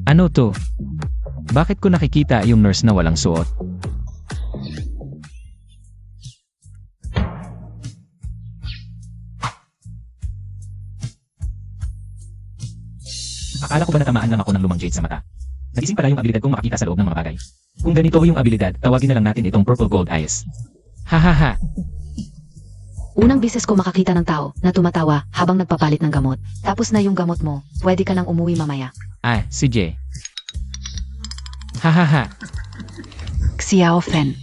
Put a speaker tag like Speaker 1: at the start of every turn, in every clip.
Speaker 1: Ano to? Bakit ko nakikita yung nurse na walang suot? Akala ko ba natamaan lang ako ng lumang jade sa mata? Nagising pala yung abilidad kong makakita sa loob ng mga bagay. Kung ganito yung abilidad, tawagin na lang natin itong purple gold eyes. Hahaha.
Speaker 2: Unang bises ko makakita ng tao na tumatawa habang nagpapalit ng gamot. Tapos na yung gamot mo, pwede ka nang umuwi mamaya.
Speaker 1: Si Jay. Hahaha.
Speaker 3: Xiao Fen.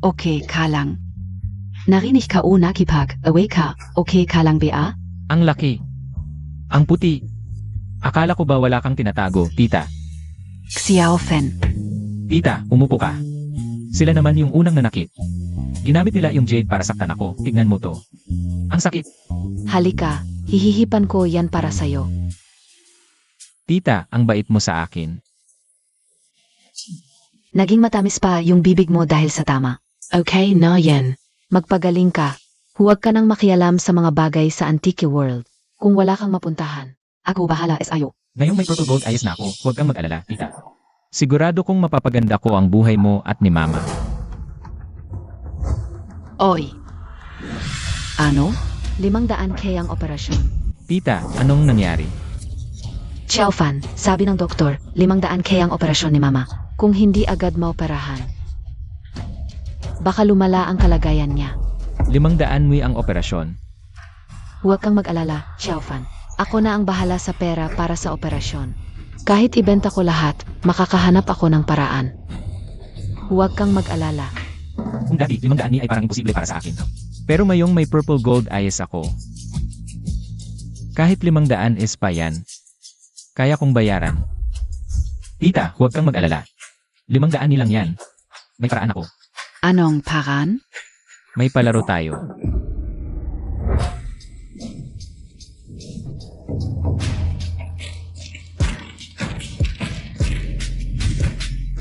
Speaker 3: Okay ka lang. Narinig ka o nakipag-away ka, okay ka lang ba?
Speaker 1: Ang laki. Ang puti. Akala ko ba wala kang tinatago, tita?
Speaker 3: Xiao Fen.
Speaker 1: Tita, umupo ka. Sila naman yung unang nanakit. Ginamit nila yung jade para saktan ako. Tignan mo to. Ang sakit.
Speaker 2: Halika, hihihipan ko yan para sa'yo.
Speaker 1: Tita, ang bait mo sa akin.
Speaker 2: Naging matamis pa yung bibig mo dahil sa tama.
Speaker 3: Okay na yan.
Speaker 2: Magpagaling ka. Huwag ka nang makialam sa mga bagay sa Antique World. Kung wala kang mapuntahan, ako bahala sa'yo.
Speaker 1: Ngayong may purple gold eyes na ako, huwag kang mag-alala, tita. Sigurado kong mapapaganda ko ang buhay mo at ni mama.
Speaker 3: Oy. Ano?
Speaker 2: 500K ang operasyon.
Speaker 1: Tita, anong nangyari?
Speaker 2: Xiao Fan, sabi ng doktor, 500K ang operasyon ni mama. Kung hindi agad maoperahan, baka lumala ang kalagayan niya.
Speaker 1: 500 mui ang operasyon.
Speaker 2: Huwag kang mag-alala, Xiao Fan. Ako na ang bahala sa pera para sa operasyon. Kahit ibenta ko lahat, makakahanap ako ng paraan. Huwag kang mag-alala.
Speaker 1: Kung dati, 500 ni ay parang imposible para sa akin. Pero mayong may purple gold eyes ako. Kahit 500 is pa yan. Kaya kong bayaran. Tita, huwag kang mag-alala. 500 nilang yan. May paraan ako.
Speaker 3: Anong paran?
Speaker 1: May palaro tayo.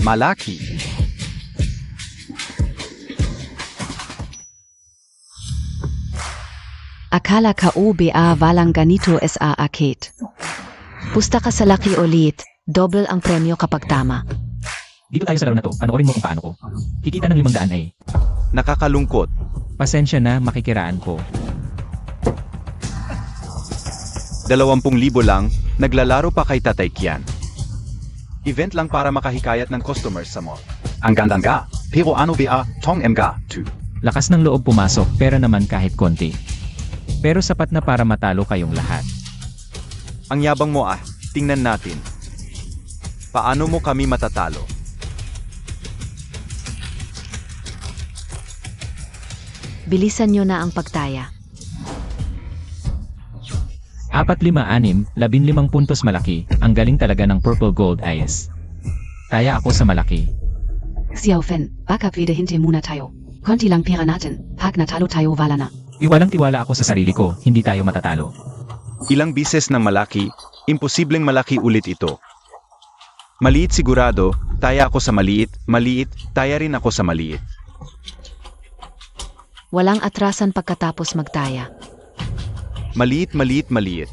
Speaker 4: Malaki.
Speaker 3: Akala ka ba walang ganito sa arcade?
Speaker 2: Pusta ka sa laki ulit. Double ang premyo kapag tama.
Speaker 1: Dito tayo sa laro na to. Panoorin mo kung paano ko. Kikita ng 500 ay.
Speaker 4: Nakakalungkot.
Speaker 1: Pasensya na, makikiraan ko.
Speaker 4: 20,000 lang, naglalaro pa kay Tatay Kian. Event lang para makahikayat ng customers sa mall. Ang ganda nga, pero ano ba, tong mga, tu.
Speaker 1: Lakas ng loob pumasok, pera naman kahit konti. Pero sapat na para matalo kayong lahat.
Speaker 4: Ang yabang mo tingnan natin. Paano mo kami matatalo?
Speaker 2: Bilisan nyo na ang pagtaya.
Speaker 1: 4, 5, 6, 15 puntos malaki. Ang galing talaga ng purple gold eyes. Kaya ako sa malaki.
Speaker 3: Xiao Fen, baka pwede hindi muna tayo. Konti lang pera natin, pag natalo tayo wala na.
Speaker 1: Iwalang tiwala ako sa sarili ko, hindi tayo matatalo.
Speaker 4: Ilang bises ng malaki, imposibleng malaki ulit ito. Maliit sigurado, taya ako sa maliit, maliit, taya rin ako sa maliit.
Speaker 2: Walang atrasan pagkatapos magtaya.
Speaker 4: Maliit, maliit, maliit.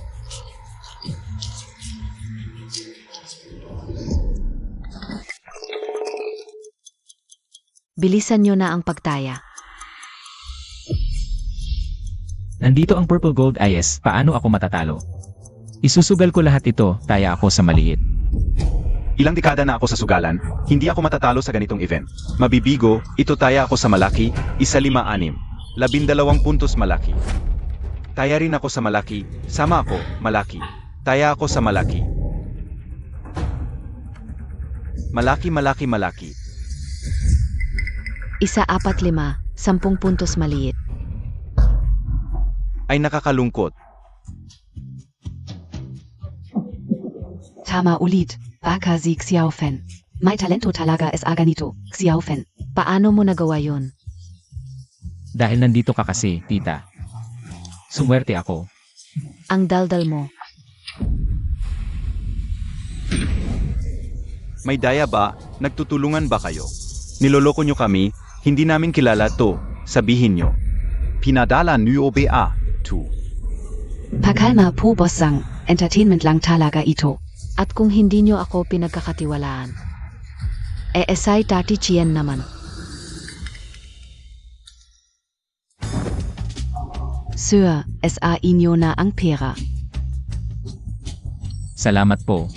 Speaker 2: Bilisan nyo na ang pagtaya.
Speaker 1: Nandito ang purple gold eyes, paano ako matatalo? Isusugal ko lahat ito, taya ako sa maliit.
Speaker 4: Ilang dekada na ako sa sugalan, hindi ako matatalo sa ganitong event. Mabibigo, ito taya ako sa malaki, 1, 5, 6. 12 puntos malaki. Taya rin ako sa malaki, sama ako, malaki. Taya ako sa malaki. Malaki, malaki, malaki.
Speaker 2: 1, 4, 5, 10 puntos maliit.
Speaker 4: Ay nakakalungkot.
Speaker 3: Tama ulit, baka si Xiao Fen. May talento talaga sa ganito, Xiao Fen.
Speaker 2: Paano mo nagawa yun?
Speaker 1: Dahil nandito ka kasi, tita. Sumwerte ako.
Speaker 2: Ang daldal mo.
Speaker 4: May daya ba? Nagtutulungan ba kayo? Niloloko nyo kami, hindi namin kilala to, sabihin nyo. Pinadala niyo ba? Tu.
Speaker 3: Pakalma po bossang, Entertainment lang talaga ito.
Speaker 2: At kung hindi nyo ako pinagkakatiwalaan, esay tati chien naman.
Speaker 3: Sir, sa inyo na ang pera.
Speaker 1: Salamat po.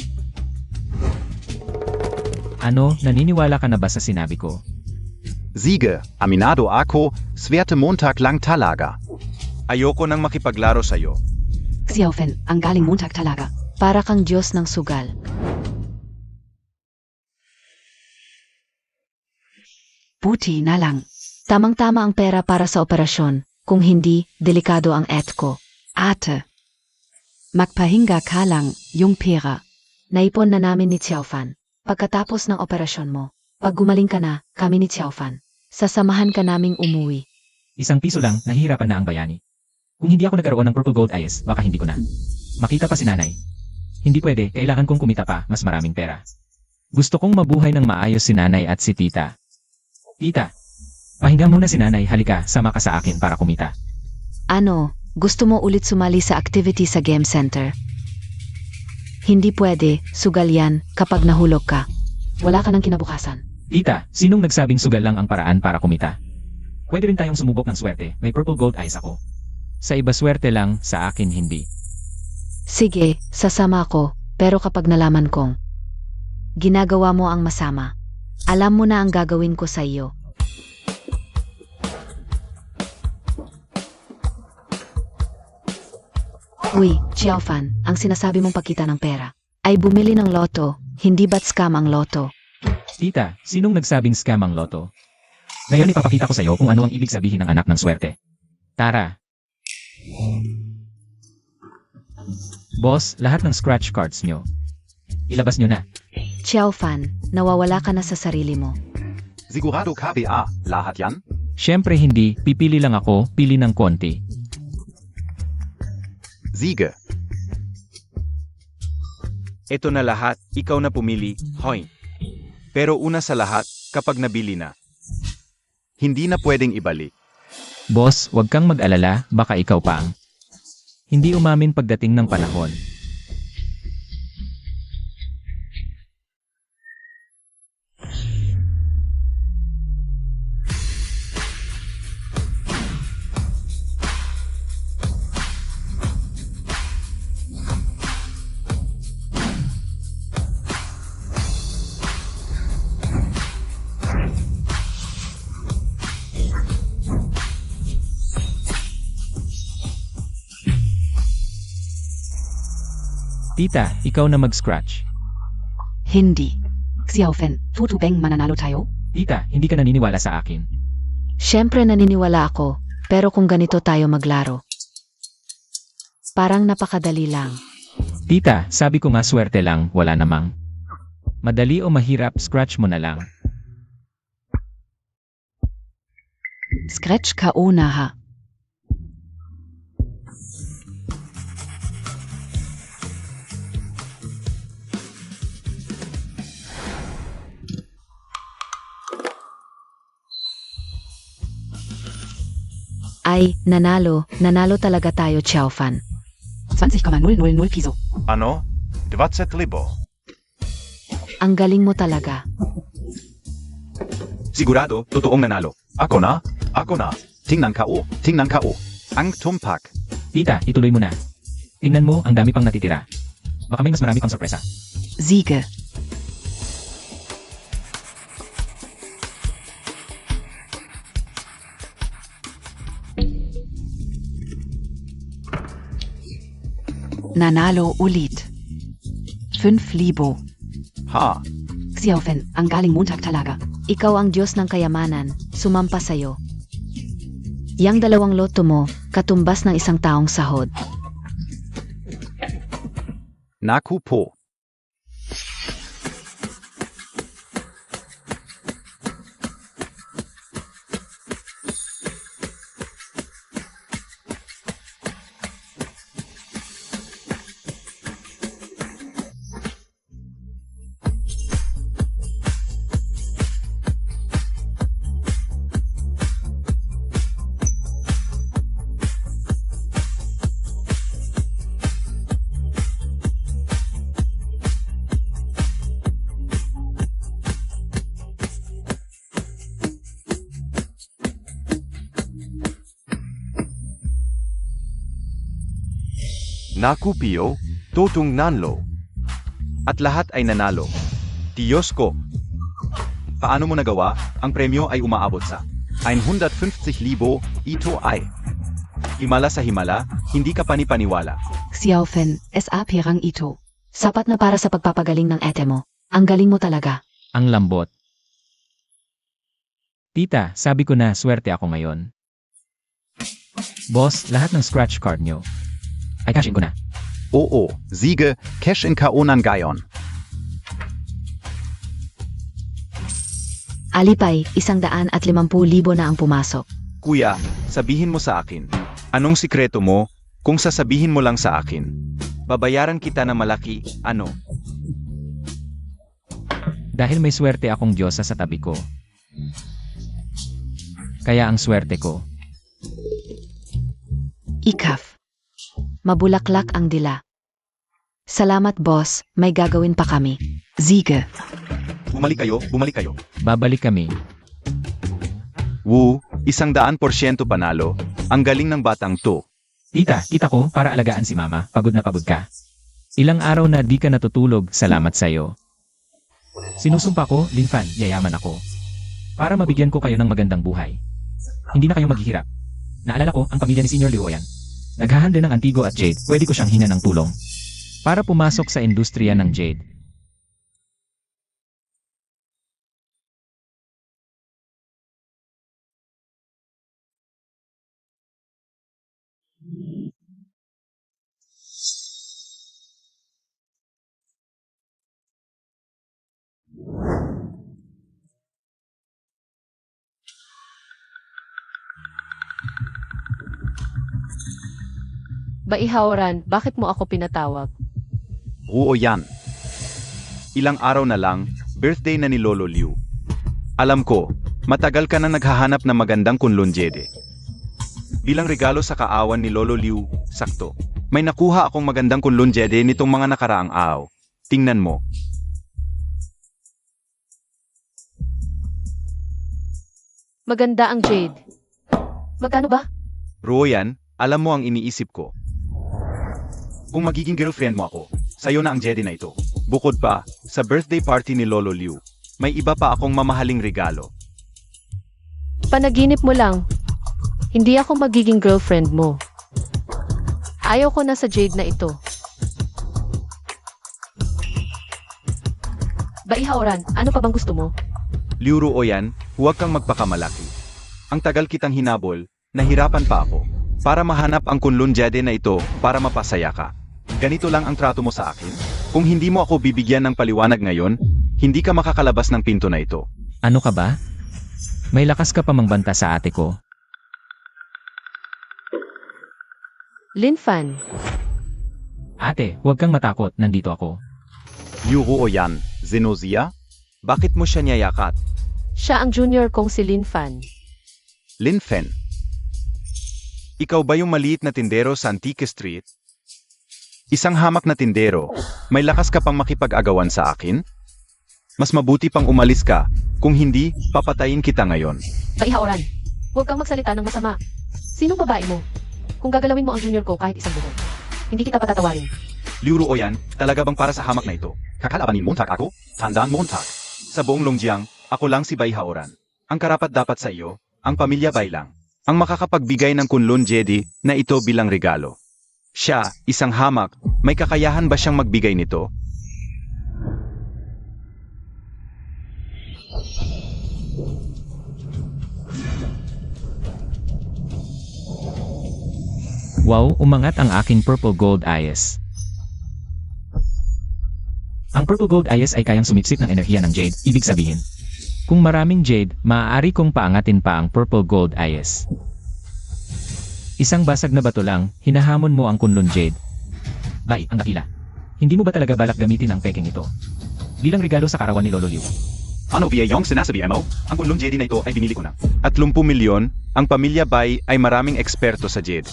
Speaker 1: Ano, naniniwala ka na ba sa sinabi ko?
Speaker 4: Sige, aminado ako, swerte Montag lang talaga. Ayoko nang makipaglaro sa'yo.
Speaker 3: Xiaofen, ang galing Montag talaga.
Speaker 2: Para kang Diyos ng sugal.
Speaker 3: Buti na lang.
Speaker 2: Tamang-tama ang pera para sa operasyon. Kung hindi, delikado ang ko.
Speaker 3: Ate. Magpahinga ka lang, yung pera.
Speaker 2: Naipon na namin ni Xiaofan. Pagkatapos ng operasyon mo, pag gumaling ka na, kami ni Xiaofan, sasamahan ka naming umuwi.
Speaker 1: ₱1 lang, nahihirapan na ang bayani. Kung hindi ako nagkaroon ng Purple Gold Eyes, baka hindi ko na. Makita pa si nanay. Hindi pwede, kailangan kong kumita pa, mas maraming pera. Gusto kong mabuhay ng maayos si nanay at si tita. Tita, pahinga muna si nanay, halika, sama ka sa akin para kumita.
Speaker 2: Ano, gusto mo ulit sumali sa activity sa game center? Hindi pwede, sugal yan, kapag nahulog ka. Wala ka ng kinabukasan.
Speaker 1: Tita, sinong nagsabing sugal lang ang paraan para kumita? Pwede rin tayong sumubok ng swerte, may Purple Gold Eyes ako. Sa iba swerte lang, sa akin hindi.
Speaker 2: Sige, sasama ako, pero kapag nalaman kong ginagawa mo ang masama, alam mo na ang gagawin ko sa iyo. Uy, Xiaofan, ang sinasabi mong pagkita ng pera ay bumili ng loto, hindi ba't scam ang loto?
Speaker 1: Tita, sinong nagsabing scam ang loto? Ngayon ipapakita ko sa iyo kung ano ang ibig sabihin ng anak ng swerte. Tara. Boss, lahat ng scratch cards nyo. Ilabas nyo na.
Speaker 2: Xiaofan, nawawala ka na sa sarili mo.
Speaker 4: Sigurado ka ba, lahat yan?
Speaker 1: Siyempre hindi, pipili lang ako, pili ng konti.
Speaker 4: Sige. Ito na lahat, ikaw na pumili, hoy. Pero una sa lahat, kapag nabili na, hindi na pwedeng ibalik.
Speaker 1: Boss, wag kang mag-alala, baka ikaw pa ang hindi umamin pagdating ng panahon. Tita, ikaw na mag-scratch.
Speaker 3: Hindi. Xiaofen, tutubeng mananalo tayo?
Speaker 1: Tita, hindi ka naniniwala sa akin.
Speaker 2: Siyempre naniniwala ako, pero kung ganito tayo maglaro, parang napakadali lang.
Speaker 1: Tita, sabi ko nga swerte lang, wala namang madali o mahirap, scratch mo na lang.
Speaker 3: Scratch ka una ha.
Speaker 2: Ay, nanalo talaga tayo, Xiaofan.
Speaker 3: 20,000 piso.
Speaker 4: Ano? 20,000.
Speaker 2: Ang galing mo talaga.
Speaker 4: Sigurado, totoong nanalo. Ako na. Tingnan ka o. Ang tumpak.
Speaker 1: Tita, ituloy mo na. Tingnan mo, ang dami pang natitira. Baka may mas marami pang sorpresa.
Speaker 3: Siege. Nanalo ulit. 5,000.
Speaker 4: Ha?
Speaker 3: Xiaofen, ang galing Montag talaga.
Speaker 2: Ikaw ang Diyos ng kayamanan, sumampa sa'yo. Yang 2 loto mo, katumbas ng isang taong sahod.
Speaker 4: Naku po. Naku Pio, totong nanlo. At lahat ay nanalo. Diyos ko! Paano mo nagawa? Ang premyo ay umaabot sa 150,000, ito ay himala sa himala, hindi ka panipaniwala.
Speaker 3: Xiaofen, SAP Rang Ito.
Speaker 2: Sapat na para sa pagpapagaling ng ete mo. Ang galing mo talaga.
Speaker 1: Ang lambot. Tita, sabi ko na swerte ako ngayon. Boss, lahat ng scratch card nyo. Ay cashin ko na.
Speaker 4: Oo, Siege, cash in kaonan gayon.
Speaker 2: Alipay, 150,000 na ang pumasok.
Speaker 4: Kuya, sabihin mo sa akin. Anong sikreto mo kung sasabihin mo lang sa akin? Babayaran kita na malaki, ano?
Speaker 1: Dahil may swerte akong Diyosa sa tabi ko. Kaya ang swerte ko.
Speaker 3: Ikaf.
Speaker 2: Mabulaklak ang dila. Salamat boss, may gagawin pa kami.
Speaker 3: Siege.
Speaker 4: Bumalik kayo.
Speaker 1: Babalik kami.
Speaker 4: Woo, 100% panalo. Ang galing ng batang to.
Speaker 1: Tita, kita ko para alagaan si mama. Pagod na pagod ka. Ilang araw na di ka natutulog, salamat sa'yo. Sinusumpa ko, Linfan, yayaman ako. Para mabigyan ko kayo ng magandang buhay. Hindi na kayo maghihirap. Naalala ko ang pamilya ni Senior Liu Oyan. Naghahandle ng Antigo at Jade, pwede ko siyang hingan ng tulong. Para pumasok sa industriya ng Jade.
Speaker 2: Baihaoran, bakit mo ako pinatawag?
Speaker 4: Oo yan. Ilang araw na lang, birthday na ni Lolo Liu. Alam ko, matagal ka na naghahanap ng magandang kunlunjede. Bilang regalo sa kaawan ni Lolo Liu, sakto. May nakuha akong magandang kunlunjede nitong mga nakaraang araw. Tingnan mo.
Speaker 2: Maganda ang Jade. Magkano ba?
Speaker 4: Royan, alam mo ang iniisip ko. Kung magiging girlfriend mo ako, sa'yo na ang jedi na ito. Bukod pa, sa birthday party ni Lolo Liu, may iba pa akong mamahaling regalo.
Speaker 2: Panaginip mo lang. Hindi ako magiging girlfriend mo. Ayaw ko na sa Jade na ito. Baihaoran, ano pa bang gusto mo?
Speaker 4: Liu Ruoyan, huwag kang magpakamalaki. Ang tagal kitang hinabol, nahirapan pa ako. Para mahanap ang kunlun jade na ito, para mapasaya ka. Ganito lang ang trato mo sa akin. Kung hindi mo ako bibigyan ng paliwanag ngayon, hindi ka makakalabas ng pinto na ito.
Speaker 1: Ano ka ba? May lakas ka pa mangbanta sa ate ko.
Speaker 2: Linfan,
Speaker 1: Ate, huwag kang matakot, nandito ako.
Speaker 4: Liu Ruoyan, Zenozia? Bakit mo siya niyayakat?
Speaker 2: siya ang junior kong si Linfan.
Speaker 4: Lin Fen. Ikaw ba yung maliit na tindero sa Antique Street? Isang hamak na tindero, may lakas ka pang makipag-agawan sa akin? Mas mabuti pang umalis ka, kung hindi, papatayin kita ngayon.
Speaker 2: Baihaoran, huwag kang magsalita ng masama. Sinong babae mo? Kung gagalawin mo ang junior ko kahit isang buwan, hindi kita patatawarin.
Speaker 4: Liu Ruoyan, talaga bang para sa hamak na ito? Kakalabanin montag ako? Tandaan montag. Sa buong Longjiang, ako lang si Bai Haoran. Ang karapat dapat sa iyo, ang pamilya Bai lang. Ang makakapagbigay ng kunlun jedi na ito bilang regalo. Siya, isang hamak, may kakayahan ba siyang magbigay nito?
Speaker 1: Wow, umangat ang aking purple gold eyes. Ang purple gold eyes ay kayang sumipsip ng enerhiya ng jade, ibig sabihin. Kung maraming jade, maaari kong paangatin pa ang purple gold eyes. Isang basag na bato lang, hinahamon mo ang kunlun jade. Bai, ang dakila. Hindi mo ba talaga balak gamitin ang peking ito? Bilang regalo sa karawan ni Lolo Liu.
Speaker 4: Ano biyayong sinasabi mo? Ang kunlun jedi na ito ay binili ko na. At 30 milyon, ang pamilya Bai ay maraming eksperto sa jade.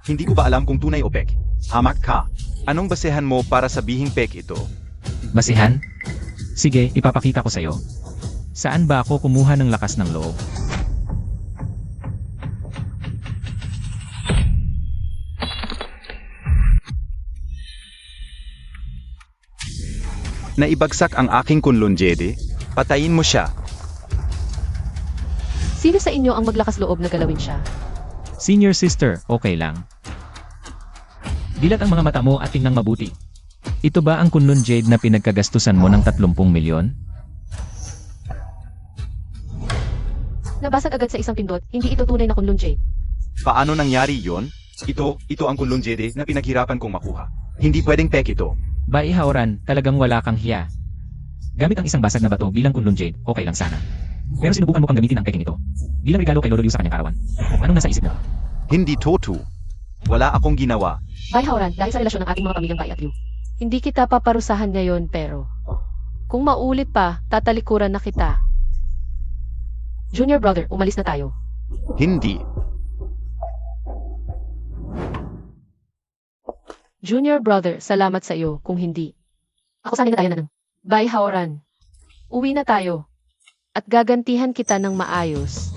Speaker 4: Hindi ko ba alam kung tunay o pek? Hamak ka. Anong basehan mo para sabihing pek ito?
Speaker 1: Basihan? Sige, ipapakita ko sa'yo. Saan ba ako kumuha ng lakas ng loob?
Speaker 4: Naibagsak ang aking kunlun Jede. Patayin mo siya.
Speaker 2: Sino sa inyo ang maglakas loob na galawin siya?
Speaker 1: Senior sister, okay lang. Dilat ang mga mata mo at tingnan mabuti. Ito ba ang Kunlun Jade na pinagkagastusan mo ng 30 milyon?
Speaker 2: Nabasag agad sa isang pindot, hindi ito tunay na Kunlun Jade.
Speaker 4: Paano nangyari yon? Ito ang kunlun Jede na pinaghirapan kong makuha. Hindi pwedeng pek ito.
Speaker 1: Ba Haoran, talagang wala kang hiya. Gamit ang isang basag na bato bilang Kunlun Jade, okay lang sana. Pero sinubukan mo pang gamitin ang peking ito. Bilang regalo kay Lolo Liu sa kanyang karawan. Anong nasa isip mo?
Speaker 4: Hindi Totu. Wala akong ginawa.
Speaker 2: Bai Haoran, dahil sa relasyon ng ating mga pamilyang Bai at Liu. Hindi kita paparusahan ngayon pero kung maulit pa, tatalikuran na kita. Junior brother, umalis na tayo.
Speaker 4: Hindi.
Speaker 2: Junior brother, salamat sa iyo kung hindi. Ako sanay na tayo na Bai Haoran. Uwi na tayo. At gagantihan kita ng maayos.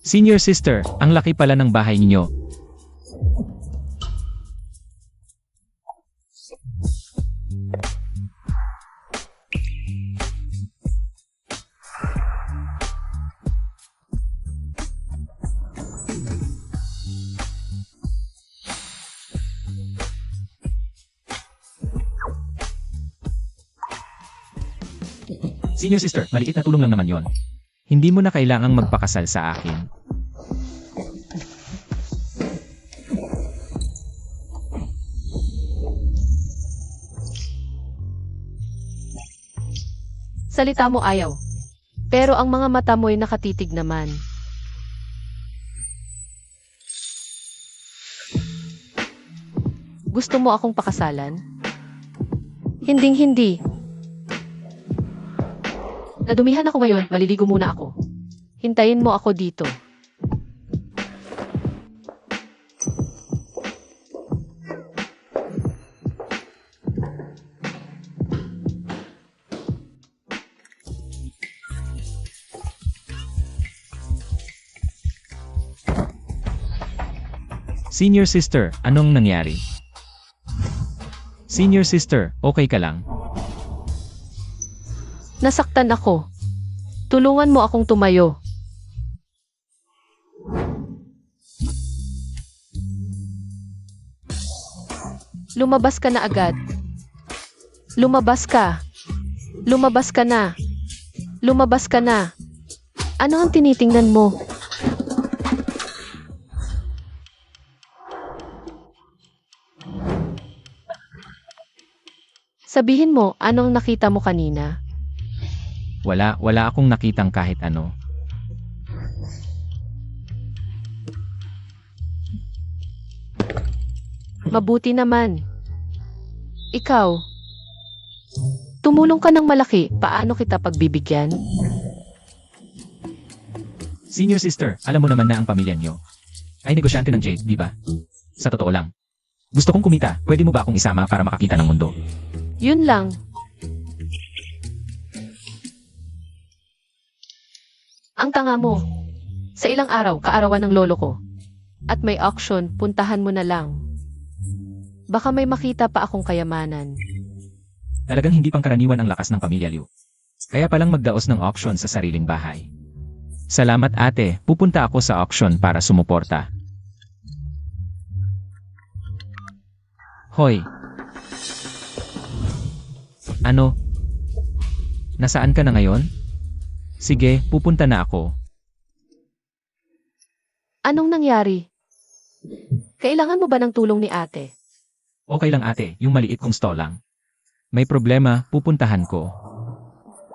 Speaker 1: Senior sister, ang laki pala ng bahay ninyo. Senior sister, maliit na tulong lang naman yon. Hindi mo na kailangang magpakasal sa akin.
Speaker 2: Salita mo ayaw. Pero ang mga mata mo'y nakatitig naman. Gusto mo akong pakasalan? Hinding-hindi. Nadumihan ako ngayon, maliligo muna ako. Hintayin mo ako dito.
Speaker 1: Senior sister, anong nangyari? Senior sister, okay ka lang?
Speaker 2: Nasaktan ako. Tulungan mo akong tumayo. Lumabas ka na agad. Lumabas ka. Lumabas ka na. Lumabas ka na. Ano ang tinitingnan mo? Sabihin mo, anong nakita mo kanina?
Speaker 1: Wala akong nakitang kahit ano.
Speaker 2: Mabuti naman. Ikaw, tumulong ka ng malaki, paano kita pagbibigyan?
Speaker 1: Senior sister, alam mo naman na ang pamilya niyo ay negosyante ng Jade, di ba? Sa totoo lang. Gusto kong kumita, pwede mo ba akong isama para makakita ng mundo?
Speaker 2: Yun lang. Ang tanga mo. Sa ilang araw, kaarawan ng lolo ko. At may auction, puntahan mo na lang. Baka may makita pa akong kayamanan.
Speaker 1: Talagang hindi pangkaraniwan ang lakas ng pamilya Liu. Kaya palang magdaos ng auction sa sariling bahay. Salamat ate, pupunta ako sa auction para sumuporta. Hoy! Ano? Nasaan ka na ngayon? Sige, pupunta na ako.
Speaker 2: Anong nangyari? Kailangan mo ba ng tulong ni ate?
Speaker 1: Okay lang ate, yung maliit kong stall lang. May problema, pupuntahan ko.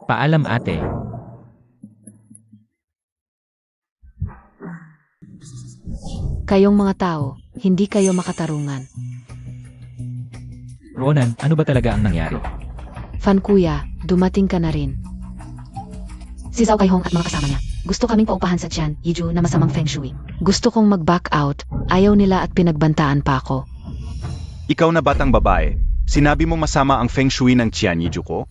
Speaker 1: Paalam ate.
Speaker 2: Kayong mga tao, hindi kayo makatarungan.
Speaker 1: Ronan, ano ba talaga ang nangyari?
Speaker 2: Fan kuya, dumating ka na rin. Si Zhao Kaihong at mga kasama niya. Gusto kaming paupahan sa Tian, Yiju na masamang feng shui. Gusto kong mag-back out, ayaw nila at pinagbantaan pa ako.
Speaker 4: Ikaw na batang babae, sinabi mo masama ang feng shui ng Qian Yiju ko?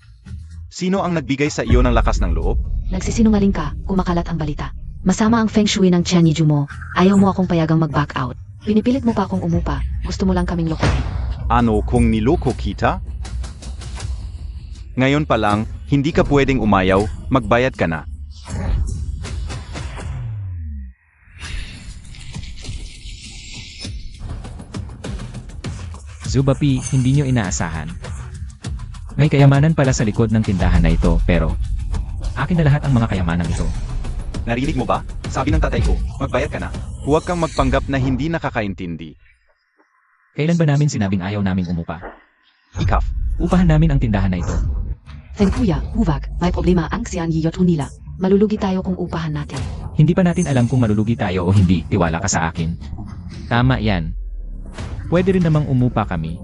Speaker 4: Sino ang nagbigay sa iyo ng lakas ng loob?
Speaker 2: Nagsisinungaling ka, kumakalat ang balita. Masama ang feng shui ng Chen Yiju mo. Ayaw mo akong payagang mag-back out. Pinipilit mo pa akong umupa. Gusto mo lang kaming lokohin.
Speaker 4: Ano kung niloko kita? Ngayon pa lang, hindi ka pwedeng umayaw, magbayad ka na.
Speaker 1: Zubapi, hindi nyo inaasahan. May kayamanan pala sa likod ng tindahan na ito, pero akin na lahat ang mga kayamanan ito.
Speaker 4: Narinig mo ba? Sabi ng tatay ko, magbayad ka na. Huwag kang magpanggap na hindi nakakaintindi.
Speaker 1: Kailan ba namin sinabing ayaw naming umupa?
Speaker 4: Ikaf,
Speaker 1: Upahan namin ang tindahan na ito.
Speaker 3: Feng Kuya, huwag, may problema ang Xian Yiyot nila.
Speaker 2: Malulugi tayo kung upahan natin.
Speaker 1: Hindi pa natin alam kung malulugi tayo o hindi, tiwala ka sa akin. Tama yan. Pwede rin namang umupa kami.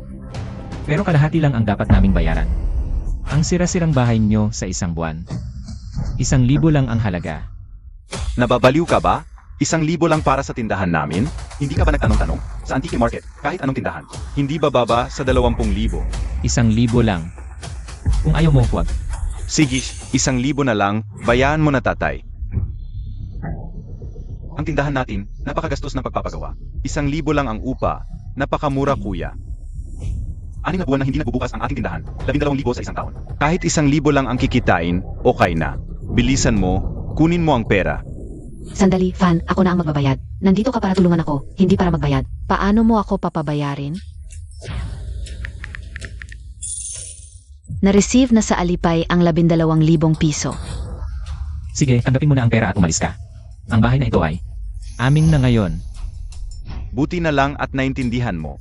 Speaker 1: Pero kalahati lang ang dapat naming bayaran. Ang sira-sirang bahay nyo sa isang buwan. 1,000 lang ang halaga.
Speaker 4: nababaliw ka ba? 1,000 lang para sa tindahan namin? Hindi ka ba nagtanong-tanong? Sa Antique Market, kahit anong tindahan. Hindi bababa sa 20,000.
Speaker 1: 1,000 lang. Kung ayaw mo, huwag.
Speaker 4: Sige, 1,000 na lang, bayaan mo na tatay. Ang tindahan natin, napakagastos ng pagpapagawa. 1,000 lang ang upa, napakamura kuya. 6 na buwan na hindi nagbubukas ang ating tindahan, 12,000 sa isang taon. Kahit 1,000 lang ang kikitain, okay na. Bilisan mo, kunin mo ang pera.
Speaker 2: Sandali, Fan, ako na ang magbabayad. Nandito ka para tulungan ako, hindi para magbayad. Paano mo ako papabayarin? Na-receive na sa Alipay ang 12,000 piso.
Speaker 1: Sige, tanggapin mo na ang pera at umalis ka. Ang bahay na ito ay amin na ngayon.
Speaker 4: Buti na lang at naintindihan mo.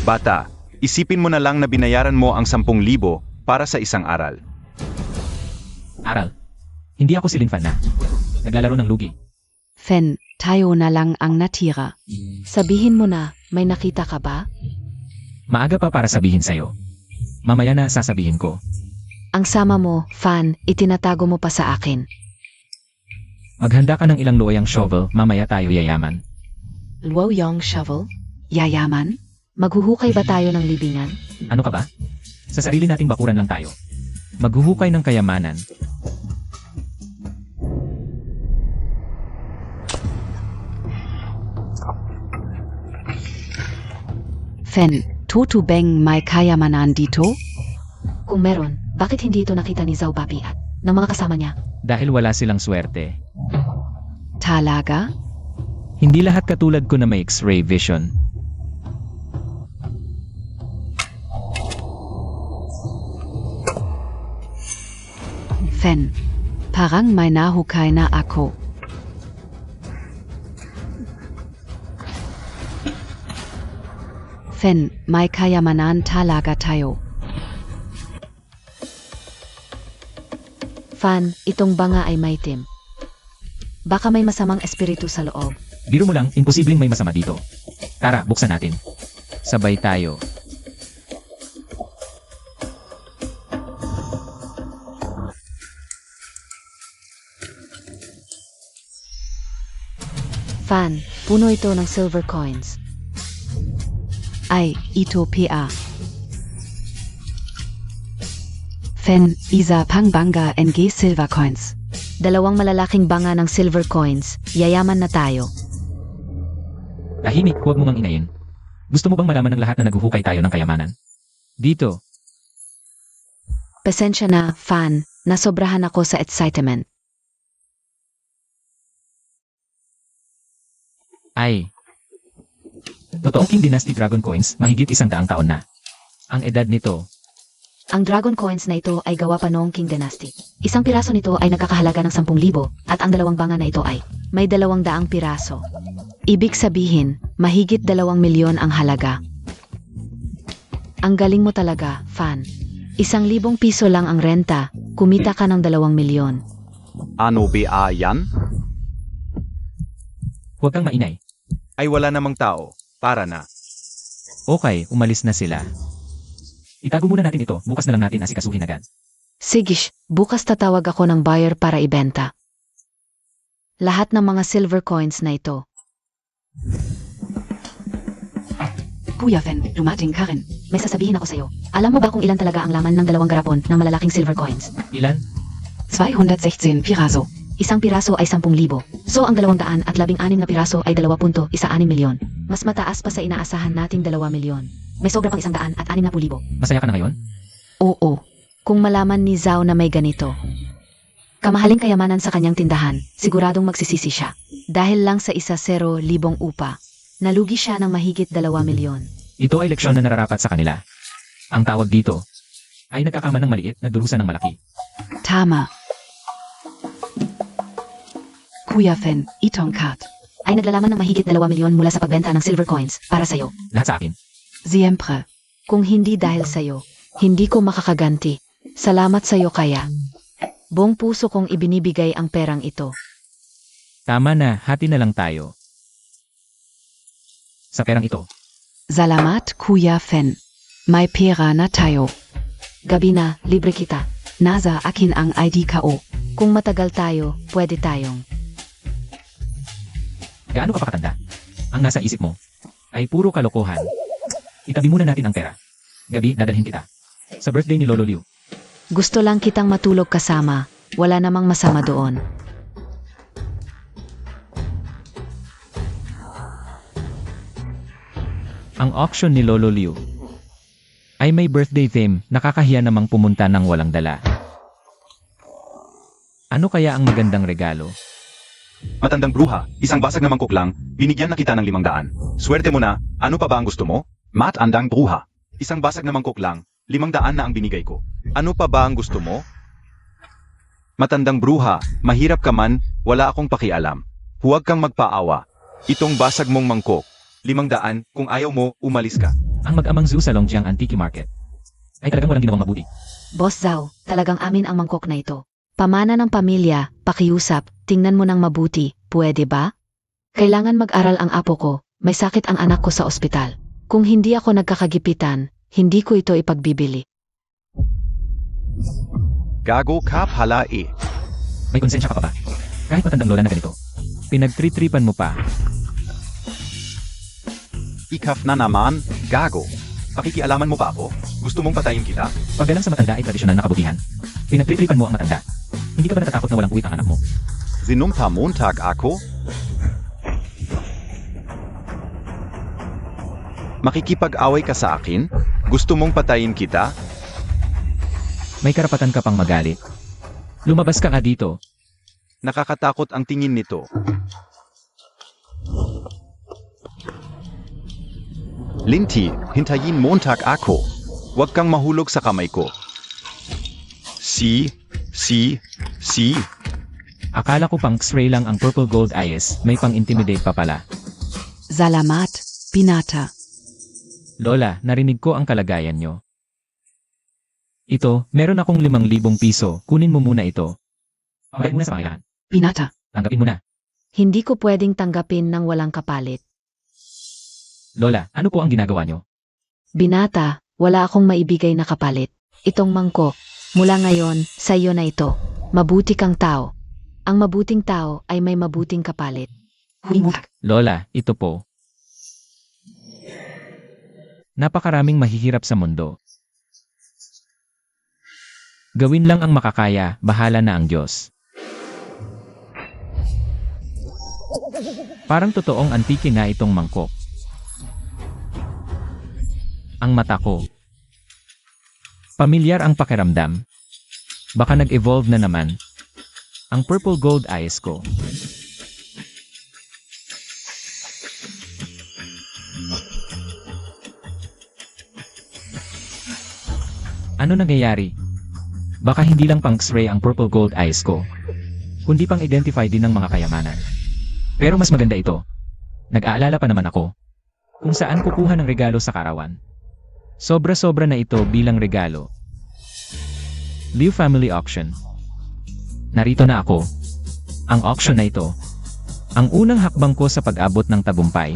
Speaker 4: Bata, isipin mo na lang na binayaran mo ang 10,000 para sa isang aral.
Speaker 1: Aral. Hindi ako si Linfan na naglalaro ng lugi.
Speaker 3: Fen, tayo na lang ang natira.
Speaker 2: Sabihin mo na, may nakita ka ba?
Speaker 1: Maaga pa para sabihin sa'yo. Mamaya na sasabihin ko.
Speaker 2: Ang sama mo, Fan, itinatago mo pa sa akin.
Speaker 1: Maghanda ka ng ilang luoyang shovel, mamaya tayo yayaman.
Speaker 3: Luoyang shovel? Yayaman?
Speaker 2: Maghuhukay ba tayo ng libingan?
Speaker 1: Ano ka ba? Sa sarili nating bakuran lang tayo. Maghuhukay ng kayamanan.
Speaker 3: Fen, tutubeng may kayamanan dito?
Speaker 2: Kung meron, bakit hindi ito nakita ni Zhao Bapi at ng mga kasama niya?
Speaker 1: Dahil wala silang swerte.
Speaker 3: Talaga?
Speaker 1: Hindi lahat katulad ko na may X-ray vision.
Speaker 3: Fen, parang may nahukay na ako. Fen, may kayamanan talaga tayo.
Speaker 2: Fan, itong banga ay maitim. Baka may masamang espiritu sa loob.
Speaker 1: Biro mo lang, imposibleng may masama dito. Tara, buksan natin. Sabay tayo.
Speaker 2: Fan, puno ito ng silver coins.
Speaker 3: Ay, ito PA. Fen, isa pang banga NG silver coins.
Speaker 2: 2 malalaking banga ng silver coins, yayaman na tayo.
Speaker 1: Tahimik, huwag mo ngang inayin. Gusto mo bang malaman ng lahat na naghuhukay tayo ng kayamanan? Dito.
Speaker 2: Pasensya na, Fan, nasobrahan ako sa excitement.
Speaker 1: Ay. Totoong King Dynasty Dragon Coins, mahigit 100 taon na. Ang edad nito,
Speaker 2: Ang dragon coins na ito ay gawa pa noong King Dynasty. Isang piraso nito ay nagkakahalaga ng 10,000 at ang 2 banga na ito ay may 200 piraso. Ibig sabihin, mahigit 2,000,000 ang halaga. Ang galing mo talaga, Fan. 1,000 piso lang ang renta, kumita ka ng 2,000,000.
Speaker 4: Ano ba yan?
Speaker 1: huwag kang mainay.
Speaker 4: Ay wala namang tao, para na.
Speaker 1: Okay, umalis na sila. Itago muna natin ito, bukas na lang natin asikasuhin agad.
Speaker 2: Sigish, bukas tatawag ako ng buyer para ibenta. Lahat ng mga silver coins na ito.
Speaker 3: Kuya Fen, dumating ka rin.
Speaker 2: May sasabihin ako sa'yo. Alam mo ba kung ilan talaga ang laman ng 2 garapon ng malalaking silver coins?
Speaker 1: Ilan?
Speaker 3: 216 Piraso.
Speaker 2: Isang piraso ay 10,000. So ang 216 na piraso ay 2.16 milyon. Mas mataas pa sa inaasahan nating 2 milyon. May sobra pang 160,000.
Speaker 1: Masaya ka na ngayon?
Speaker 2: Oo. Kung malaman ni Zhao na may ganito. Kamahaling kayamanan sa kanyang tindahan, siguradong magsisisi siya. Dahil lang sa 1,000,000 upa, nalugi siya ng mahigit 2 milyon.
Speaker 1: Ito ay leksyon na nararapat sa kanila. Ang tawag dito ay nagkakama ng maliit na durusan ng malaki.
Speaker 3: Tama. Kuya Fen, itong kat.
Speaker 2: Ay naglalaman ng mahigit 2 milyon mula sa pagbenta ng silver coins para sa'yo.
Speaker 1: Lahat sa akin.
Speaker 3: Siempre.
Speaker 2: Kung hindi dahil sa'yo, hindi ko makakaganti. Salamat sa'yo kaya. Buong puso kong ibinibigay ang perang ito.
Speaker 1: Tama na, hati na lang tayo. Sa perang ito,
Speaker 3: Salamat, Kuya Fen. May pera na tayo.
Speaker 2: Gabi na, libre kita.
Speaker 3: Nasa akin ang ID ko.
Speaker 2: Kung matagal tayo, pwede tayong.
Speaker 1: gaano ka pa katanda? Ang nasa isip mo ay puro kalokohan. Itabi muna natin ang pera. Gabi, dadalhin kita. Sa birthday ni Lolo Liu.
Speaker 2: Gusto lang kitang matulog kasama. Wala namang masama doon.
Speaker 1: Ang auction ni Lolo Liu ay may birthday theme, nakakahiya namang pumunta ng walang dala. Ano kaya ang magandang regalo?
Speaker 4: Matandang bruha, isang basag na mangkok lang, binigyan na kita ng 500. Swerte mo na, ano pa ba ang gusto mo? Matandang bruha, isang basag na mangkok lang, 500 na ang binigay ko. Ano pa ba ang gusto mo? Matandang bruha, mahirap ka man, wala akong pakialam. Huwag kang magpaawa. Itong basag mong mangkok, 500, kung ayaw mo, umalis ka.
Speaker 1: Ang mag-amang zoo sa Longjiang Antique Market ay talagang walang ginawang mabuti.
Speaker 2: Boss Zhao, talagang amin ang mangkok na ito. Pamana ng pamilya, pakiusap, tingnan mo ng mabuti, pwede ba? Kailangan mag-aral ang apo ko, may sakit ang anak ko sa ospital. Kung hindi ako nagkakagipitan, hindi ko ito ipagbibili.
Speaker 4: Gago ka pala eh.
Speaker 1: May konsensya ka pa ba? Kahit matandang lola na ganito. Pinagtritripan mo pa.
Speaker 4: Ikaf na naman, gago. Pakikialaman mo pa ako? Gusto mong patayin kita?
Speaker 1: Paggalang sa matanda ay tradisyonal na kabutihan. Pinagtritripan mo ang matanda. Hindi ka ba natatakot na walang uwit ang anak mo?
Speaker 4: Sinumpa Montag ako? Makikipag-away ka sa akin? Gusto mong patayin kita?
Speaker 1: May karapatan ka pang magalit. Lumabas ka nga dito.
Speaker 4: Nakakatakot ang tingin nito. Linty, hintayin Montag ako. Huwag kang mahulog sa kamay ko. Si.
Speaker 1: Akala ko pang X-ray lang ang purple gold eyes, may pang-intimidate pa pala.
Speaker 3: Salamat, Pinata.
Speaker 1: Lola, narinig ko ang kalagayan nyo. Ito, meron akong 5,000 piso, kunin mo muna ito. Pagkain muna sa pangailangan.
Speaker 3: Pinata.
Speaker 1: Tanggapin mo na.
Speaker 2: Hindi ko pwedeng tanggapin ng walang kapalit.
Speaker 1: Lola, ano po ang ginagawa nyo?
Speaker 2: Binata, wala akong maibigay na kapalit. Itong mangkok, mula ngayon, sa iyo na ito. Mabuti kang tao. Ang mabuting tao ay may mabuting kapalit.
Speaker 1: Lola, ito po. Napakaraming mahihirap sa mundo. Gawin lang ang makakaya, bahala na ang Diyos. Parang totoong antike nga itong mangkok. Ang mata ko. Pamilyar ang pakiramdam. Baka nag-evolve na naman. Ang purple gold eyes ko. Ano nangyayari? Baka hindi lang pang X-ray ang purple gold eyes ko, kundi pang identify din ng mga kayamanan. Pero mas maganda ito. Nag-aalala pa naman ako kung saan kukuha ng regalo sa karawan. Sobra-sobra na ito bilang regalo. Liu Family Auction. Narito na ako. Ang auction na ito. Ang unang hakbang ko sa pag-abot ng tagumpay.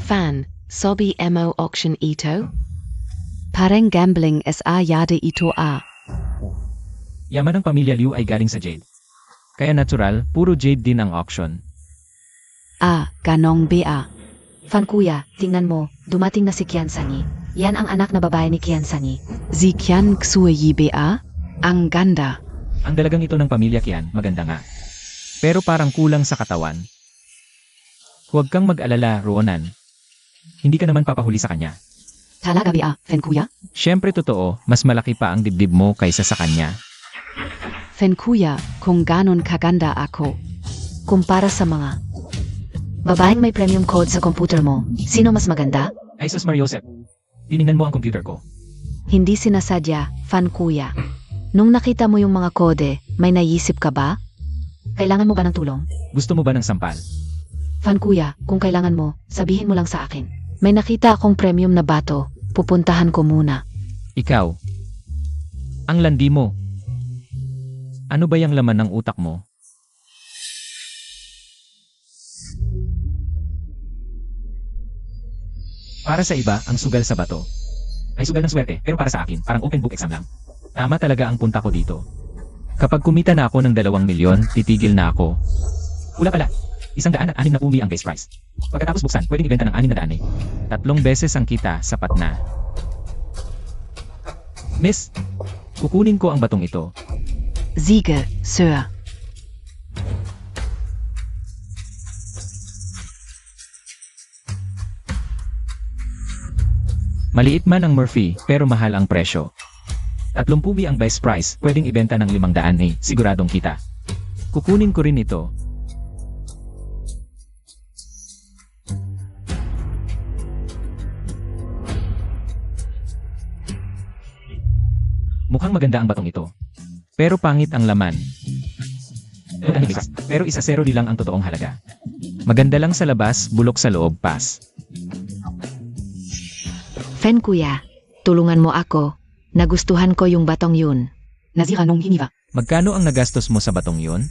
Speaker 3: Fan, Sobi Mo Auction Ito? Parang gambling sa yada ito a.
Speaker 1: Yaman ng pamilya Liu ay galing sa Jade. Kaya natural, puro jade din ang auction.
Speaker 3: Ganong ba?
Speaker 2: Fan kuya, tingnan mo, dumating na si Kian Sani. Yan ang anak na babae ni Kian Sani.
Speaker 3: Si Kian Xueyi ba? Ang ganda.
Speaker 1: Ang dalagang ito ng pamilya Kian, maganda nga. Pero parang kulang sa katawan. Huwag kang mag-alala, Ronan. Hindi ka naman papahuli sa kanya.
Speaker 3: Talaga ba, Fen kuya?
Speaker 1: Siyempre totoo, mas malaki pa ang dibdib mo kaysa sa kanya.
Speaker 3: Fen kuya, kung ganon kaganda ako.
Speaker 2: Kumpara sa mga babaeng may premium code sa computer mo, sino mas maganda?
Speaker 1: Ay sus Mariosep, tinignan mo ang computer ko.
Speaker 2: Hindi sinasadya, fan kuya. Nung nakita mo yung mga kode, may naisip ka ba? Kailangan mo ba ng tulong?
Speaker 1: Gusto mo ba ng sampal?
Speaker 2: Fan kuya, kung kailangan mo, sabihin mo lang sa akin. May nakita akong premium na bato, pupuntahan ko muna.
Speaker 1: Ikaw. Ang landi mo. Ano ba yung laman ng utak mo? Para sa iba, ang sugal sa bato ay sugal ng swerte, pero para sa akin, parang open book exam lang. Tama talaga ang punta ko dito. Kapag kumita na ako ng 2 milyon, titigil na ako. Wala pala, 106 na umi ang base price. Pagkatapos buksan, pwedeng ibenta ng 600 eh. 3 beses ang kita, sapat na. Miss, kukunin ko ang batong ito.
Speaker 3: Siege, Sir.
Speaker 1: Maliit man ang Murphy, pero mahal ang presyo. 30 pubi ang best price, pwedeng ibenta ng 500 eh, siguradong kita. Kukunin ko rin ito. Mukhang maganda ang batong ito. Pero pangit ang laman. Pero 1-0 lang ang totoong halaga. Maganda lang sa labas, bulok sa loob, pass.
Speaker 2: Fen kuya, tulungan mo ako. Nagustuhan ko yung batong yun.
Speaker 3: Nasira nung hiniwa.
Speaker 1: Magkano ang nagastos mo sa batong yun?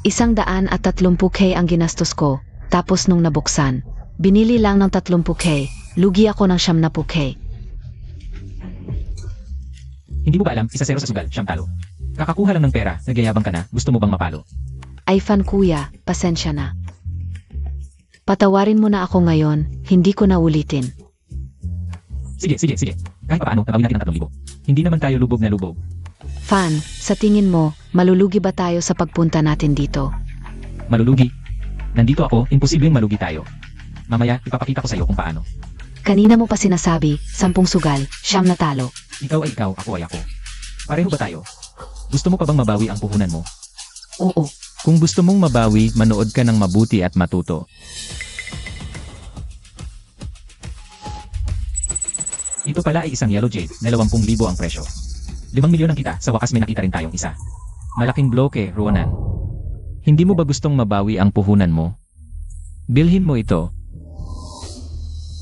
Speaker 2: 130K ang ginastos ko, tapos nung nabuksan, binili lang ng 30K, lugi ako ng 70K.
Speaker 1: Hindi mo ba alam, 1-0 sa sugal, siyam talo. Kakakuha lang ng pera, nagyayabang ka na, gusto mo bang mapalo?
Speaker 2: Ay fan kuya, pasensya na. Patawarin mo na ako ngayon, hindi ko na ulitin.
Speaker 1: Sige. Kahit paano, nabawin natin ang 3,000. Hindi naman tayo lubog na lubog.
Speaker 2: Fan, sa tingin mo, malulugi ba tayo sa pagpunta natin dito?
Speaker 1: Malulugi. Nandito ako, imposibleng malugi tayo. Mamaya, ipapakita ko sa'yo kung paano.
Speaker 2: Kanina mo pa sinasabi, 10 sugal, 9 na talo.
Speaker 1: Ikaw ay ikaw, ako ay ako. Pareho ba tayo? Gusto mo pa bang mabawi ang puhunan mo?
Speaker 2: Oo.
Speaker 1: Kung gusto mong mabawi, manood ka ng mabuti at matuto. Ito pala ay isang yellow jade, na 20,000 ang presyo. 5 milyon ang kita, sa wakas may nakita rin tayong isa. Malaking bloke, Ronan. Hindi mo ba gustong mabawi ang puhunan mo? Bilhin mo ito.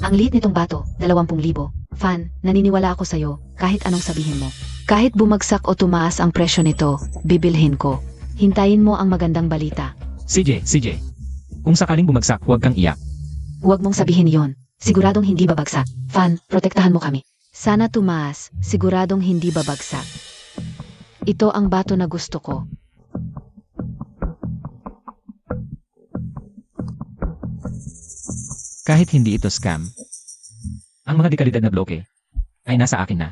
Speaker 2: Ang liit nitong bato, 20,000. Fan, naniniwala ako sa'yo, kahit anong sabihin mo. Kahit bumagsak o tumaas ang presyo nito, bibilhin ko. Hintayin mo ang magandang balita.
Speaker 1: CJ. Kung sakaling bumagsak, huwag kang iyak.
Speaker 2: Huwag mong sabihin yon. Siguradong hindi babagsak. Fan, protektahan mo kami. Sana tumaas, siguradong hindi babagsak. Ito ang bato na gusto ko.
Speaker 1: Kahit hindi ito scam. Ang mga dekalidad na bloke ay nasa akin na.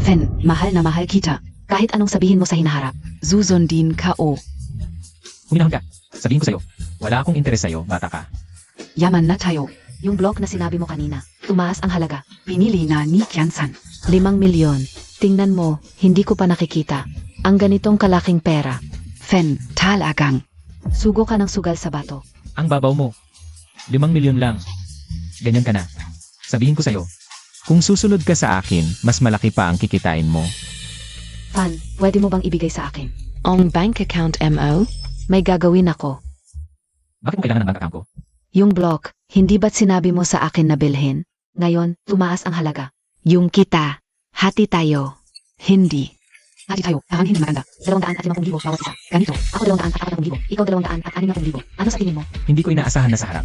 Speaker 3: Fen, mahal na mahal kita.
Speaker 2: Kahit anong sabihin mo sa hinaharap.
Speaker 3: Susundin ka o.
Speaker 1: Huminahon ka. Sabihin ko sa'yo, wala akong interes sa'yo, bata ka.
Speaker 3: Yaman na tayo.
Speaker 2: Yung block na sinabi mo kanina, tumaas ang halaga.
Speaker 3: Pinili na ni Kiansan.
Speaker 2: 5 milyon. Tingnan mo, hindi ko pa nakikita. Ang ganitong kalaking pera.
Speaker 3: Fen, talagang.
Speaker 2: Sugo ka ng sugal sa bato.
Speaker 1: Ang babaw mo. 5 milyon lang. Ganyan ka na. Sabihin ko sa'yo, kung susunod ka sa akin, mas malaki pa ang kikitain mo.
Speaker 2: Fan, pwede mo bang ibigay sa akin?
Speaker 3: Ang bank account mo?
Speaker 2: May gagawin ako.
Speaker 1: Bakit mo kailangan ng bank account ko?
Speaker 2: Yung block, hindi ba't sinabi mo sa akin na bilhin? Ngayon, tumaas ang halaga.
Speaker 3: Yung kita. Hati tayo. Hindi.
Speaker 2: Hati tayo, parang hindi maganda. 250,000 bawat isa. Ganito, ako 240,000, ikaw 260,000. Ano sa tingin mo?
Speaker 1: Hindi ko inaasahan na sa harap.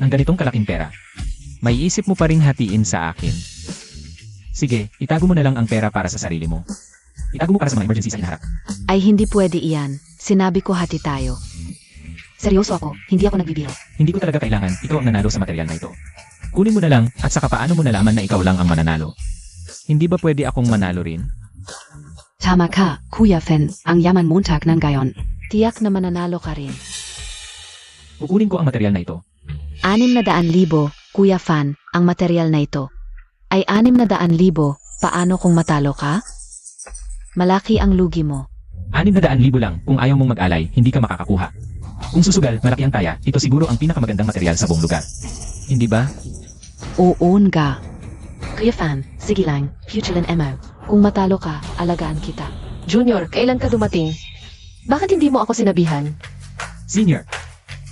Speaker 1: Ng ganitong kalaking pera. May isip mo pa rin hatiin sa akin. Sige, itago mo na lang ang pera para sa sarili mo. Itago mo para sa mga emergency sa hinaharap.
Speaker 2: Ay hindi pwede iyan. Sinabi ko hati tayo. Seryoso ako, hindi ako nagbibiro.
Speaker 1: Hindi ko talaga kailangan, ikaw ang nanalo sa material na ito. Kunin mo na lang, at saka paano mo nalaman na ikaw lang ang mananalo? Hindi ba pwede akong manalo rin?
Speaker 3: Tama ka, Kuya Fen, ang yaman Montag ng gayon.
Speaker 2: Tiyak na mananalo ka rin.
Speaker 1: Kukunin ko ang material na ito.
Speaker 2: 600,000, Kuya Fan, ang material na ito. Ay 600,000, paano kung matalo ka? Malaki ang lugi mo.
Speaker 1: 600,000 lang, kung ayaw mong mag-alay, hindi ka makakakuha. Kung susugal, malaki ang taya, ito siguro ang pinakamagandang material sa buong lugar. Hindi ba?
Speaker 3: Oo nga.
Speaker 2: Kuya Fan, sige lang, Futureland MO. Kung matalo ka, alagaan kita.
Speaker 5: Junior, kailan ka dumating? Bakit hindi mo ako sinabihan?
Speaker 1: Senior,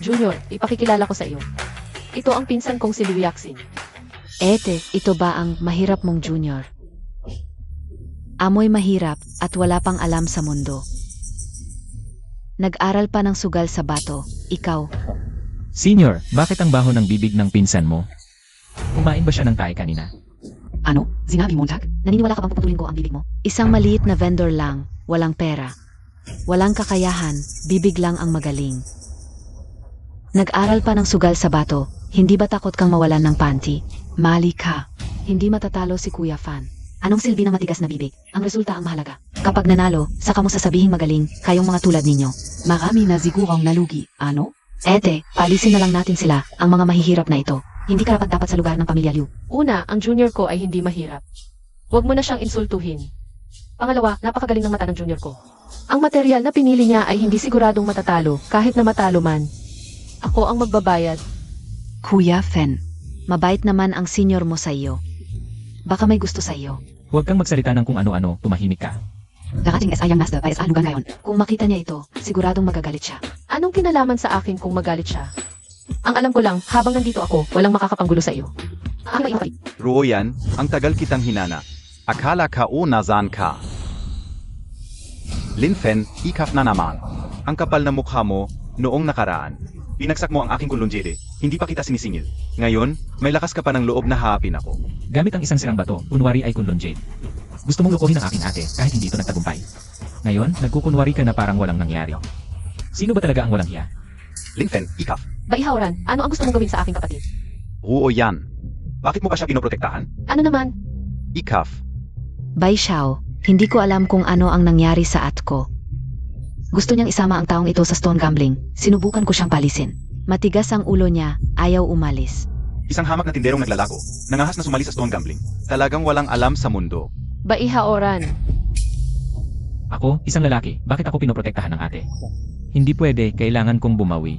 Speaker 5: Junior, ipakikilala ko sa iyo. Ito ang pinsan kong si Liwiaksin.
Speaker 2: Ete, ito ba ang mahirap mong junior? Amoy mahirap at wala pang alam sa mundo. Nag-aral pa ng sugal sa bato, ikaw.
Speaker 1: Senior, bakit ang baho ng bibig ng pinsan mo? Kumain ba siya ng tae kanina?
Speaker 3: Ano? Sinabi Montag?
Speaker 2: Naniniwala ka bang puputulin ko ang bibig mo? Isang maliit na vendor lang, walang pera. Walang kakayahan, bibig lang ang magaling. Nag-aral pa ng sugal sa bato, hindi ba takot kang mawalan ng panty?
Speaker 3: Mali ka.
Speaker 2: Hindi matatalo si Kuya Fan. Anong silbi ng matigas na bibig? Ang resulta ang mahalaga. Kapag nanalo, saka mo sasabihing magaling, kayong mga tulad ninyo.
Speaker 3: Marami na sigurong nalugi. Ano?
Speaker 2: Ete, palisin na lang natin sila, ang mga mahihirap na ito. Hindi karapat-dapat sa lugar ng pamilya Liu.
Speaker 5: Una, ang junior ko ay hindi mahirap. Huwag mo na siyang insultuhin. Pangalawa, napakagaling ng mata ng junior ko. Ang material na pinili niya ay hindi siguradong matatalo, kahit na matalo man. Ako ang magbabayad.
Speaker 3: Kuya Fen.
Speaker 2: Mabait naman ang senior mo sa iyo. Baka may gusto sa iyo.
Speaker 1: Huwag kang magsalita ng kung ano-ano, tumahimik ka.
Speaker 3: Darating SI yang master by SI lugar ngayon.
Speaker 2: Kung makita niya ito, siguradong magagalit siya.
Speaker 5: Anong kinalaman sa akin kung magalit siya? Ang alam ko lang, habang nandito ako, walang makakapanggulo sa iyo.
Speaker 4: Ruoyan, ang tagal kitang hinana. Akala ka o nazan ka. Linfen, ikaf na naman. Ang kapal na mukha mo, noong nakaraan. Pinagsak mo ang aking kulunjede, hindi pa kita sinisingil. Ngayon, may lakas ka pa ng loob na haapin ako.
Speaker 1: Gamit ang isang sirang bato, kunwari ay kunlon jade. Gusto mong lukuhin ang aking ate, kahit hindi ito nagtagumpay. Ngayon, nagkukunwari ka na parang walang nangyari. Sino ba talaga ang walang hiya?
Speaker 4: Linfen, ikaf.
Speaker 5: Baihauran, ano ang gusto mong gawin sa aking kapatid?
Speaker 4: Ruoyan. Bakit mo pa siya pinoprotektahan?
Speaker 5: Ano naman?
Speaker 4: Ikaf.
Speaker 2: Bai Xiao, hindi ko alam kung ano ang nangyari sa Atko. Gusto niyang isama ang taong ito sa stone gambling. Sinubukan ko siyang palisin. Matigas ang ulo niya, ayaw umalis.
Speaker 4: Isang hamak na tinderong naglalago, nangahas na sumali sa stone gambling. Talagang walang alam sa mundo.
Speaker 5: Baihauran.
Speaker 1: Ako, isang lalaki, bakit ako pinoprotektahan ng ate? Hindi pwede, kailangan kong bumawi.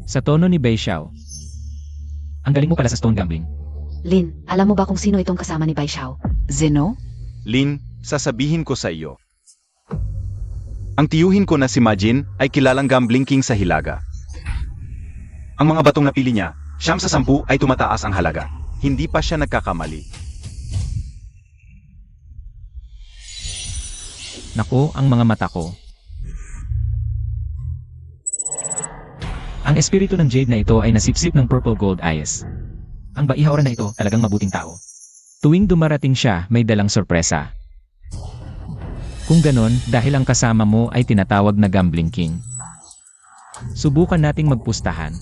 Speaker 1: Sa tono ni Bai Xiao. Ang galing mo pala sa stone gambling.
Speaker 2: Lin, alam mo ba kung sino itong kasama ni Bai Xiao?
Speaker 3: Zeno?
Speaker 4: Lin, sasabihin ko sa iyo. Ang tiyuhin ko na si Majin ay kilalang gambling king sa Hilaga. Ang mga batong napili niya, 9 sa 10 ay tumataas ang halaga. Hindi pa siya nagkakamali.
Speaker 1: Nako, ang mga mata ko. Ang espiritu ng Jade na ito ay nasipsip ng Purple Gold Eyes. Ang baihauran na ito talagang mabuting tao. Tuwing dumarating siya, may dalang sorpresa. Kung ganon, dahil ang kasama mo ay tinatawag na Gambling King. Subukan nating magpustahan.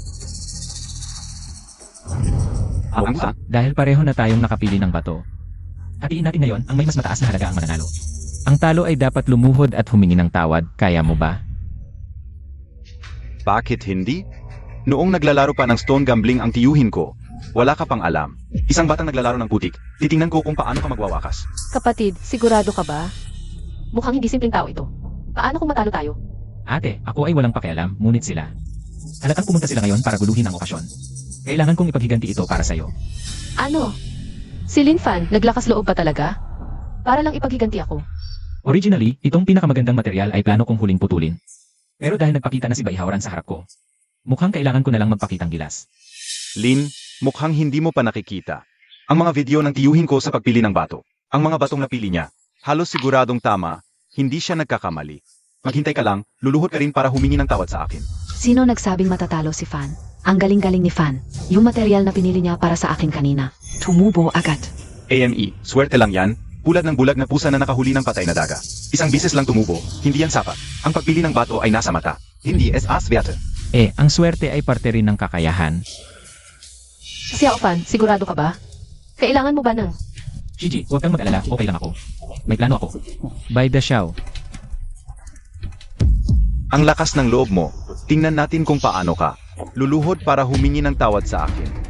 Speaker 1: Dahil pareho na tayong nakapili ng bato. Hatiin natin ngayon ang may mas mataas na halaga ang mananalo. Ang talo ay dapat lumuhod at humingi ng tawad, kaya mo ba?
Speaker 4: Bakit hindi? Noong naglalaro pa ng stone gambling ang tiyuhin ko, wala ka pang alam. Isang batang naglalaro ng putik, titingnan ko kung paano ka magwawakas.
Speaker 5: Kapatid, sigurado ka ba? Mukhang hindi simpleng tao ito. Paano kung matalo tayo?
Speaker 1: Ate, ako ay walang pakialam, ngunit sila. Halatang pumunta sila ngayon para guluhin ang okasyon. Kailangan kong ipaghiganti ito para sa'yo.
Speaker 5: Ano? Si Lin Fan, naglakas loob pa talaga? Para lang ipaghiganti ako.
Speaker 1: Originally, itong pinakamagandang material ay plano kong huling putulin. Pero dahil nagpakita na si Baihauran sa harap ko, mukhang kailangan ko na lang magpakitang gilas.
Speaker 4: Lin, mukhang hindi mo pa nakikita. Ang mga video ng tiyuhin ko sa pagpili ng bato. Ang mga batong napili niya, halos siguradong tama, hindi siya nagkakamali. Maghintay ka lang, luluhod ka rin para humingi ng tawad sa akin.
Speaker 2: Sino nagsabing matatalo si Fan? Ang galing-galing ni Fan. Yung material na pinili niya para sa akin kanina.
Speaker 3: Tumubo agad.
Speaker 4: AME, swerte lang yan, Pulad ng bulag na pusa na nakahuli ng patay na daga. Isang bisis lang tumubo, hindi yan sapat. Ang pagpili ng bato ay nasa mata. Hindi es aswerte.
Speaker 1: Ang swerte ay parte rin ng kakayahan.
Speaker 5: Xiao Fan, sigurado ka ba? Kailangan mo ba ng...
Speaker 1: Gigi, huwag kang mag-alala, okay lang ako. May plano ako. By the Xiao.
Speaker 4: Ang lakas ng loob mo. Tingnan natin kung paano ka. Luluhod para humingi ng tawad sa akin.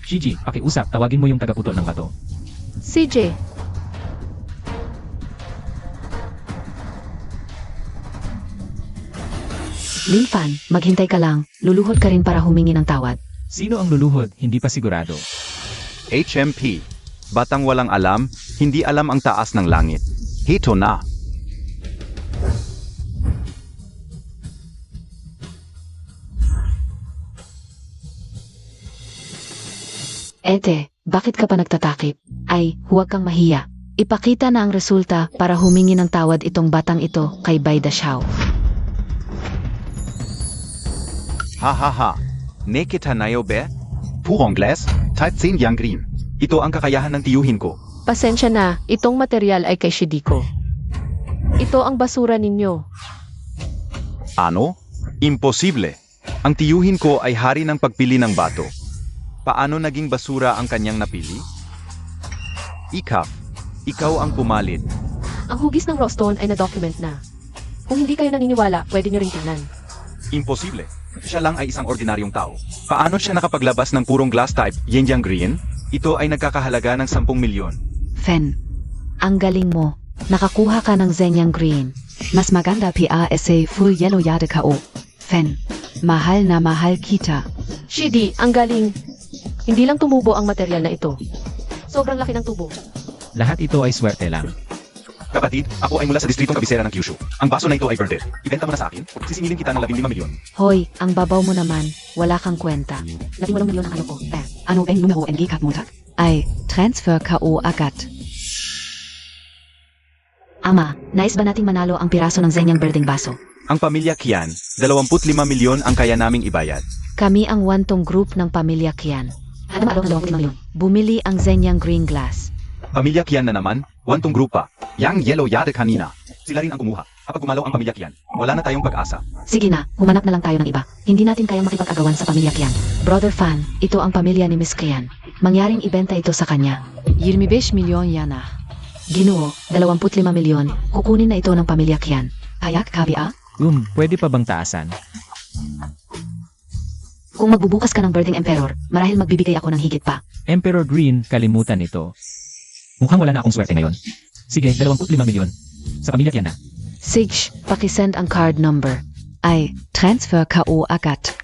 Speaker 1: Gigi, pakiusap, tawagin mo yung tagaputol ng bato.
Speaker 5: CJ,
Speaker 2: Linfan, maghintay ka lang. Luluhod ka rin para humingi ng tawad.
Speaker 1: Sino ang luluhod? Hindi pa sigurado.
Speaker 4: HMP. Batang walang alam, hindi alam ang taas ng langit. Hito na.
Speaker 2: Ete, bakit ka pa nagtatakip? Ay, huwag kang mahiya. Ipakita na ang resulta para humingi ng tawad itong batang ito kay Baida Xiao.
Speaker 4: Ha ha ha. Naked hanayo be? Purong glass, type 10 yang green. Ito ang kakayahan ng tiyuhin ko.
Speaker 5: pasensya na, itong material ay kay Shidiko. Ito ang basura ninyo.
Speaker 4: Ano? Imposible. Ang tiyuhin ko ay hari ng pagpili ng bato. Paano naging basura ang kanyang napili? Ikaw ang pumalit.
Speaker 5: Ang hugis ng Rostone ay na-document na. Kung hindi kayo naniniwala, pwede nyo ring tingnan.
Speaker 4: Imposible. Siya lang ay isang ordinaryong tao. Paano siya nakapaglabas ng purong glass type Yenjiang Green? Ito ay nagkakahalaga ng 10 milyon.
Speaker 2: Fen, ang galing mo. Nakakuha ka ng Zenyang Green.
Speaker 3: Mas maganda PASA full yellow yade kao. Fen, mahal na mahal kita.
Speaker 5: Shidi, ang galing. Hindi lang tumubo ang material na ito. Sobrang laki ng tubo.
Speaker 1: Lahat ito ay swerte lang.
Speaker 4: Kapatid, ako ay mula sa distritong kabisera ng Kyushu. Ang baso na ito ay birded. Ibenta mo na sa akin, sisingilin kita ng 15 milyon.
Speaker 2: Hoy, ang babaw mo naman. Wala kang kwenta.
Speaker 5: 18 milyon ang ano ko.
Speaker 3: Ano bang numero NG kat mutat? Ay, transfer kao agat.
Speaker 2: Ama, nais ba nating manalo ang piraso ng Zenyang Berdeng Baso?
Speaker 4: Ang pamilya Kian, 25 milyon ang kaya naming ibayad.
Speaker 2: Kami ang wantong group ng pamilya Kian.
Speaker 5: Ano maalok ng 25 milyon?
Speaker 2: Bumili ang Zenyang Green Glass.
Speaker 4: Pamilya Kian na naman, wantong grupa. Yang yellow yade kanina. Sila rin ang kumuha. Kapag gumalaw ang pamilya Kian, wala na tayong pag-asa.
Speaker 2: Sige na, humanap na lang tayo ng iba. Hindi natin kayang makipag-agawan sa pamilya Kian. Brother Fan, ito ang pamilya ni Miss Kian. Mangyaring ibenta ito sa kanya.
Speaker 3: 25 milyon yana.
Speaker 2: Ginoo, 25 milyon. Kukunin na ito ng pamilya Kian.
Speaker 3: Ayak kabia?
Speaker 1: Pwede pa bang taasan?
Speaker 2: Kung magbubukas ka ng Berdeng Emperor, marahil magbibigay ako ng higit pa.
Speaker 1: Emperor Green, kalimutan ito. Mukhang wala na akong swerte ngayon. Sige, 25 milyon. Sa pamilya Kian na.
Speaker 2: Sige, pakisend ang card number.
Speaker 3: Ay, transfer kao agat.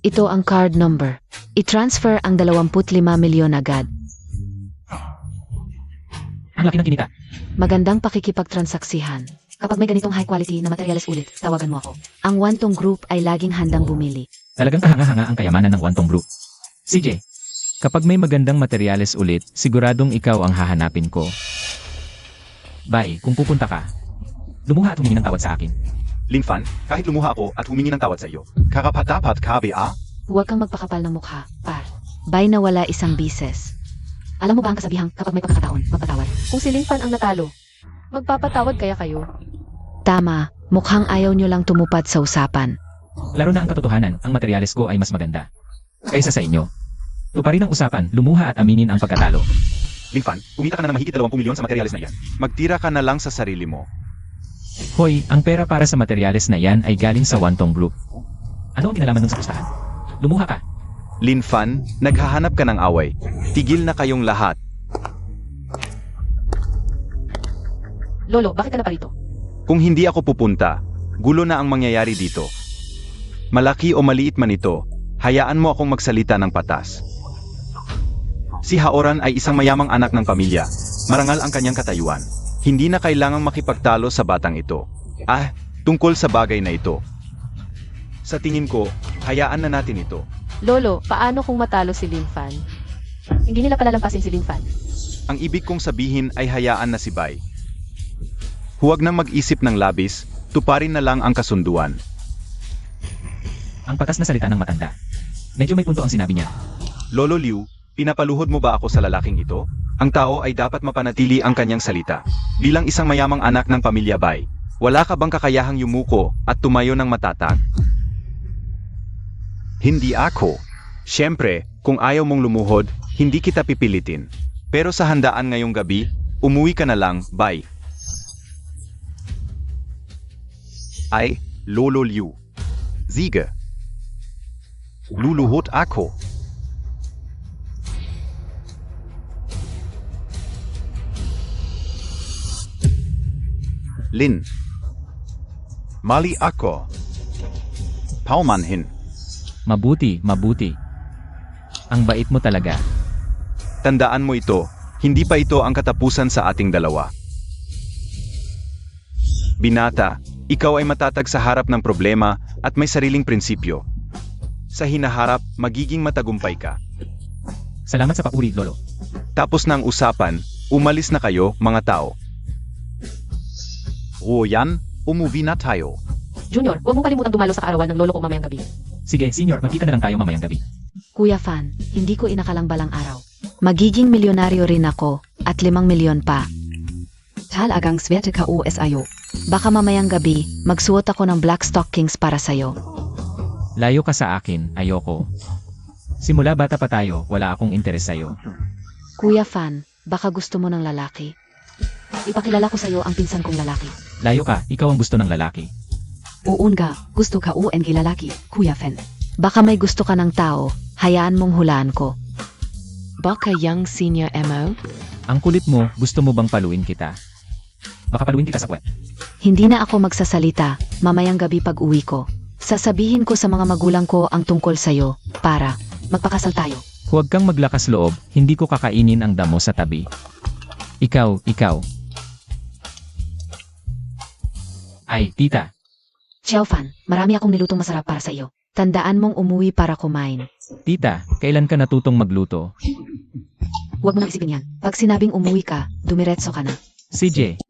Speaker 2: Ito ang card number. I-transfer ang 25 milyon agad.
Speaker 1: Ang laki ng kinita.
Speaker 2: Magandang pakikipagtransaksihan. Kapag may ganitong high quality na materyales ulit, tawagan mo ako. Ang wantong group ay laging handang bumili.
Speaker 1: Talagang kahanga-hanga ang kayamanan ng Wantong Group. CJ, kapag may magandang materyales ulit, siguradong ikaw ang hahanapin ko. Bye, kung pupunta ka, lumuha at humingi ng tawad sa akin.
Speaker 4: Linfan, kahit lumuha ako at humingi ng tawad sa iyo, karapat-dapat ka ba?
Speaker 2: Huwag kang magpakapal ng mukha, par. Bay na wala isang bises. Alam mo ba ang kasabihang kapag may pagkakataon, magpatawad?
Speaker 5: Kung si Linfan ang natalo, magpapatawad kaya kayo?
Speaker 2: Tama, mukhang ayaw nyo lang tumupad sa usapan.
Speaker 1: Laro na ang katotohanan, ang materyales ko ay mas maganda kaysa sa inyo. Tuparin ang usapan, lumuha at aminin ang pagkatalo.
Speaker 4: Linfan, kumita ka na ng mahigit 20 milyon sa materyales na yan. Magtira ka na lang sa sarili mo.
Speaker 1: Hoy, ang pera para sa materyales na yan ay galing sa Wantong Group. Ano ang kinalaman nun sa pustahan? Lumuha ka.
Speaker 4: Linfan, naghahanap ka ng away. Tigil na kayong lahat.
Speaker 5: Lolo, bakit ka na parito?
Speaker 4: Kung hindi ako pupunta, gulo na ang mangyayari dito. Malaki o maliit man ito, hayaan mo akong magsalita ng patas. Si Haoran ay isang mayamang anak ng pamilya. Marangal ang kanyang katayuan. Hindi na kailangang makipagtalo sa batang ito. Tungkol sa bagay na ito. Sa tingin ko, hayaan na natin ito.
Speaker 5: Lolo, paano kung matalo si Linfan? Hindi nila palalampasin si Linfan.
Speaker 4: Ang ibig kong sabihin ay hayaan na si Bai. Huwag na mag-isip ng labis, tuparin na lang ang kasunduan.
Speaker 1: Ang patas na salita ng matanda. Medyo may punto ang sinabi niya.
Speaker 4: Lolo Liu, pinapaluhod mo ba ako sa lalaking ito? Ang tao ay dapat mapanatili ang kanyang salita. Bilang isang mayamang anak ng pamilya Bai, wala ka bang kakayahang yumuko at tumayo ng matatag? Hindi ako. Siyempre, kung ayaw mong lumuhod, hindi kita pipilitin. Pero sa handaan ngayong gabi, umuwi ka na lang, Bai. Ay, Lolo Liu. Sige. Luluhod ako. Lin. Mali ako. Paumanhin.
Speaker 1: Mabuti, mabuti. Ang bait mo talaga.
Speaker 4: Tandaan mo ito, hindi pa ito ang katapusan sa ating dalawa. Binata, ikaw ay matatag sa harap ng problema at may sariling prinsipyo. Sa hinaharap, magiging matagumpay ka.
Speaker 1: Salamat sa papuri, Lolo.
Speaker 4: Tapos ng usapan, umalis na kayo, mga tao. O yan, umuwi na tayo.
Speaker 5: Junior, huwag mong kalimutang dumalo sa kaarawan ng lolo ko mamayang gabi.
Speaker 1: Sige, senior, magkita na lang tayo mamayang gabi.
Speaker 2: Kuya Fan, hindi ko inakalang balang araw. Magiging milyonaryo rin ako, at 5 milyon pa.
Speaker 3: Talagang swerte ka OSIO.
Speaker 2: Baka mamayang gabi, magsuot ako ng black stockings para sa'yo.
Speaker 1: Layo ka sa akin, ayoko. Simula bata pa tayo, wala akong interes sa'yo.
Speaker 2: Kuya Fan, baka gusto mo ng lalaki? Ipakilala ko sa'yo ang pinsan kong lalaki.
Speaker 1: Layo ka, ikaw ang gusto ng lalaki.
Speaker 3: Uunga, gusto ka ONG lalaki, Kuya Fen.
Speaker 2: Baka may gusto ka ng tao, hayaan mong hulaan ko.
Speaker 5: Baka young senior MO?
Speaker 1: Ang kulit mo, gusto mo bang paluin kita? Baka paluin kita sa kwet.
Speaker 2: Hindi na ako magsasalita, mamayang gabi pag uwi ko. Sasabihin ko sa mga magulang ko ang tungkol sa'yo, para magpakasal tayo.
Speaker 1: Huwag kang maglakas loob, hindi ko kakainin ang damo sa tabi. Ikaw. Ay, tita.
Speaker 2: Xiao Fan, marami akong nilutong masarap para sa iyo. Tandaan mong umuwi para kumain.
Speaker 1: Tita, kailan ka natutong magluto?
Speaker 2: Huwag mo nang isipin yan. Pag sinabing umuwi ka, dumiretso ka na.
Speaker 1: CJ.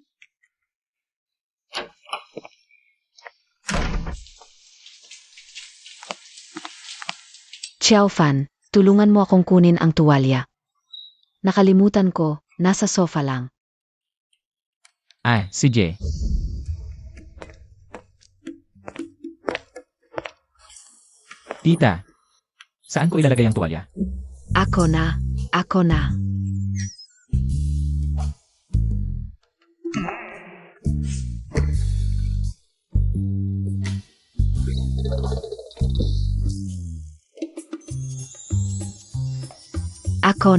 Speaker 2: Xiao Fan, tulungan mo akong kunin ang tuwalya. Nakalimutan ko, nasa sofa lang.
Speaker 1: Ah, CJ. Tita, saan ko ilalagay ang tuwalya?
Speaker 2: Ako na. Ako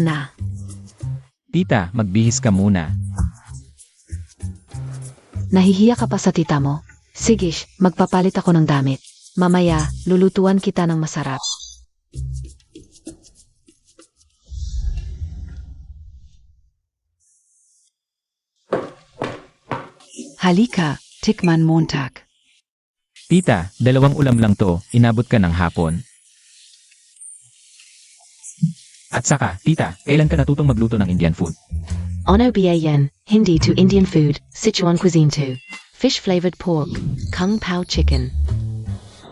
Speaker 2: na.
Speaker 1: Tita, magbihis ka muna.
Speaker 2: Nahihiya ka pa sa tita mo? Sige, magpapalit ako ng damit. Mamaya, lulutuan kita ng masarap.
Speaker 3: Halika, Tikman Montag.
Speaker 1: Tita, 2 ulam lang to, inabot ka ng hapon. At saka, tita, kailan ka natutong magluto ng Indian food?
Speaker 2: Ono Biayan, Hindi to Indian food, Sichuan cuisine to. Fish-flavored pork, Kung Pao chicken.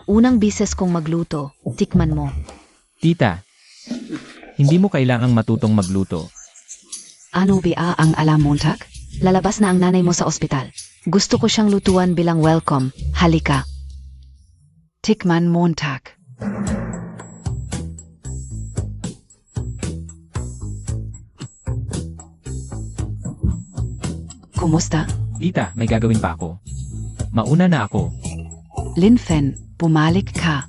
Speaker 2: Unang bises kong magluto, tikman mo.
Speaker 1: Tita, hindi mo kailangang matutong magluto.
Speaker 3: Ano ba ang alam Montag?
Speaker 2: Lalabas na ang nanay mo sa ospital. Gusto ko siyang lutuan bilang welcome. Halika.
Speaker 3: Tikman Montag. Kumusta?
Speaker 1: Tita, may gagawin pa ako. Mauna na ako.
Speaker 3: Lin Fen, bumalik ka.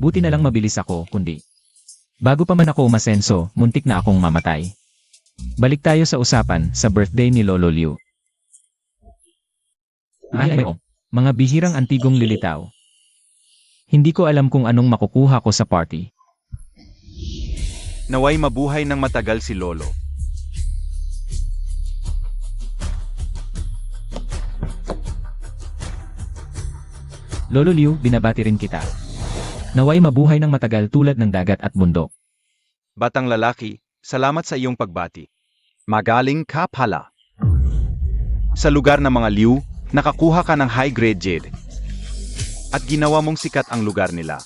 Speaker 1: Buti na lang mabilis ako, kundi. Bago pa man ako umasenso, muntik na akong mamatay. Balik tayo sa usapan sa birthday ni Lolo Liu. Ay, mga bihirang antigong lilitaw. Hindi ko alam kung anong makukuha ko sa party.
Speaker 4: Naway mabuhay ng matagal si Lolo.
Speaker 1: Lolo Liu, binabati rin kita. Naway mabuhay ng matagal tulad ng dagat at bundok.
Speaker 4: Batang lalaki, salamat sa iyong pagbati. Magaling ka pala. Sa lugar ng mga Liu, Nakakuha ka ng high-grade jade. At ginawa mong sikat ang lugar nila.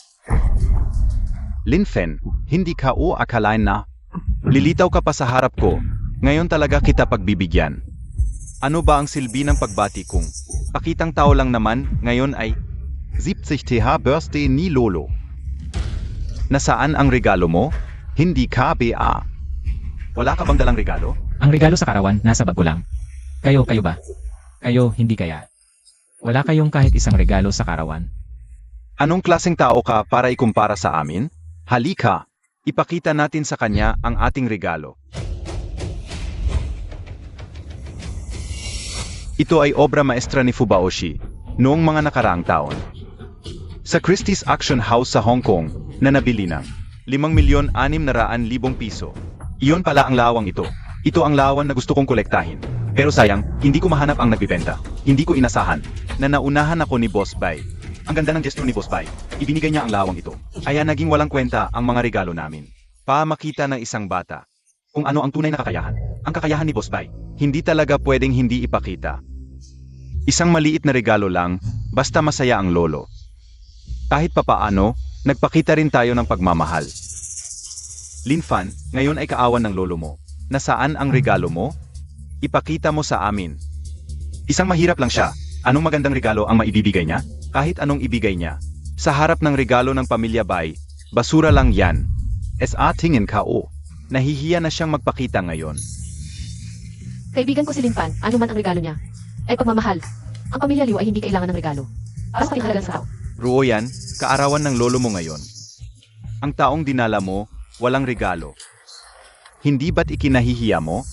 Speaker 4: Linfen, hindi ka o akalain na. Lilitaw ka pa sa harap ko. Ngayon talaga kita pagbibigyan. Ano ba ang silbi ng pagbati kong? Pakitang tao lang naman, ngayon ay 70th birthday ni Lolo. Nasaan ang regalo mo? Hindi ka ba? Wala ka bang dalang regalo?
Speaker 1: Ang regalo sa karawan, nasa bag ko lang. Kayo ba? Kayo, hindi kaya. Wala kayong kahit isang regalo sa karawan.
Speaker 4: Anong klaseng tao ka para ikumpara sa amin? Halika, ipakita natin sa kanya ang ating regalo. Ito ay obra maestra ni Fubaoshi noong mga nakaraang taon. Sa Christie's Auction House sa Hong Kong na nabili ng 5,600,000 piso. Iyon pala ang lawang ito. Ito ang lawan na gusto kong kolektahin. Pero sayang, hindi ko mahanap ang nagbibenta. Hindi ko inasahan na naunahan ako ni Boss Bai. Ang ganda ng gesture ni Boss Bai. Ibinigay niya ang lawang ito. Kaya naging walang kwenta ang mga regalo namin. Pamakita ng isang bata kung ano ang tunay na kakayahan. Ang kakayahan ni Boss Bai. Hindi talaga pwedeng hindi ipakita. Isang maliit na regalo lang, basta masaya ang lolo. Kahit papaano, nagpakita rin tayo ng pagmamahal. Linfan, ngayon ay kaawan ng lolo mo. Nasaan ang regalo mo? Ipakita mo sa amin. Isang mahirap lang siya. Anong magandang regalo ang maibibigay niya? Kahit anong ibigay niya. Sa harap ng regalo ng pamilya Bai, basura lang yan. Tingin ka o. Nahihiya na siyang magpakita ngayon.
Speaker 5: Kaibigan ko si Linfan, ano man ang regalo niya. Ay pagmamahal. Ang pamilya Liu ay hindi kailangan ng regalo. Para sa pinahalagan sa tao.
Speaker 4: Ruoyan, kaarawan ng lolo mo ngayon. Ang taong dinala mo, walang regalo. Hindi ba't ikinahihiya mo?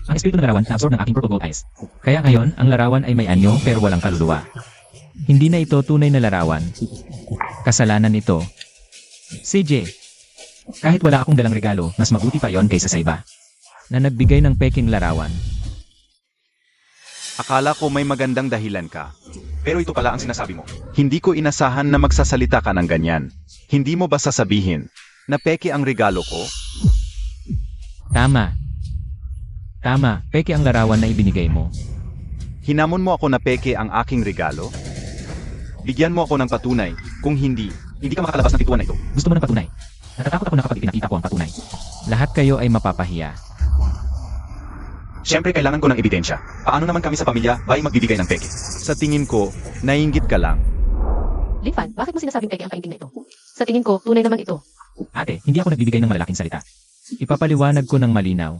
Speaker 1: Ang espiritu ng larawan na-absorb ng aking purple gold eyes. Kaya ngayon, ang larawan ay may anyo pero walang kaluluwa. Hindi na ito tunay na larawan. Kasalanan ito. CJ, kahit wala akong dalang regalo, mas mabuti pa yon kaysa sa iba na nagbigay ng peking larawan.
Speaker 4: Akala ko may magandang dahilan ka. Pero ito pala ang sinasabi mo. Hindi ko inasahan na magsasalita ka ng ganyan. Hindi mo ba sasabihin na peke ang regalo ko?
Speaker 1: Tama. Tama, peke ang larawan na ibinigay mo.
Speaker 4: Hinamon mo ako na peke ang aking regalo? Bigyan mo ako ng patunay. Kung hindi, hindi ka makakalabas ng pituan na ito.
Speaker 1: Gusto mo ng patunay? Natatakot ako na kapag ipinakita ko ang patunay. Lahat kayo ay mapapahiya.
Speaker 4: Siyempre kailangan ko ng ebidensya. Paano naman kami sa pamilya Bai magbibigay ng peke? Sa tingin ko, naiinggit ka lang.
Speaker 5: Linfan, bakit mo sinasabing peke ang painting na ito? Sa tingin ko, tunay naman ito.
Speaker 1: Ate, hindi ako nagbibigay ng malalaking salita. Ipapaliwanag ko ng malinaw.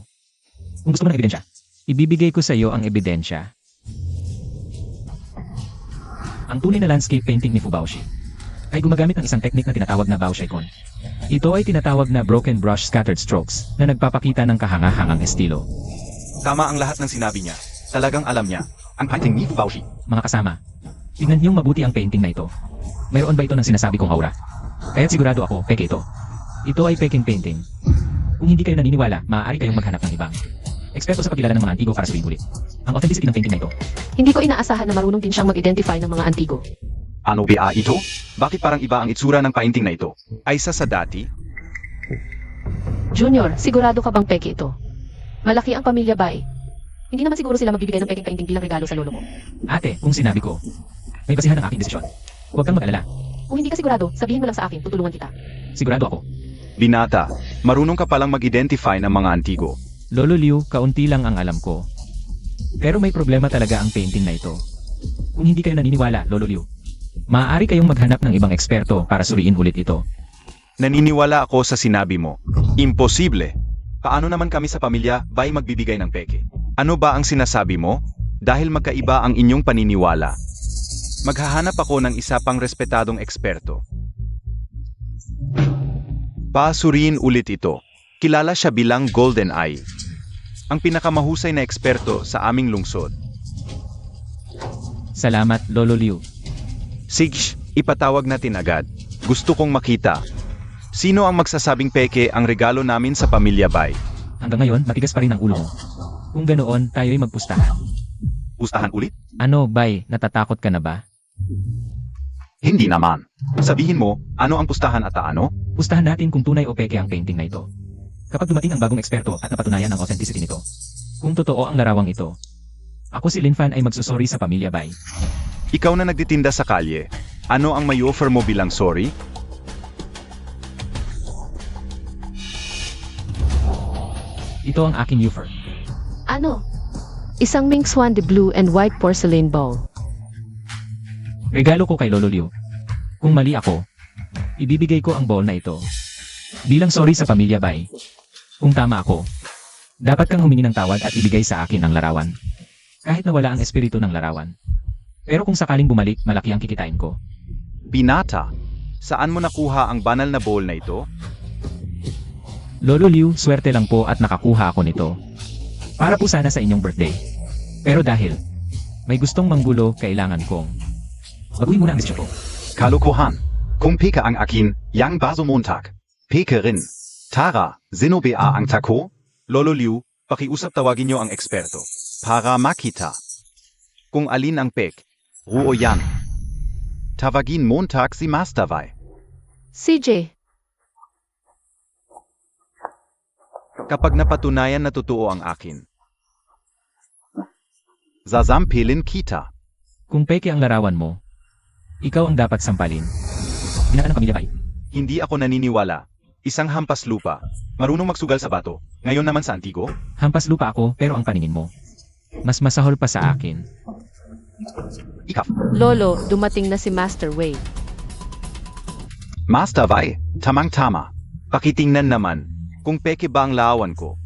Speaker 1: Kung gusto mo ng ebidensya, ibibigay ko sa iyo ang ebidensya. Ang tunay na landscape painting ni Fubaoshi ay gumagamit ng isang teknik na tinatawag na Baoshaikon. Ito ay tinatawag na broken brush scattered strokes na nagpapakita ng kahanga-hangang estilo.
Speaker 4: Tama ang lahat ng sinabi niya. Talagang alam niya. Ang painting ni Fubaoshi.
Speaker 1: Mga kasama, tingnan niyong mabuti ang painting na ito. Mayroon ba ito ng sinasabi kong aura? Kaya't sigurado ako, peke ito. Ito ay peking painting. Kung hindi kayo naniniwala, maaari kayong maghanap ng ibang eksperto sa pagkilala ng mga antigo para sabihin ulit ang authenticity ng painting na ito.
Speaker 5: Hindi ko inaasahan na marunong din siyang mag-identify ng mga antigo.
Speaker 4: Ano ba ito? Bakit parang iba ang itsura ng painting na ito? Aysa sa dati?
Speaker 5: Junior, sigurado ka bang peke ito? Malaki ang pamilya Bai. Hindi naman siguro sila magbibigay ng peking painting bilang regalo sa lolo mo.
Speaker 1: Ate, kung sinabi ko, may basihan ang aking desisyon. Huwag kang mag-alala.
Speaker 5: Kung hindi ka sigurado, sabihin mo lang sa akin, tutulungan kita.
Speaker 1: Sigurado ako.
Speaker 4: Binata, marunong ka palang mag-identify ng mga antigo.
Speaker 1: Lolo Liu, kaunti lang ang alam ko. Pero may problema talaga ang painting na ito. Kung hindi kayo naniniwala, Lolo Liu, maaari kayong maghanap ng ibang eksperto para suriin ulit ito.
Speaker 4: Naniniwala ako sa sinabi mo. Imposible. Paano naman kami sa pamilya Bai magbibigay ng peke? Ano ba ang sinasabi mo? Dahil magkaiba ang inyong paniniwala. Maghahanap ako ng isa pang respetadong eksperto. Pasuriin ulit ito. Kilala siya bilang Golden Eye. Ang pinakamahusay na eksperto sa aming lungsod.
Speaker 1: Salamat, Lolo Liu.
Speaker 4: Sige, ipatawag natin agad. Gusto kong makita. Sino ang magsasabing peke ang regalo namin sa pamilya Bai?
Speaker 1: Hanggang ngayon, matigas pa rin ang ulo mo. Kung ganoon, tayo'y magpustahan.
Speaker 4: Pustahan ulit?
Speaker 1: Ano, Bai, natatakot ka na ba?
Speaker 4: Hindi naman. Sabihin mo, ano ang pustahan at ano?
Speaker 1: Pustahan natin kung tunay o peke ang painting na ito. Kapag dumating ang bagong eksperto at napatunayan ang authenticity nito, kung totoo ang larawang ito, Ako si Lin Fan ay magsusorry sa pamilya Bai.
Speaker 4: Ikaw na nagtitinda sa kalye. Ano ang may offer mo bilang sorry?
Speaker 1: Ito ang aking offer.
Speaker 5: Ano? Isang Ming Swan de blue and white porcelain bowl.
Speaker 1: Regalo ko kay Lolo Liu. Kung mali ako, ibibigay ko ang bowl na ito. Bilang sorry sa pamilya Bai. Kung tama ako, dapat kang humingi ng tawad at ibigay sa akin ang larawan. Kahit na wala ang espiritu ng larawan. Pero kung sakaling bumalik, malaki ang kikitain ko.
Speaker 4: Binata, saan mo nakuha ang banal na bowl na ito?
Speaker 1: Lolo Liu, swerte lang po at nakakuha ako nito. Para po sana sa inyong birthday. Pero dahil may gustong manggulo, kailangan kong baguhin muna ang desisyon ko.
Speaker 4: Kalokohan. Kung peka ang akin, yang baso Montag. Pekerin. Tara, zinobea ang tako? Lolo Liu, pakiusap tawagin niyo ang eksperto. Para makita. Kung alin ang pek, ruo yan. Tawagin Montag si Master Wei.
Speaker 5: CJ,
Speaker 4: Kapag napatunayan na totoo ang akin. Zazampilin kita.
Speaker 1: Kung peke ang larawan mo, ikaw ang dapat sampalin. Binaka ng pamilya Bai.
Speaker 4: Hindi ako naniniwala. Isang hampas lupa. Marunong magsugal sa bato. Ngayon naman sa antigo?
Speaker 1: Hampas lupa ako pero ang paningin mo, mas masahol pa sa akin.
Speaker 4: Ikaf.
Speaker 5: Lolo, dumating na si Master Wei.
Speaker 4: Master Wei, tamang-tama. Pakitingnan naman, kung peke ba ang larawan ko.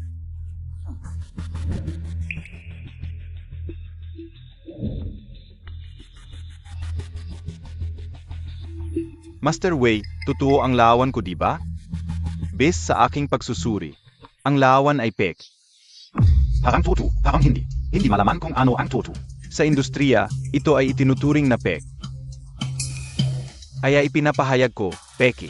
Speaker 4: Master Wei, totoo ang larawan ko, di ba? Base sa aking pagsusuri, ang larawan ay pek. Parang toto, parang hindi. Hindi malaman kung ano ang toto. Sa industriya, ito ay itinuturing na pek. Kaya ipinapahayag ko, peke.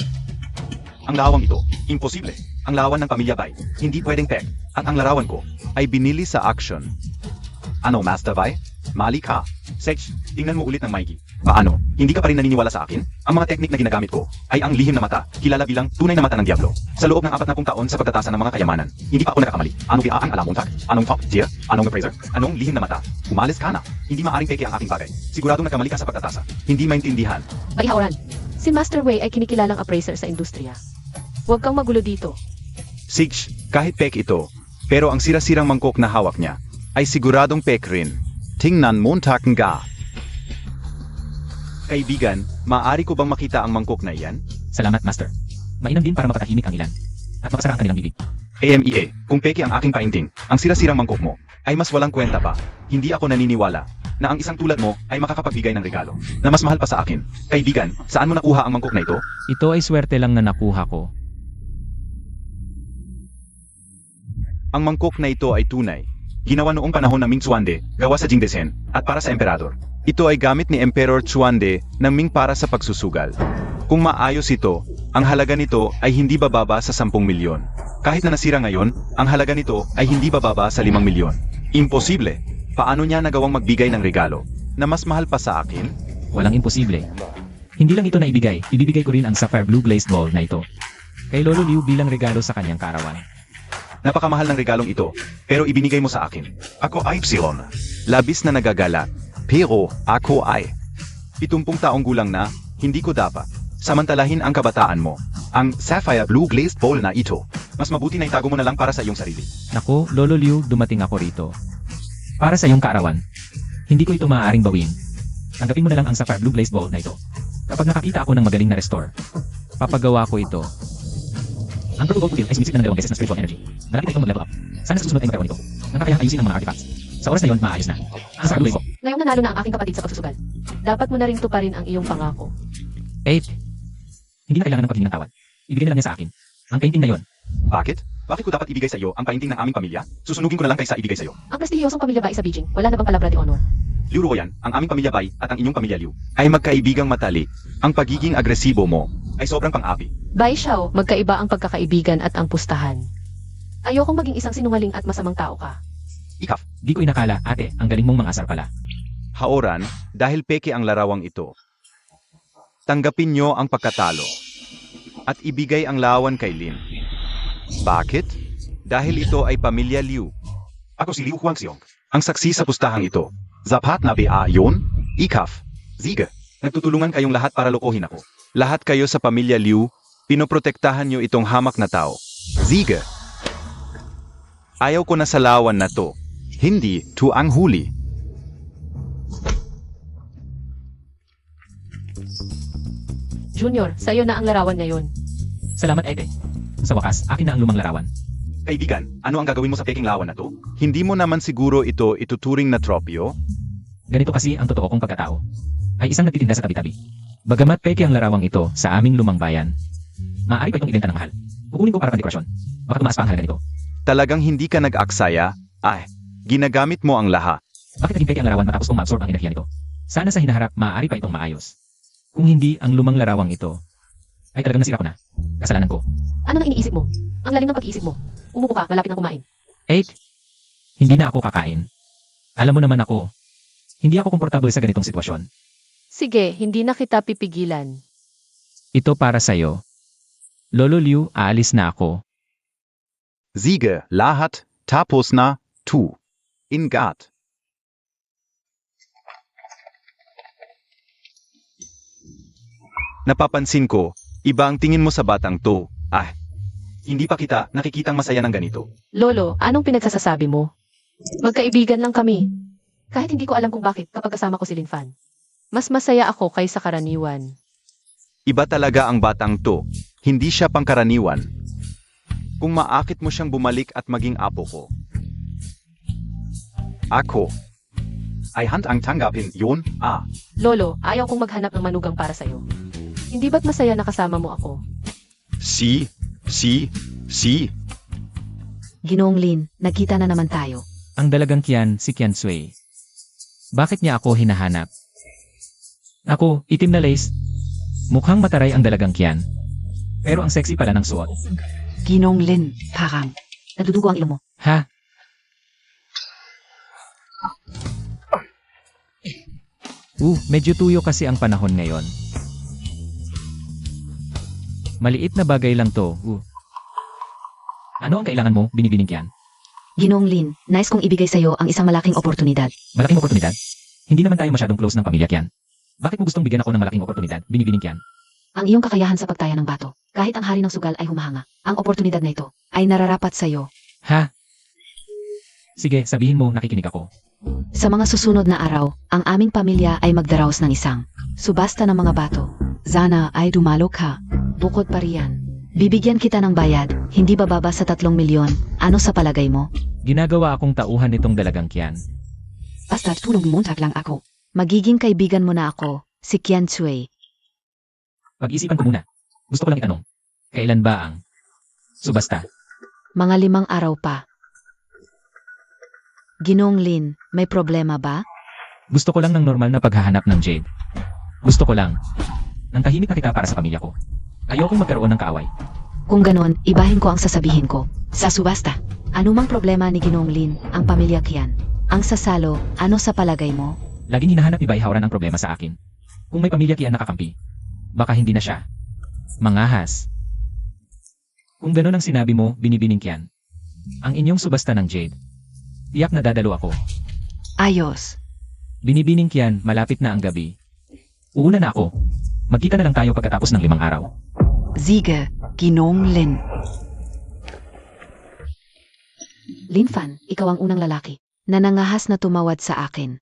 Speaker 4: Ang larawan ito, imposible. Ang larawan ng pamilya Bai, hindi pwedeng pek. At ang larawan ko, ay binili sa auction. Ano, Master Bai? Mali ka. Sech, tingnan mo ulit ng maigi. Paano? Hindi ka pa rin naniniwala sa akin? Ang mga teknik na ginagamit ko, ay ang lihim na mata, kilala bilang tunay na mata ng Diablo. Sa loob ng 40 taon sa pagtatasa ng mga kayamanan, hindi pa ako nagkakamali. Ano ba ang alamontag? Anong top tier? Anong appraiser? Anong lihim na mata? Umalis ka na. Hindi maaring peke ang aking bagay. Siguradong nagkamali ka sa pagtatasa. Hindi maintindihan.
Speaker 5: Baihaoran, si Master Wei ay kinikilalang appraiser sa industriya. Huwag kang magulo dito.
Speaker 4: Sig, kahit pek ito, pero ang sira-sirang mangkok na hawak niya, ay siguradong pek rin. Tingnan Montag nga. Kaibigan, maaari ko bang makita ang mangkok na iyan?
Speaker 1: Salamat, Master. Mainam din para mapatahimik ang ilan. At mapasara ang kanilang bibig.
Speaker 4: AMEA, kung peke ang aking painting, ang sira-sirang mangkok mo, ay mas walang kwenta pa. Hindi ako naniniwala na ang isang tulad mo ay makakapagbigay ng regalo na mas mahal pa sa akin. Kaibigan, saan mo nakuha ang mangkok na ito?
Speaker 1: Ito ay swerte lang na nakuha ko.
Speaker 4: Ang mangkok na ito ay tunay. Ginawa noong panahon ng Ming Xuande, gawa sa Jingdezhen, at para sa emperador. Ito ay gamit ni Emperor Xuande ng Ming para sa pagsusugal. Kung maayos ito, ang halaga nito ay hindi bababa sa 10 milyon. Kahit na nasira ngayon, ang halaga nito ay hindi bababa sa 5 milyon. Imposible! Paano niya nagawang magbigay ng regalo na mas mahal pa sa akin?
Speaker 1: Walang imposible. Hindi lang ito na ibibigay ko rin ang sapphire blue glazed ball na ito. Kay Lolo Liu bilang regalo sa kanyang karawan.
Speaker 4: Napakamahal ng regalong ito, pero ibinigay mo sa akin. Ako ay Psilon. Labis na nagagala, pero ako ay 70 taong gulang na, hindi ko dapat samantalahin ang kabataan mo. Ang sapphire blue glazed bowl na ito, mas mabuti na itago mo na lang para sa iyong sarili.
Speaker 1: Naku, Lolo Liu, dumating ako rito. Para sa iyong kaarawan. Hindi ko ito maaaring bawin. Tanggapin mo na lang ang sapphire blue glazed bowl na ito. Kapag nakakita ako ng magaling na restore, papagawa ko ito. Ang purple gold wheel ay sumisip ng 2 beses na spiritual energy. Malapit na itong mag-level up. Sana sa susunod ay magkaroon ito. Nang kakayang ayusin ang mga artifacts. Sa oras na yon, maayos na. Ang sapphire blue ko.
Speaker 5: Ngayong nanalo na ang aking kapatid sa pagsusugal. Dapat mo na rin tuparin ang iyong pangako.
Speaker 1: 8. Hindi na kailangan ng paghingi ng tawad. Ibigay na lang niya sa akin. Ang painting na yon.
Speaker 4: Bakit? Bakit ko dapat ibigay sa iyo ang painting ng aming pamilya? Susunugin ko na lang kaysa ibigay sa iyo.
Speaker 5: Ang prestihiyosong pamilya Bai sa Beijing, wala na bang palabra de honor?
Speaker 4: Liu Ruoyan, ang aming pamilya Bai at ang inyong pamilya Liu ay magkaibigang matalik. Ang pagiging agresibo mo ay sobrang pang-api.
Speaker 5: Bai Xiao, magkaiba ang pagkakaibigan at ang pustahan. Ayokong maging isang sinungaling at masamang tao ka.
Speaker 4: Ikaf,
Speaker 1: Di ko inakala, ate, ang galing mong mangasar pala.
Speaker 4: haoran, dahil peke ang larawang ito. Tanggapin nyo ang pagkatalo. At ibigay ang lawan kay Lin. Bakit? Dahil ito ay pamilya Liu. Ako si Liu Huangxiong. Ang saksi sa pustahang ito. Zapat na BA yun? Ikaf. Sige. Nagtutulungan kayong lahat para lokohin ako. Lahat kayo sa pamilya Liu, pinoprotektahan nyo itong hamak na tao. Sige. Ayaw ko na sa lawan na to. Hindi, to ang huli.
Speaker 5: Junior, sa'yo na ang larawan ngayon.
Speaker 1: Salamat, Ete. Sa wakas, akin na ang lumang larawan.
Speaker 4: Kaibigan, ano ang gagawin mo sa peking lawan na to? Hindi mo naman siguro ito ituturing na tropyo?
Speaker 1: Ganito kasi ang totoo kong pagkatao. Ay isang nagtitinda sa tabi-tabi. Bagamat peke ang larawang ito sa aming lumang bayan, maaari pa itong ibenta ng mahal. Kukunin ko para pandekorasyon. Baka tumaas pa ang halaga nito.
Speaker 4: Talagang hindi ka nag-aksaya? Ay, ginagamit mo ang lahat.
Speaker 1: Bakit naging peke ang larawan matapos kong ma-absorb ang enerhiya nito? Sana sa hinaharap, maaari pa itong maayos. Kung hindi, ang lumang larawang ito, ay talagang nasira ko na. Kasalanan ko.
Speaker 5: Ano na iniisip mo? Ang lalim ng pag-iisip mo. Umupo ka, malapit ng kumain.
Speaker 1: Hindi na ako kakain. Alam mo naman ako, hindi ako komportable sa ganitong sitwasyon.
Speaker 5: Sige, hindi na kita pipigilan.
Speaker 1: Ito para sa'yo. Lolo Liu, aalis na ako.
Speaker 4: Sige, lahat, tapos na, tu. Ingat. Napapansin ko, iba ang tingin mo sa batang to. Ah, hindi pa kita nakikitang masaya ng ganito.
Speaker 5: Lolo, anong pinagsasasabi mo? Magkaibigan lang kami. Kahit hindi ko alam kung bakit kapag kasama ko si Linfan. Mas masaya ako kaysa karaniwan.
Speaker 4: Iba talaga ang batang to. Hindi siya pangkaraniwan. Kung maakit mo siyang bumalik at maging apo ko. Ako ay handang tanggapin yun,
Speaker 5: Lolo, ayaw kong maghanap ng manugang para sa'yo. Hindi ba't masaya na kasama mo ako?
Speaker 4: Si.
Speaker 2: Ginoong Lin, nagkita na naman tayo.
Speaker 1: Ang dalagang Kian, si Kian Sui. Bakit niya ako hinahanap? Ako, itim na lace. Mukhang mataray ang dalagang Kian. Pero ang sexy pala ng suot.
Speaker 3: Ginong Lin, parang.
Speaker 2: Nadudugo ang ilong mo.
Speaker 1: Ha? Medyo tuyo kasi ang panahon ngayon. Maliit na bagay lang to. Ano ang kailangan mo, binibining Kian?
Speaker 2: Ginoong Lin, nais kong ibigay sa'yo ang isang malaking oportunidad.
Speaker 1: Malaking oportunidad? Hindi naman tayo masyadong close ng pamilya Kian. Bakit mo gustong bigyan ako ng malaking oportunidad, binibining Kian?
Speaker 2: Ang iyong kakayahan sa pagtaya ng bato, kahit ang hari ng sugal ay humahanga. Ang oportunidad na ito ay nararapat sa'yo.
Speaker 1: Ha? Sige, sabihin mo, nakikinig ako.
Speaker 2: Sa mga susunod na araw, ang aming pamilya ay magdaraos ng isang subasta ng mga bato.
Speaker 3: Sana ay dumalo ka.
Speaker 2: Bukod pa riyan, bibigyan kita ng bayad, hindi bababa sa 3 milyon. Ano sa palagay mo?
Speaker 1: Ginagawa akong tauhan nitong dalagang Kian.
Speaker 3: Basta tulong montag lang ako.
Speaker 2: Magiging kaibigan mo na ako, si Kian Sui.
Speaker 1: Pag-isipan ko muna. Gusto ko lang itanong. Kailan ba ang subasta?
Speaker 2: Mga 5 araw pa. Ginoong Lin, may problema ba?
Speaker 1: Gusto ko lang ng normal na paghahanap ng Jade. Gusto ko lang ng tahimik na kita para sa pamilya ko. Ayokong magkaroon ng kaaway.
Speaker 2: Kung ganon, ibahin ko ang sasabihin ko.
Speaker 3: Sa subasta.
Speaker 2: Anumang problema ni Ginoong Lin, ang pamilya Kian. Ang sasalo, ano sa palagay mo?
Speaker 1: Laging hinahanap ni Bai Hauran ang problema sa akin. Kung may pamilya Kian nakakampi, baka hindi na siya mangahas. Kung ganon ang sinabi mo, binibining Kian, ang inyong subasta ng Jade, tiyak na dadalo ako.
Speaker 3: Ayos.
Speaker 1: Binibining Kian, malapit na ang gabi. Uuna na ako. Magkita na lang tayo pagkatapos ng 5 araw.
Speaker 3: Sige, Ginong Lin.
Speaker 2: Linfan, ikaw ang unang lalaki na nangahas na tumawad sa akin.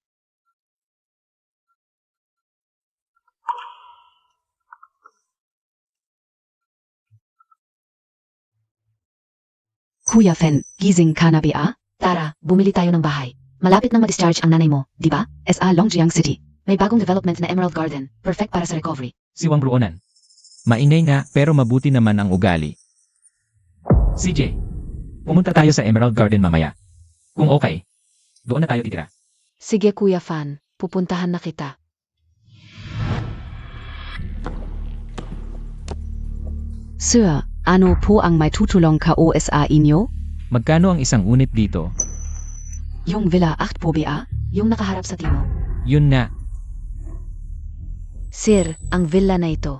Speaker 3: Kuya Fen, gising ka na ba?
Speaker 2: Tara, bumili tayo ng bahay. Malapit nang ma-discharge ang nanay mo, di ba?
Speaker 3: Sa Longjiang City.
Speaker 2: May bagong development na Emerald Garden. Perfect para sa recovery.
Speaker 1: Si Wang Bruonan. Mainay nga, pero mabuti naman ang ugali. CJ, pumunta tayo sa Emerald Garden mamaya. Kung okay, doon na tayo titira.
Speaker 2: Sige Kuya Fan, pupuntahan na kita.
Speaker 3: Sir, ano po ang may tutulong ka sa inyo?
Speaker 1: Magkano ang isang unit dito?
Speaker 3: Yung villa 8 po ba?
Speaker 2: Yung nakaharap sa timo.
Speaker 1: Yun nga,
Speaker 2: Sir, ang villa na ito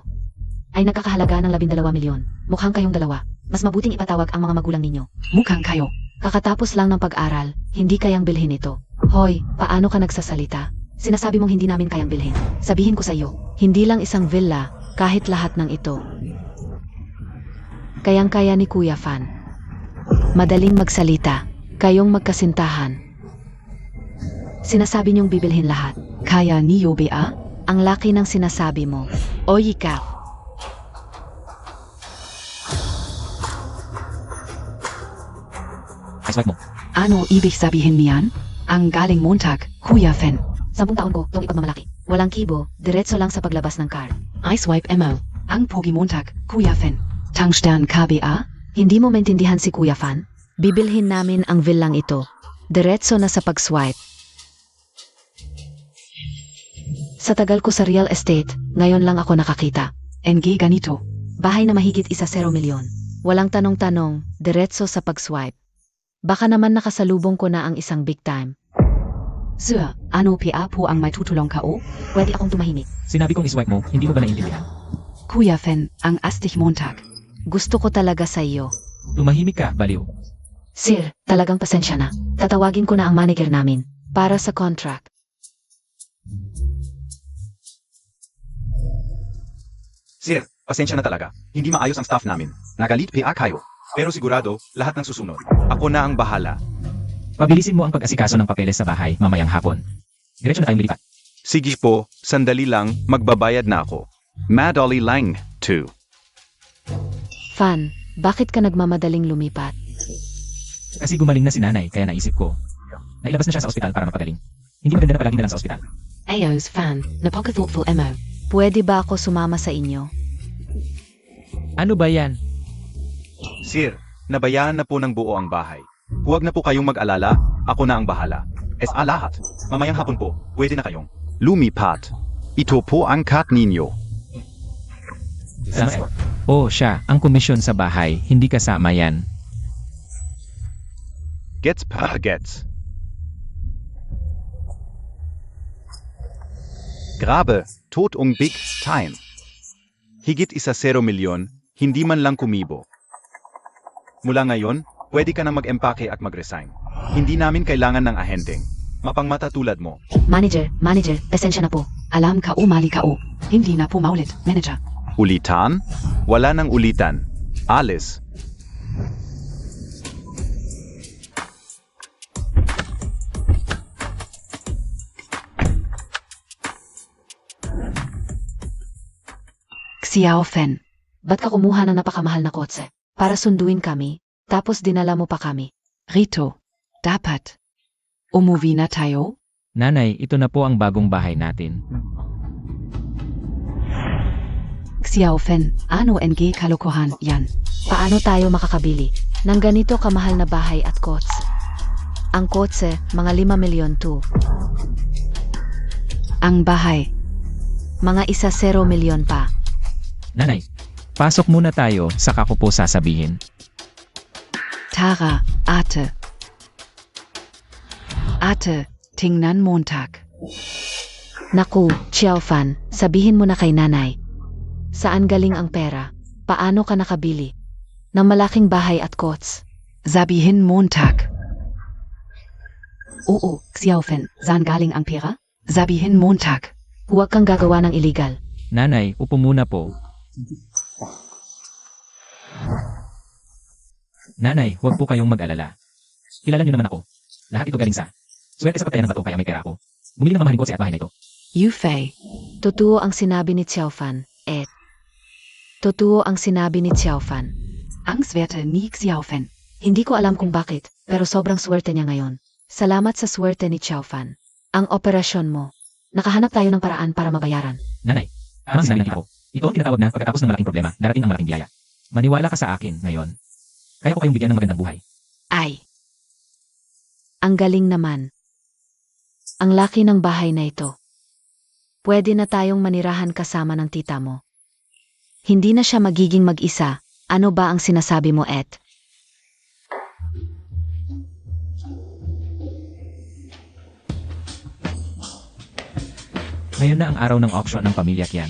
Speaker 2: ay nakakahalaga ng 12 milyon. Mukhang kayong dalawa. Mas mabuting ipatawag ang mga magulang ninyo.
Speaker 3: Mukhang kayo.
Speaker 2: Kakatapos lang ng pag-aral, hindi kayang bilhin ito. Hoy, paano ka nagsasalita? Sinasabi mong hindi namin kayang bilhin. Sabihin ko sa iyo, hindi lang isang villa, kahit lahat ng ito. Kayang-kaya ni Kuya Fan. Madaling magsalita, kayong magkasintahan. Sinasabi niyong bibilhin lahat.
Speaker 3: Kaya niyo ba?
Speaker 2: Ang laki ng sinasabi mo. O yika.
Speaker 1: Ay swipe mo.
Speaker 3: Ano ibig sabihin niyan? Ang galing Montag, Kuya Fen.
Speaker 2: 10 taon ko itong ipagmamalaki. Walang kibo, diretso lang sa paglabas ng card.
Speaker 3: I swipe mo. Ang Pogi Montag, Kuya Fen. Tangstern KBA?
Speaker 2: Hindi mo maintindihan si Kuya Fan? Bibilhin namin ang villang ito. Diretso na sa pag-swipe. Sa tagal ko sa real estate, ngayon lang ako nakakita.
Speaker 3: NG ganito.
Speaker 2: Bahay na mahigit 1 milyon. Walang tanong-tanong, diretso sa pag-swipe. Baka naman nakasalubong ko na ang isang big time.
Speaker 3: Sir, ano PA po ang may tutulong kao?
Speaker 2: Pwede akong tumahimik.
Speaker 1: Sinabi kong iswipe mo, hindi mo ba naiintindihan?
Speaker 3: Kuya Fen, ang astig Montag.
Speaker 2: Gusto ko talaga sa iyo.
Speaker 1: Tumahimik ka, baliw.
Speaker 2: Sir, talagang pasensya na. Tatawagin ko na ang manager namin para sa contract.
Speaker 4: Sir, pasensya na talaga. Hindi maayos ang staff namin. Nagalit PA kayo. Pero sigurado, lahat ng susunod. Ako na ang bahala.
Speaker 1: Pabilisin mo ang pag-asikaso ng papeles sa bahay mamayang hapon. Diretso na tayong lilipat.
Speaker 4: Sige po, sandali lang, magbabayad na ako. Madali lang, 2.
Speaker 2: Fan, bakit ka nagmamadaling lumipat?
Speaker 1: Kasi gumaling na si nanay, kaya naisip ko. Nailabas na siya sa ospital para mapagaling. Hindi maganda na palagi na lang sa ospital.
Speaker 3: Ayo's Fan, napaka-thoughtful mo.
Speaker 2: Pwede ba ako sumama sa inyo?
Speaker 1: Ano ba yan?
Speaker 4: Sir, nabayaan na po ng buo ang bahay. Huwag na po kayong mag-alala, ako na ang bahala. Lahat. Mamayang hapon po, pwede na kayong lumipat. Ito po ang cut ninyo.
Speaker 1: Sama Oh, siya, ang komisyon sa bahay, hindi kasama yan.
Speaker 4: Gets pa gets. Grabe, tot big time. Higit 1 milyon, hindi man lang kumibo. Mula ngayon, pwede ka na mag-empake at mag-resign. Hindi namin kailangan ng ahenteng. Mapangmata tulad mo.
Speaker 2: Manager, pasensya na po.
Speaker 3: Alam kao mali kao. Hindi na po maulit, manager.
Speaker 4: Ulitan? Wala nang ulitan. Alis.
Speaker 3: Xiao Fen.
Speaker 2: Ba't ka kumuha ng napakamahal na kotse? Para sunduin kami, tapos dinala mo pa kami.
Speaker 3: Rito. Dapat. Umuwi na tayo?
Speaker 1: Nanay, ito na po ang bagong bahay natin.
Speaker 3: Xiao Fen, ano NG kalokohan yan?
Speaker 2: Paano tayo makakabili ng ganito kamahal na bahay at kotse? Ang kotse, mga 5 milyon to.
Speaker 3: Ang bahay.
Speaker 2: Mga 1 milyon pa.
Speaker 1: Nanay, pasok muna tayo, saka ko po sasabihin.
Speaker 3: Tara, Ate. Ate, tingnan Montag.
Speaker 2: Naku, Xiao Fan, sabihin mo na kay nanay. Saan galing ang pera? Paano ka nakabili ng malaking bahay at kotse?
Speaker 3: Sabihin Montag. Oo, Xiao Fen, saan galing ang pera? Sabihin Montag.
Speaker 2: Huwag kang gagawa ng illegal.
Speaker 1: Nanay, upo muna po. Nanay, huwag po kayong mag-alala. Kilala niyo naman ako. Lahat ito galing sa swerte sa pagtayan ng bato kaya may pera ako. Bumili ng mamahaling kotse at bahay na ito.
Speaker 3: Yufei.
Speaker 2: Totoo ang sinabi ni Xiao Fan, et. Totoo ang sinabi ni Xiao Fan.
Speaker 3: Ang swerte ni Xiao Fen.
Speaker 2: Hindi ko alam kung bakit, pero sobrang swerte niya ngayon. Salamat sa swerte ni Xiao Fan. Ang operasyon mo. Nakahanap tayo ng paraan para mabayaran.
Speaker 1: Nanay, ang sinabi ng ako. Ito ang tinatawag na pagkatapos ng malaking problema, darating ang malaking biyaya. Maniwala ka sa akin ngayon. Kaya ko kayong bigyan ng magandang buhay.
Speaker 3: Ay.
Speaker 2: Ang galing naman. Ang laki ng bahay na ito. Pwede na tayong manirahan kasama ng tita mo. Hindi na siya magiging mag-isa. Ano ba ang sinasabi mo, Et?
Speaker 1: Ngayon na ang araw ng auction ng pamilya Kian.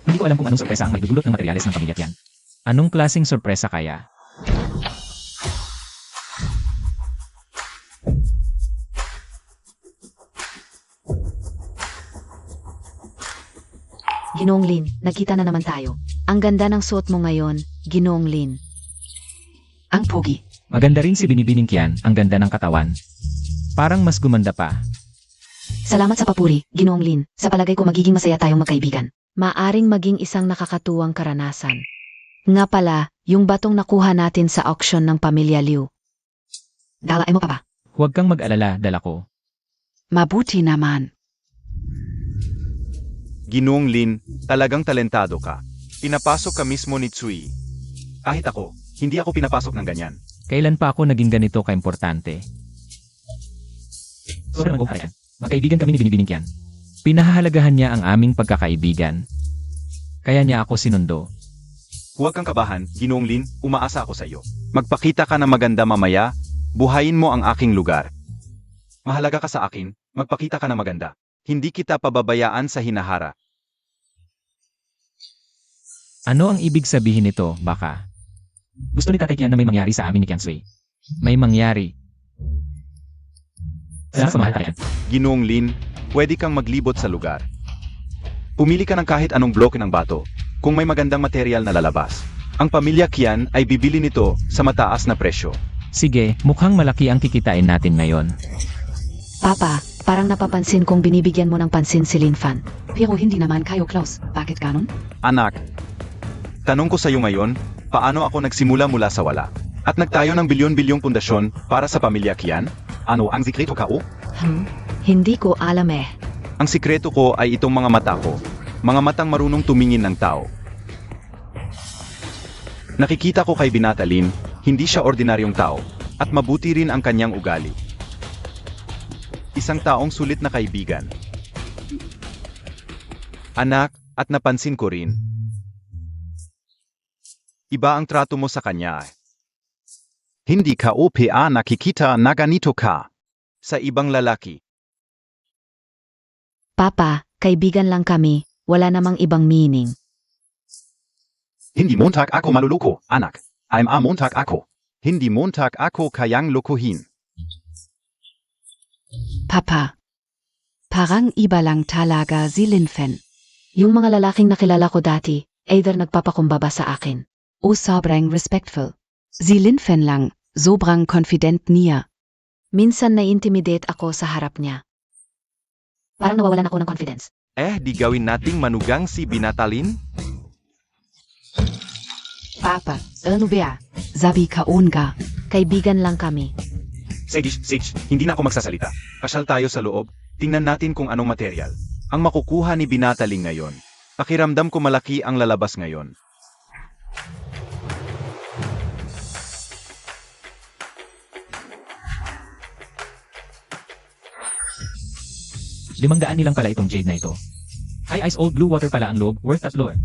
Speaker 1: Hindi ko alam kung anong sorpresa ang maidudulot ng materyales ng pamilya Kian. Anong klaseng sorpresa kaya?
Speaker 2: Ginoong Lin, nagkita na naman tayo. Ang ganda ng suot mo ngayon, Ginoong Lin.
Speaker 3: Ang pogi.
Speaker 1: Maganda rin si Binibining Kian, ang ganda ng katawan. Parang mas gumanda pa.
Speaker 2: Salamat sa papuri, Ginoong Lin. Sa palagay ko magiging masaya tayong magkaibigan. Maaring maging isang nakakatuwang karanasan. Nga pala, yung batong nakuha natin sa auction ng pamilya Liu.
Speaker 3: Dalaay mo pa ba?
Speaker 1: Huwag kang mag-alala, dala ko.
Speaker 3: Mabuti naman.
Speaker 4: Ginoong Lin, talagang talentado ka. Pinapasok ka mismo ni Tsui. Kahit ako, hindi ako pinapasok ng ganyan.
Speaker 1: Kailan pa ako naging ganito kaimportante? Sobrang mag-uhayan. Magkaibigan kami ni Binibining Kian. Pinahahalagahan niya ang aming pagkakaibigan. Kaya niya ako sinundo.
Speaker 4: Huwag kang kabahan, Ginoong Lin, umaasa ako sa iyo. Magpakita ka ng maganda mamaya, buhayin mo ang aking lugar. Mahalaga ka sa akin, magpakita ka ng maganda. Hindi kita pababayaan sa hinahara.
Speaker 1: Ano ang ibig sabihin nito, baka? Gusto ni Tatay Kian na may mangyari sa amin ni Kian Sui. May mangyari. Salamat sa mahal, Tatay Kian.
Speaker 4: Ginoong Lin, pwede kang maglibot sa lugar. Pumili ka ng kahit anong bloke ng bato, kung may magandang material na lalabas. Ang pamilya Kian ay bibili nito sa mataas na presyo.
Speaker 1: Sige, mukhang malaki ang kikitain natin ngayon.
Speaker 2: Papa, parang napapansin kong binibigyan mo ng pansin si Lin Fan.
Speaker 3: Pero hindi naman kayo close. Bakit ganon?
Speaker 4: Anak, tanong ko sa iyo ngayon, paano ako nagsimula mula sa wala? At nagtayo ng bilyon-bilyong pundasyon para sa pamilya Kian? Ano ang sikreto ka o?
Speaker 2: Hindi ko alam eh.
Speaker 4: Ang sikreto ko ay itong mga mata ko. Mga matang marunong tumingin ng tao. Nakikita ko kay Binata Lin, hindi siya ordinaryong tao, at mabuti rin ang kanyang ugali. Isang taong sulit na kaibigan. Anak, at napansin ko rin, iba ang trato mo sa kanya. Hindi ka OPA nakikita na ganito ka sa ibang lalaki.
Speaker 2: Papa, kaibigan lang kami, wala namang ibang meaning.
Speaker 4: Hindi Montag ako maluluko, anak. I'm a Montag ako. Hindi Montag ako kayang lokohin.
Speaker 3: Papa. Parang iba lang talaga si Lin Fan.
Speaker 2: Yung mga lalaking nakilala ko dati, either nagpapakumbaba sa akin.
Speaker 3: O sobrang respectful. Si Lin Fan lang, sobrang confident niya.
Speaker 2: Minsan na-intimidate ako sa harap niya. Parang nawawalan ako ng confidence.
Speaker 4: Di gawin nating manugang si Binata Lin?
Speaker 3: Papa, ano ba? Sabi kaon ka.
Speaker 2: Kaibigan lang kami.
Speaker 4: Sage, hindi na ako magsasalita. Pasyal tayo sa loob, tingnan natin kung anong material ang makukuha ni Binata Lin ngayon. Pakiramdam ko malaki ang lalabas ngayon.
Speaker 1: ₱500 nilang pala itong jade na ito. High ice old blue water pala ang loob, worth at lure.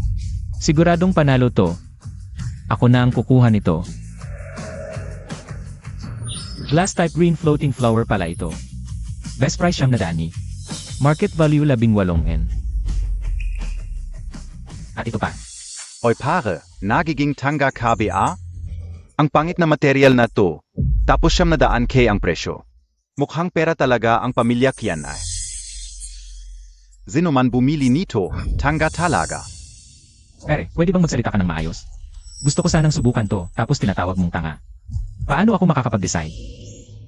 Speaker 1: Siguradong panalo to. Ako na ang kukuha nito. Glass type green floating flower pala ito. Best price ₱900. Market value 18N. At ito pa.
Speaker 4: Oy pare, nagiging tanga KBA? Ang pangit na material na to, tapos ₱900 ang presyo. Mukhang pera talaga ang pamilya Kian ay. Sino man bumili nito, tanga talaga.
Speaker 1: Pare, pwede bang magsalita ka ng maayos? Gusto ko sanang subukan to, tapos tinatawag mong tanga. Paano ako makakapag-decide?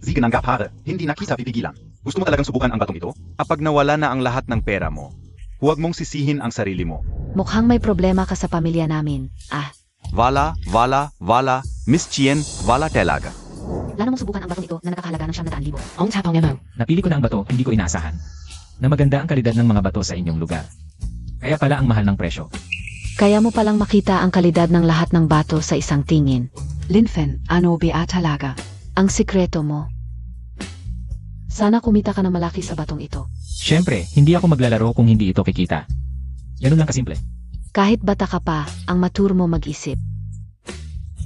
Speaker 4: Sige nang pare, hindi na kita pipigilan. Gusto mo talagang subukan ang batong ito? Kapag nawala na ang lahat ng pera mo, huwag mong sisihin ang sarili mo.
Speaker 2: Mukhang may problema ka sa pamilya namin.
Speaker 4: Wala, Miss Chien, wala talaga.
Speaker 2: Plano mong subukan ang batong ito na nakakahalaga ng ₱900,000.
Speaker 3: Ang tapang mo.
Speaker 1: Napili ko na ang bato, hindi ko inaasahan. Na maganda ang kalidad ng mga bato sa inyong lugar. Kaya pala ang mahal ng presyo.
Speaker 2: Kaya mo palang makita ang kalidad ng lahat ng bato sa isang tingin.
Speaker 3: Lin Fan, ano ba talaga?
Speaker 2: Ang sikreto mo. Sana kumita ka na malaki sa batong ito.
Speaker 1: Siyempre, hindi ako maglalaro kung hindi ito kikita. Ganun lang kasimple.
Speaker 2: Kahit bata ka pa, ang mature mo mag-isip.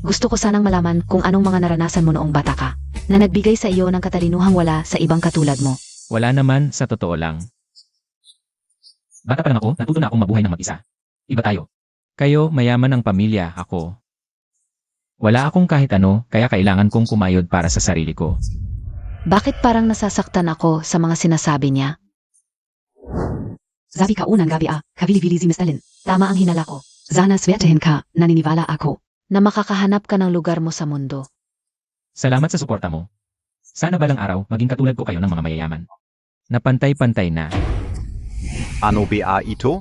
Speaker 2: Gusto ko sanang malaman kung anong mga naranasan mo noong bata ka, na nagbigay sa iyo ng katalinuhang wala sa ibang katulad mo.
Speaker 1: Wala naman, sa totoo lang. Bata pa lang ako, natuto na akong mabuhay ng mag-isa. Iba tayo. Kayo, mayaman ang pamilya, ako. Wala akong kahit ano, kaya kailangan kong kumayod para sa sarili ko.
Speaker 2: Bakit parang nasasaktan ako sa mga sinasabi niya?
Speaker 3: Sabi ka unang gabi kabili-bili si Mr. Lin.
Speaker 2: Tama ang hinala ko,
Speaker 3: Sana swertehin ka, naniniwala ako.
Speaker 2: na makakahanap ka ng lugar mo sa mundo.
Speaker 1: Salamat sa suporta mo. Sana balang araw maging katulad ko kayo ng mga mayayaman. Napantay-pantay na.
Speaker 4: Ano ba ito?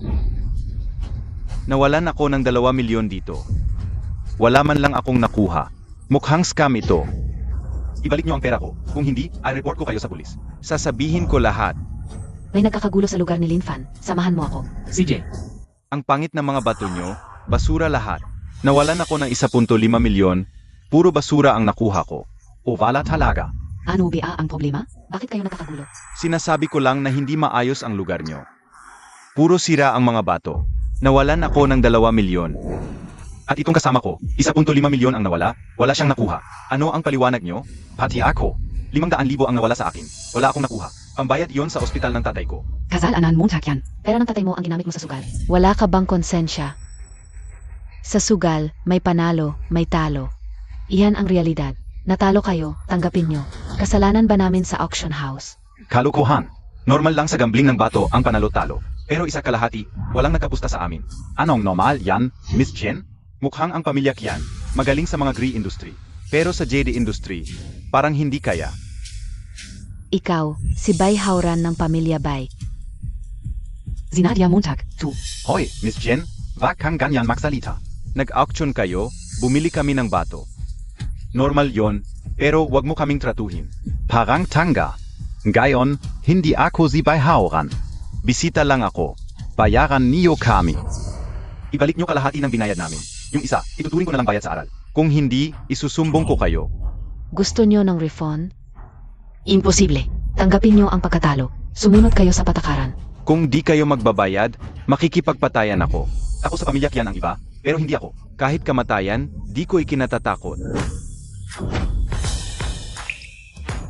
Speaker 4: Nawalan ako ng 2 milyon dito. Wala man lang akong nakuha. Mukhang scam ito. Ibalik niyo ang pera ko. Kung hindi, i-report ko kayo sa pulis. Sasabihin ko lahat.
Speaker 2: May nagkakagulo sa lugar ni Linfan. Samahan mo ako.
Speaker 1: CJ,
Speaker 4: Ang pangit ng mga bato nyo, basura lahat. Nawalan ako ng 1.5 milyon. Puro basura ang nakuha ko. O wala talaga.
Speaker 3: Ano ba ang problema?
Speaker 2: Bakit kayo nagkakagulo?
Speaker 4: Sinasabi ko lang na hindi maayos ang lugar nyo. Puro sira ang mga bato. Nawalan ako ng 2 milyon. At itong kasama ko, 1.5 milyon ang nawala, wala siyang nakuha. Ano ang paliwanag nyo? Pati ako. 500,000 ang nawala sa akin. Wala akong nakuha. Pambayad iyon sa ospital ng tatay ko.
Speaker 3: Kasalanan Montag yan.
Speaker 2: Pera ng tatay mo ang ginamit mo sa sugal. Wala ka bang konsensya? Sa sugal, may panalo, may talo. Iyan ang realidad. Natalo kayo, tanggapin nyo. Kasalanan ba namin sa auction house?
Speaker 4: Kalokohan. Normal lang sa gambling ng bato ang panalo-talo. Pero isa kalahati, walang nagkapusta sa amin. Anong normal yan, Miss Jen? Mukhang ang pamilya Kian, magaling sa mga green industry. Pero sa JD industry, parang hindi kaya.
Speaker 2: Ikaw, si Bay Hauran ng pamilya Bay.
Speaker 3: Zinadia Montag, tu.
Speaker 4: Hoy, Miss Jen, wag kang ganyan magsalita. Nag-auction kayo, bumili kami ng bato. Normal yon, pero wag mo kaming tratuhin. Parang tanga. Ngayon, hindi ako si Bay Hauran. Bisita lang ako. Bayaran niyo kami. Ibalik niyo kalahati ng binayad namin. Yung isa, ituturing ko na lang bayad sa aral. Kung hindi, isusumbong ko kayo.
Speaker 2: Gusto nyo ng refund?
Speaker 3: Imposible.
Speaker 2: Tanggapin nyo ang pagkatalo. Sumunod kayo sa patakaran.
Speaker 4: Kung di kayo magbabayad, makikipagpatayan ako. Ako sa pamilya Kian ang iba, pero hindi ako. Kahit kamatayan, di ko ikinatatakot.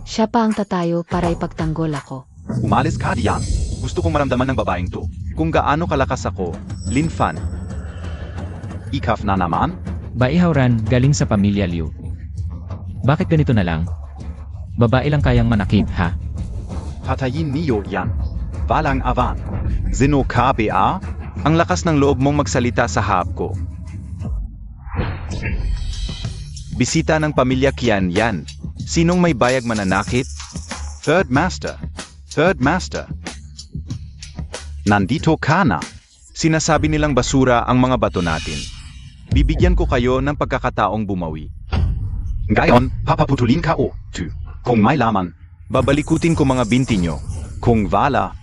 Speaker 2: Siya pa ang tatayo para ipagtanggol ako.
Speaker 4: Umalis ka diyan. Gusto kong maramdaman ng babaeng to. Kung gaano kalakas ako, Linfan. Ikaf na naman?
Speaker 1: Bay Hauran galing sa pamilya Liu. Bakit ganito na lang? Babae lang kayang manakit, ha?
Speaker 4: Patayin niyo yan. Balang avan. Zino KBA? Ang lakas ng loob mong magsalita sa hab ko. Bisita ng pamilya Kian yan. Sinong may bayag mananakit? Third Master. Third Master. Nandito ka na. Sinasabi nilang basura ang mga bato natin. Bibigyan ko kayo ng pagkakataong bumawi. Ngayon, papaputulin ka o, tu. Kung may laman, babalikutin ko mga binti nyo. Kung wala,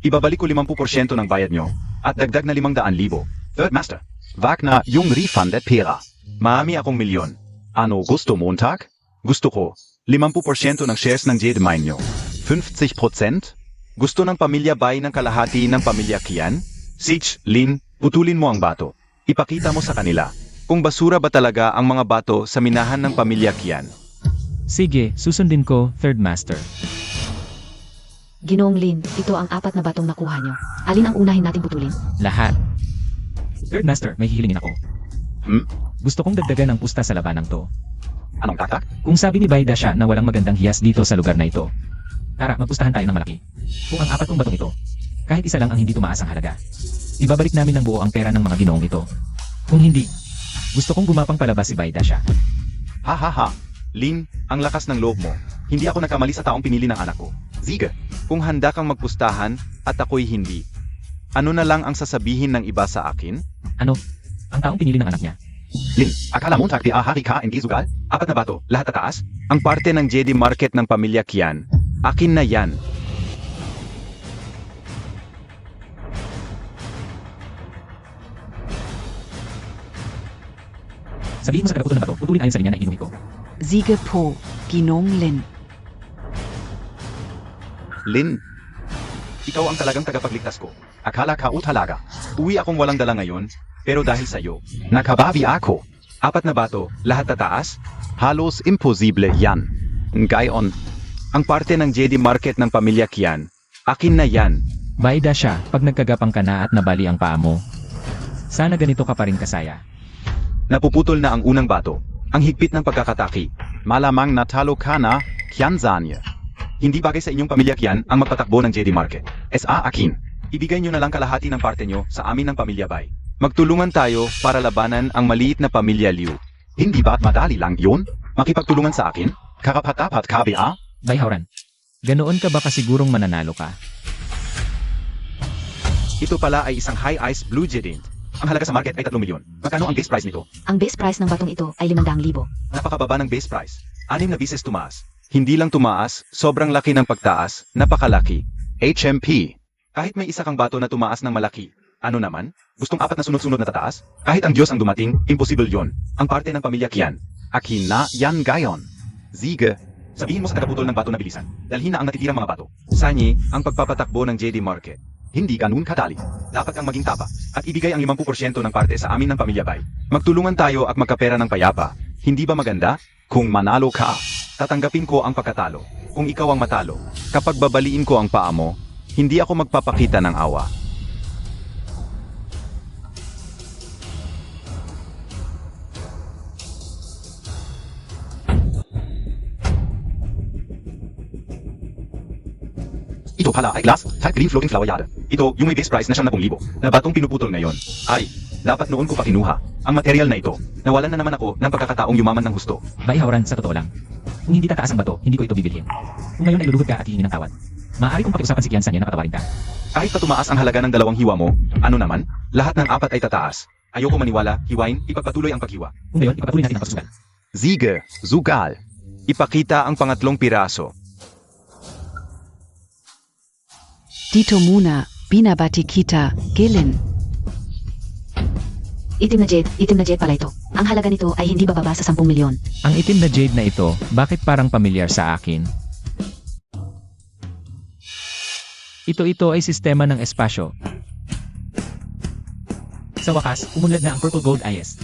Speaker 4: ibabalik ko 50% ng bayad nyo at dagdag na 500,000. Third Master, wag na yung refunded pera. Maami akong milyon. Ano gusto Montag? Gusto ko, 50% ng shares ng Jade Mine nyo. 50%? Gusto ng pamilya Bay ng kalahati ng pamilya Kian? Sich, Lin, putulin mo ang bato. Ipakita mo sa kanila kung basura ba talaga ang mga bato sa minahan ng pamilya Kian.
Speaker 1: Sige, susundin ko, Third Master.
Speaker 2: Ginoong Lin, ito ang 4 na batong nakuha nyo. Alin ang unahin natin putulin?
Speaker 1: Lahat. Third Master, may hihilingin ako. Gusto kong dagdagan ang pusta sa labanang to.
Speaker 4: Anong taktak?
Speaker 1: Kung sabi ni Baida siya na walang magandang hiyas dito sa lugar na ito. Tara, magpustahan tayo ng malaki. Kung ang 4 kong batong ito, kahit isa lang ang hindi tumaas ang halaga, ibabalik namin ng buo ang pera ng mga ginoong ito. Kung hindi, gusto kong gumapang palabas si Baida siya.
Speaker 4: Ha ha ha. Lin, ang lakas ng loob mo. Hindi ako nagkamali sa taong pinili ng anak ko. Sige, kung handa kang magpustahan at ako'y hindi, ano na lang ang sasabihin ng iba sa akin?
Speaker 1: Ano? Ang taong pinili ng anak niya.
Speaker 4: Lin, akala mo takti ahari ka hindi sugal? 4 na bato, lahat tataas? Ang parte ng JD Market ng pamilya Kian, akin na yan.
Speaker 1: Sabihin mo sa tagaputol ng bato, putulin ayon sa linya na inuwi ko.
Speaker 3: Siege po, Ginong Lin.
Speaker 4: Lin, ikaw ang talagang tagapagligtas ko. Akala ka o talaga. Uwi akong walang dala ngayon, pero dahil sa'yo, nakabawi ako. 4 na bato, lahat tataas? Halos imposible yan. Ngayon, ang parte ng JD Market ng pamilya Kian, akin na yan.
Speaker 1: Baida siya, pag nagkagapang ka na at nabali ang paa mo. Sana ganito ka pa rin kasaya.
Speaker 4: Napuputol na ang unang bato. Ang higpit ng pagkakataki. Malamang natalo ka na, Kianzanya. Hindi bagay sa inyong pamilya Kian ang magpatakbo ng JD Market. SA akin. Ibigay nyo na lang kalahati ng parte nyo sa amin ng pamilya Bay. Magtulungan tayo para labanan ang maliit na pamilya Liu. Hindi ba't madali lang yun? Makipagtulungan sa akin? Karapat-dapat KBA?
Speaker 1: Bayhauran, ganoon ka ba kasigurong mananalo ka?
Speaker 4: Ito pala ay isang high-ice blue jadint. Ang halaga sa market ay 3 milyon. Magkano ang base price nito?
Speaker 2: Ang base price ng batong ito ay 500,000.
Speaker 4: Napakababa ng base price. 6 na bises tumaas. Hindi lang tumaas, sobrang laki ng pagtaas, napakalaki. HMP. Kahit may isa kang bato na tumaas ng malaki, ano naman? Gustong 4 na sunod-sunod na tataas? Kahit ang Diyos ang dumating, imposible yon. Ang parte ng pamilya Kian. Akin na yan gayon. Sige. Sabihin mo sa tagaputol ng bato na bilisan. Dalhin na ang natitirang mga bato. Sanyi, ang pagpapatakbo ng JD Market. Hindi ganun kadali. Dapat kang maging tapa at ibigay ang 50% ng parte sa amin ng pamilya Bay. Magtulungan tayo at magkapera ng payapa. Hindi ba maganda? Kung manalo ka, tatanggapin ko ang pagkatalo. Kung ikaw ang matalo, kapag babaliin ko ang paa mo, hindi ako magpapakita ng awa. Ito pala ay glass, type green floating flower yada. Ito yung may base price na 10,000 na batong pinuputol ngayon. Ay, dapat noon ko pa kinuha. Ang material na ito, nawalan na naman ako ng pagkakataong yumaman ng husto.
Speaker 1: Bayhauran, sa totoo lang. Kung hindi tataas ang bato, hindi ko ito bibilhin. Kung ngayon ay lulugod ka at hihingi ng tawad, maaari kong pakiusapan si Kian Sanya na patawarin ka.
Speaker 4: Kahit pa tumaas ang halaga ng 2 hiwa mo, ano naman? Lahat ng 4 ay tataas. Ayoko maniwala, hiwain, ipagpatuloy ang paghiwa.
Speaker 1: Kung ngayon, ipagpatuloy natin ang pagsusugal.
Speaker 4: Sige, Zugal. Ipakita ang pangatlong piraso.
Speaker 3: Dito muna, binabatikita, Gilin.
Speaker 2: Itim na jade pala ito. Ang halaga nito ay hindi bababa sa 10 milyon.
Speaker 1: Ang itim na jade na ito, bakit parang pamilyar sa akin? Ito ay sistema ng espasyo. Sa wakas, umunlad na ang Purple Gold IS.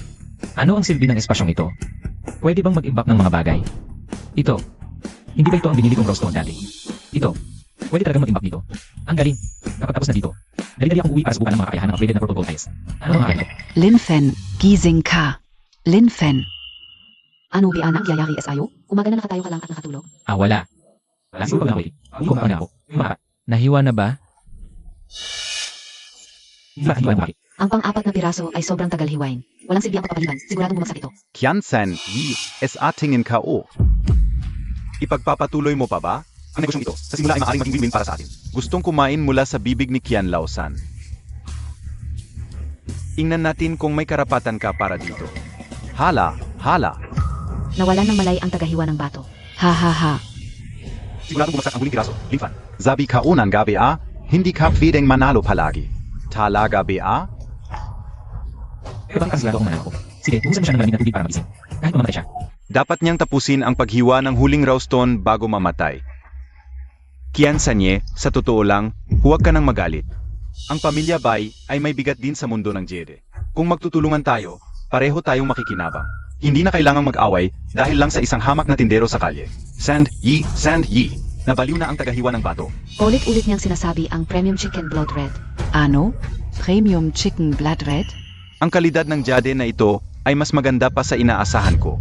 Speaker 1: Ano ang silbi ng espasyong ito? Pwede bang mag-imbak ng mga bagay? Ito. Hindi ba ito ang binili kong rostone dati? Ito. Pwede talagang mag-imbak dito. Ang galing. Kapag tapos na dito, dali-dali akong uwi para subukan ng mga kakayahan ng upgraded na Purple Gold IS. Ano ang mga kakayahan ko?
Speaker 3: Linfen, Gising Ka. Linfen.
Speaker 2: Ano bi anang yayari SIO? Umaga na nakatayo ka lang at nakatulog?
Speaker 1: Wala. Wala siguro pag nakawili. Hindi ko makakanya ako. Yung mga nahiwa na ba? Hindi ba nahiwa yung bakit?
Speaker 2: Ang pang-4 na piraso ay sobrang tagal hiwain. Walang silbi ang pagpapaliban. Siguradong bumagsak ito.
Speaker 4: Kiansan, yi, es atingin KO. Ipagpapatuloy mo pa ba? Ang negosyong ito, sa simula ay maaaring maging win-win para sa atin. Gustong kumain mula sa bibig ni Kian Lausan. Ingnan natin kung may karapatan ka para dito. Hala, hala.
Speaker 2: Nawalan ng malay ang tagahiwa ng bato.
Speaker 3: Ha ha ha.
Speaker 4: Siguradong bumagsak ang huling piraso. Linfan. Zabi ka unang gabi hindi ka pwedeng manalo palagi. Talaga ba?
Speaker 1: Pero bakit kasigurado akong manalo ko? Sige, buhusan mo siya ng malamig na tubig para magising. Kahit mamamatay siya.
Speaker 4: Dapat niyang tapusin ang paghiwa ng huling rostone bago mamatay. Kian Sanye, sa totoo lang, huwag ka nang magalit. Ang pamilya Bai ay may bigat din sa mundo ng Jede. Kung magtutulungan tayo, pareho tayong makikinabang. Hindi na kailangang mag-away dahil lang sa isang hamak na tindero sa kalye. Sand Yi. Nabaliw na ang tagahiwa ng bato.
Speaker 2: Ulit-ulit niyang sinasabi ang Premium Chicken Blood Red.
Speaker 3: Ano? Premium Chicken Blood Red?
Speaker 4: Ang kalidad ng Jade na ito ay mas maganda pa sa inaasahan ko.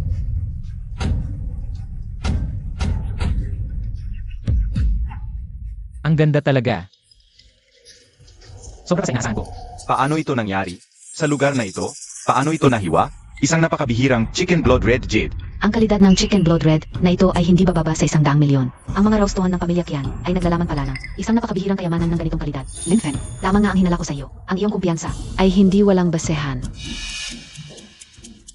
Speaker 1: Ang ganda talaga. Sobra sa inaasahan ko.
Speaker 4: Paano ito nangyari? Sa lugar na ito? Paano ito nahiwa? Isang napakabihirang Chicken Blood Red Jade.
Speaker 2: Ang kalidad ng Chicken Blood Red na ito ay hindi bababa sa 100 milyon. Ang mga roastohan ng pamilya Kian ay naglalaman pala ng isang napakabihirang kayamanan ng ganitong kalidad.
Speaker 3: Linfen.
Speaker 2: Tama nga ang hinala ko sa iyo. Ang iyong kumpiyansa.
Speaker 3: Ay hindi walang basehan.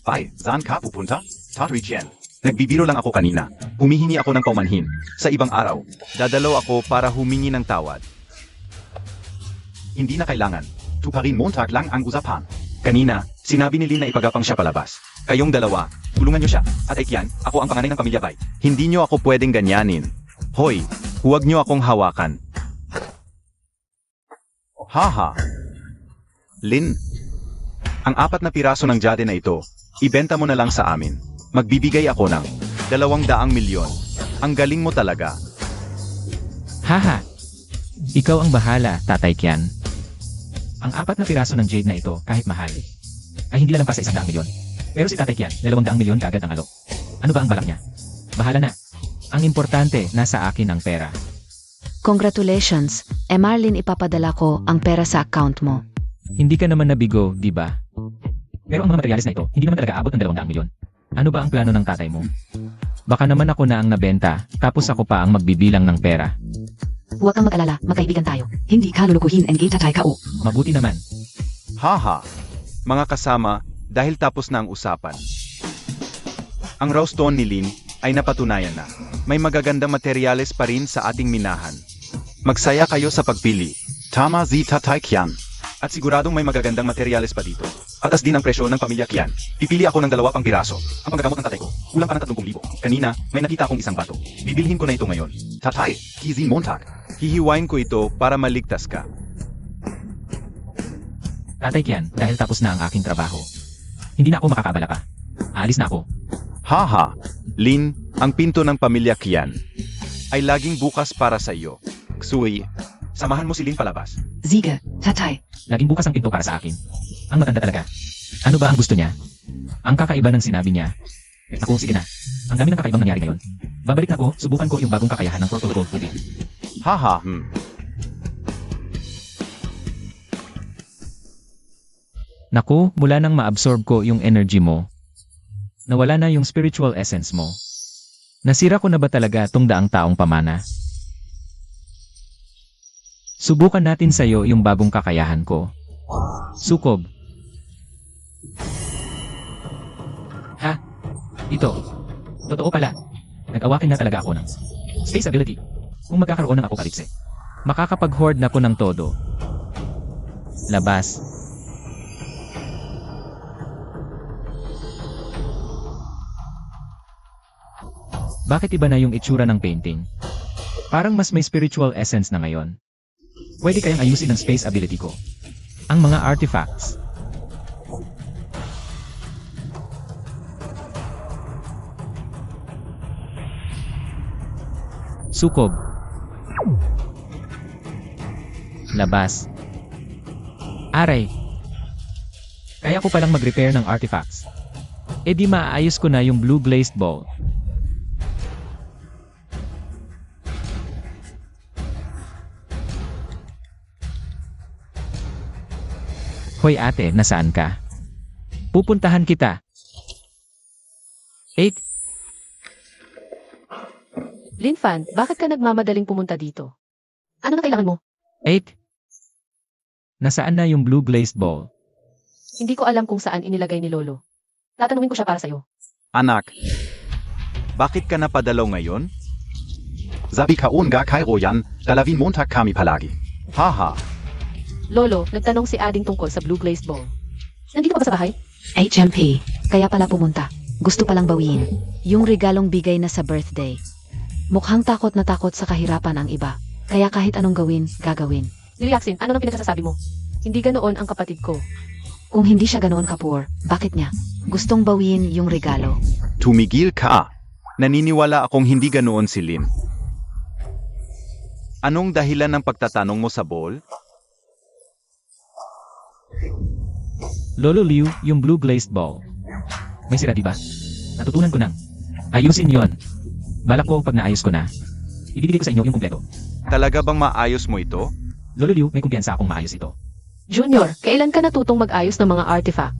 Speaker 4: Pai, saan ka pupunta? Tatri Chen. Nagbibiro lang ako kanina. Humihingi ako ng paumanhin. Sa ibang araw, dadalaw ako para humingi ng tawad. Hindi na kailangan. Tuparin Montag lang ang usapan. Kanina, sinabi ni Lin na ipagapang siya palabas. Kayong dalawa, tulungan niyo siya. At ay Kian, ako ang panganay ng pamilya Bai. Hindi niyo ako pwedeng ganyanin. Hoy, huwag niyo akong hawakan. Haha. Lin, ang 4 na piraso ng Jade na ito, ibenta mo na lang sa amin. Magbibigay ako ng 200 milyon. Ang galing mo talaga.
Speaker 1: Haha. Ikaw ang bahala, Tatay Kian. Ang 4 na piraso ng jade na ito, kahit mahal, ay hindi lalampas sa 100 milyon. Pero si Tatay Kian, 200 milyon kaagad ang alok. Ano ba ang balak niya? Bahala na. Ang importante, nasa akin ang pera.
Speaker 2: Congratulations. Marlin, ipapadala ko ang pera sa account mo.
Speaker 1: Hindi ka naman nabigo, di ba? Pero ang mga materyales na ito, hindi naman talaga abot ng 200 milyon. Ano ba ang plano ng tatay mo? Baka naman ako na ang nabenta, tapos ako pa ang magbibilang ng pera.
Speaker 2: Huwag kang mag-alala, magkaibigan tayo.
Speaker 3: Hindi ka lulukuhin NG tatay ka o.
Speaker 1: Mabuti naman.
Speaker 4: Haha. Mga kasama, dahil tapos na ang usapan. Ang raw stone ni Lin ay napatunayan na. May magagandang materyales pa rin sa ating minahan. Magsaya kayo sa pagpili. Tama zi Tatay Kian. At siguradong may magagandang materyales pa dito. Atas din ang presyo ng pamilya Kian. Pipili ako ng 2 pang piraso. Ang magagamot ng tatay ko, kulang pa ng 30,000. Kanina, may nakita akong isang bato. Bibilhin ko na ito ngayon. Tatay, Kizin Montag. Hihiwain ko ito para maligtas ka.
Speaker 1: Tatay Kian, dahil tapos na ang aking trabaho. Hindi na ako makakabala pa. Aalis na ako.
Speaker 4: Haha, Lin, ang pinto ng pamilya Kian ay laging bukas para sa iyo. Ksui, samahan mo si Lin palabas.
Speaker 3: Siege, tatay.
Speaker 1: Laging bukas ang pinto para sa akin. Ang maganda talaga. Ano ba ang gusto niya? Ang kakaiba ng sinabi niya. Ako, sige na. Ang dami ng kakaibang nangyari ngayon. Babalik na ako, subukan ko yung bagong kakayahan ng Purple Gold Pudding.
Speaker 4: Haha,
Speaker 1: Naku, mula nang ma-absorb ko yung energy mo, nawala na yung spiritual essence mo. Nasira ko na ba talaga tong daang taong pamana? Subukan natin sa'yo yung bagong kakayahan ko. Sukob. Ha? Ito. Totoo pala. Nag-awakin na talaga ako ng space ability. Kung magkakaroon ng apokalipse, makakapag-hoard na ko ng todo. Labas. Bakit iba na yung itsura ng painting? Parang mas may spiritual essence na ngayon. Pwede kayang ayusin ang space ability ko. Ang mga artifacts. Sukob. Labas. Aray. Kaya ko palang mag-repair ng artifacts. E di maayos ko na yung blue glazed ball. Hoy ate, nasaan ka? Pupuntahan kita. 8.
Speaker 5: Linfan, bakit ka nagmamadaling pumunta dito? Ano na kailangan mo?
Speaker 1: 8. Nasaan na yung blue glazed ball?
Speaker 5: Hindi ko alam kung saan inilagay ni Lolo. Tatanungin ko siya para sa'yo.
Speaker 4: anak. Bakit ka napadalaw ngayon?
Speaker 6: Sabi kaon ga kay Royan, dalawin Montag kami palagi.
Speaker 4: Haha,
Speaker 5: Lolo, nagtanong si Ading tungkol sa blue glazed ball. Nandito ka ba sa bahay?
Speaker 2: HMP, kaya pala pumunta. Gusto palang bawiin. Yung regalong bigay na sa birthday. Mukhang takot na takot sa kahirapan ang iba. Kaya kahit anong gawin, gagawin.
Speaker 5: Liliaksin, ano nang pinagsasabi mo? Hindi ganoon ang kapatid ko.
Speaker 2: Kung hindi siya ganoon ka-poor, bakit niya? Gustong bawiin yung regalo.
Speaker 4: tumigil ka. Naniniwala akong hindi ganoon si Lim. Anong dahilan ng pagtatanong mo sa ball?
Speaker 1: Lolo Liu, yung blue glazed ball. May sira diba? Natutunan ko nang. Ayusin yon. Balak ko pag naayos ko na, ibibigay ko sa inyo yung kumpleto.
Speaker 4: Talaga bang maayos mo ito?
Speaker 1: Lolo Liu, may kumpiyansa akong maayos ito.
Speaker 5: Junior, kailan ka natutong mag-ayos ng mga artifact?